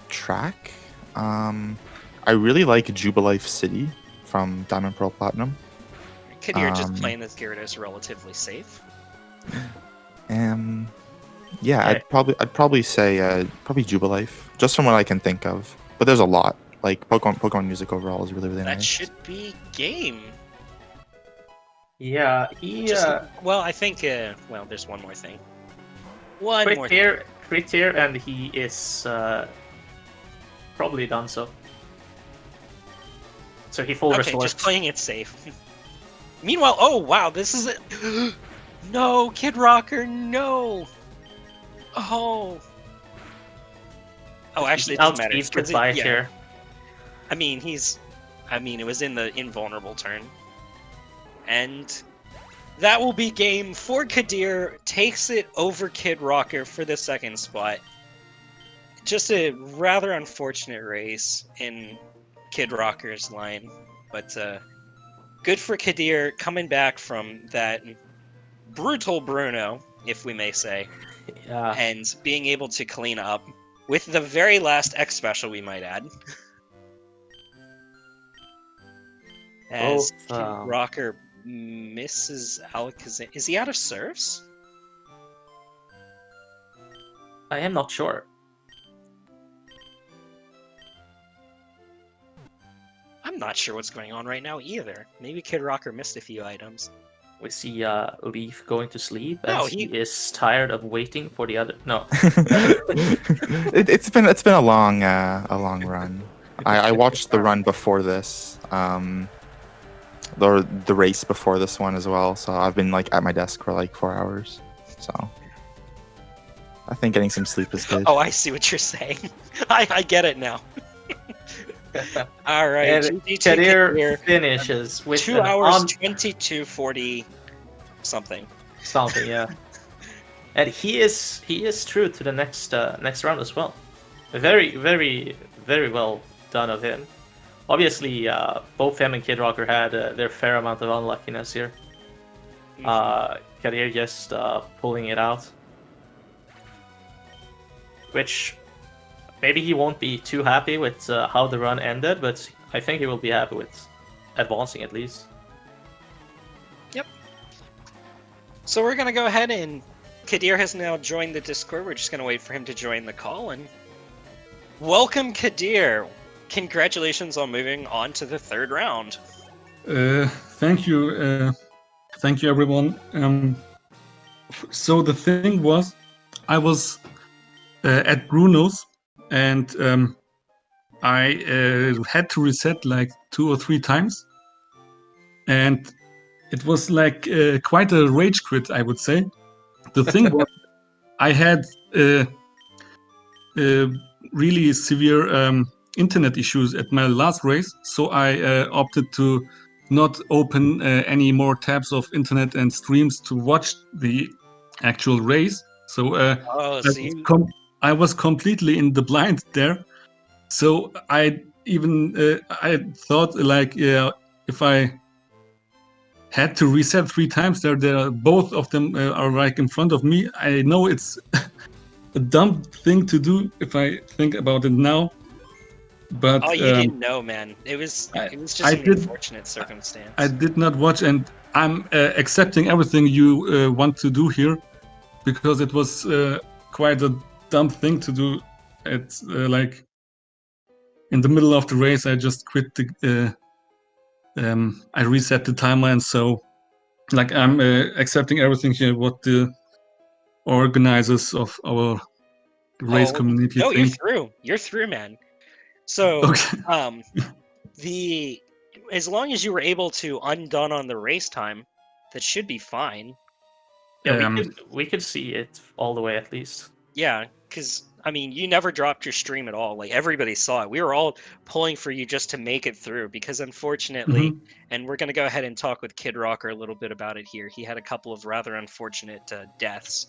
track, I really like Jubilife City from Diamond Pearl Platinum. Kadir just playing this Gyarados relatively safe. Yeah, I'd probably say probably Jubilife, just from what I can think of. But there's a lot. Like Pokemon music overall is really That nice. should be game. Yeah, Well, I think. Well, there's one more thing. crit here, and he is probably done so. So he full Okay, restores. just playing it safe. Meanwhile, oh wow, this is it. No, Kid Rocker, no. Oh. Oh, actually, it doesn't matter. Outspeeds 'cause goodbye yeah. here. I mean, it was in the invulnerable turn. And that will be game for Kadir. Takes it over Kid Rocker for the second spot. Just a rather unfortunate race in Kid Rocker's line. But good for Kadir coming back from that brutal Bruno, if we may say. Yeah. And being able to clean up with the very last X special, we might add. As Both, Kid Rocker misses Alakazam. Is he out of serves? I am not sure. I'm not sure what's going on right now either. Maybe Kid Rocker missed a few items. We see Leaf going to sleep No, as he is tired of waiting for the other. No. It's been a long run. I watched the run before this, the race before this one as well. So I've been at my desk for 4 hours. So I think getting some sleep is good. Oh, I see what you're saying. I get it now. All right, And Kadir finishes with 2 hours 22:40 something. Something, yeah. And he is true to the next round as well. Very, very, very well done of him. Obviously, both him and Kid Rocker had their fair amount of unluckiness here. Kadir just pulling it out, which maybe he won't be too happy with how the run ended, but I think he will be happy with advancing at least. Yep. So we're gonna go ahead and Kadir has now joined the Discord. We're just gonna wait for him to join the call and welcome Kadir. Congratulations on moving on to the third round. Thank you. Thank you, everyone. So the thing was, I was at Bruno's, and I had to reset 2 or 3 times, and it was quite a rage quit, I would say. The thing was, I had really severe internet issues at my last race, so I opted to not open any more tabs of internet and streams to watch the actual race. So Oh, so you I was completely in the blind there. So I even I thought like, yeah, if I had to reset 3 times, there both of them are like in front of me. I know it's a dumb thing to do if I think about it now, but Oh, you didn't know, man. It was I, just I an did unfortunate I circumstance. did not watch, and I'm accepting everything you want to do here, because it was quite a dumb thing to do. It's like in the middle of the race, I just quit I reset the timer, and so like I'm accepting everything here what the organizers of our race Oh, community no, you're think. through. You're through, man. So, Okay. um, the as long as you were able to undone on the race time, that should be fine. Yeah, Um, we could see it all the way at least. Yeah, because I mean, you never dropped your stream at all. Like everybody saw it. We were all pulling for you just to make it through because unfortunately, mhm. and we're going to go ahead and talk with Kid Rocker a little bit about it here. He had a couple of rather unfortunate deaths.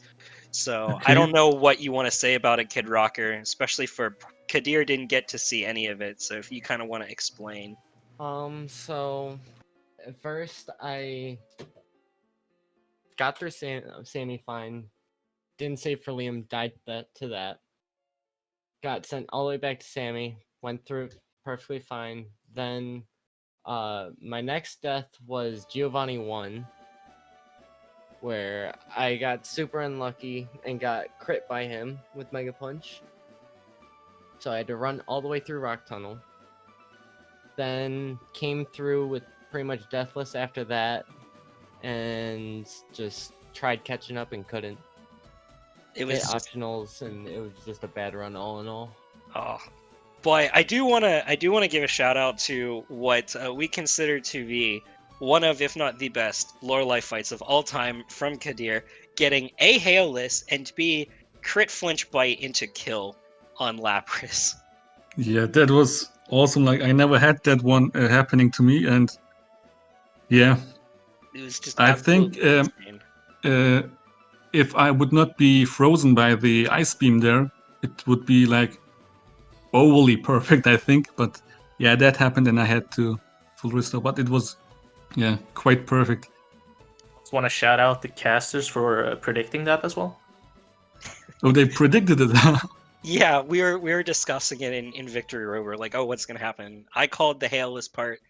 So I Okay. don't know what you want to say about it, Kid Rocker, especially for Kadir didn't get to see any of it. So if you kind of want to explain. So at first I got through Sammy fine. Didn't save for Liam, died to that. Got sent all the way back to Sammy, went through perfectly fine. Then my next death was Giovanni 1, where I got super unlucky and got crit by him with Mega Punch. So I had to run all the way through Rock Tunnel. Then came through with pretty much deathless after that, and just tried catching up and couldn't. It Hit was just, optionals, and it was just a bad run all in all. oh, but I do want to give a shout out to what we consider to be one of, if not the best, Lorelei fights of all time from Kadir, getting A, hailless, and B, crit flinch bite into kill on Lapras. Yeah, that was awesome. Like I never had that one happening to me, and yeah, It was just I think absolutely insane. if I would not be frozen by the ice beam there, it would be like overly perfect, I think. But yeah, that happened, and I had to full restore. But it was, yeah, quite perfect. Just want to shout out the casters for predicting that as well. Oh, they predicted it. Yeah, we were discussing it in Victory Road. We're like, oh, what's gonna happen? I called the hailless part,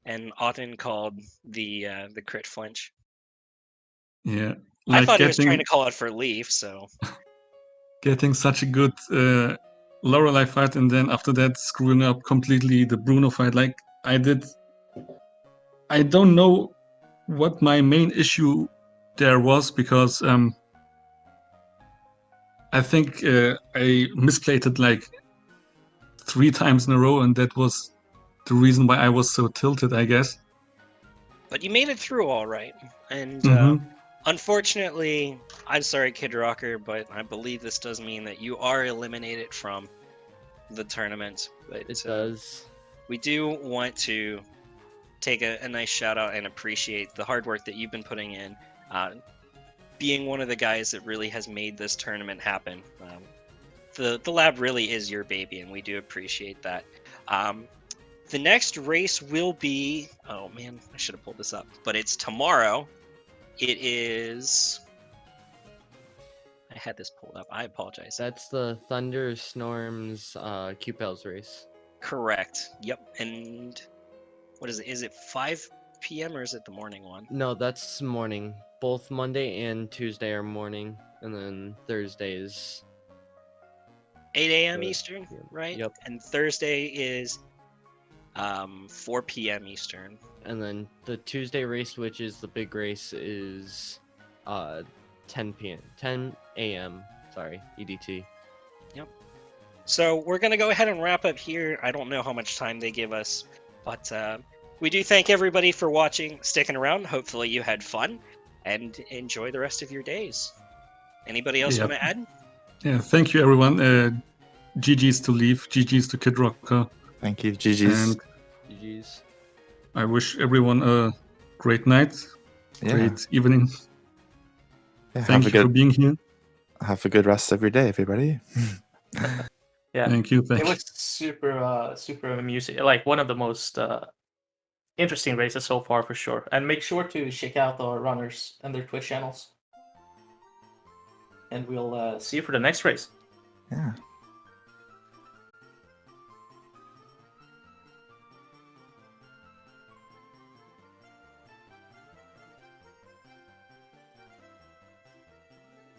and Auden called the crit flinch. Yeah, I like thought he was trying to call it for Leaf, so getting such a good Lorelei fight, and then after that screwing up completely the Bruno fight. Like I did. I don't know what my main issue there was, because I think I misplayed it like 3 times in a row, and that was the reason why I was so tilted, I guess. but you made it through all right. And Mhm. unfortunately, I'm sorry, Kid Rocker, but I believe this does mean that you are eliminated from the tournament. But It does. we do want to take a nice shout out and appreciate the hard work that you've been putting in, being one of the guys that really has made this tournament happen. The lab really is your baby, and we do appreciate that. The next race will be, oh man, I should have pulled this up, but it's tomorrow. It is, I had this pulled up, I apologize. That's the Thunderstorms Q-Pals race. Correct. Yep. And what is it? Is it 5 p.m. or is it the morning one? No, that's morning. Both Monday and Tuesday are morning, and then Thursday is 8 a.m. the- Eastern, right? Yep. And Thursday is 4 p.m. Eastern. And then the Tuesday race, which is the big race, is 10 a.m. Sorry, EDT. So we're going to go ahead and wrap up here. I don't know how much time they give us, but we do thank everybody for watching, sticking around. Hopefully you had fun, and enjoy the rest of your days. Anybody else Yep. want to add? Yeah, thank you, everyone. GG's to Leaf, GG's to Kid Rocker, Thank you, GG's. and GG's. I wish everyone a great night, Yeah, great evening. yeah, Thank have you a for good being here. have a good rest of your day, everybody. Yeah, Thank you. it was super super amusing. Like one of the most interesting races so far for sure. And make sure to check out our runners and their Twitch channels. And we'll see you for the next race. Yeah.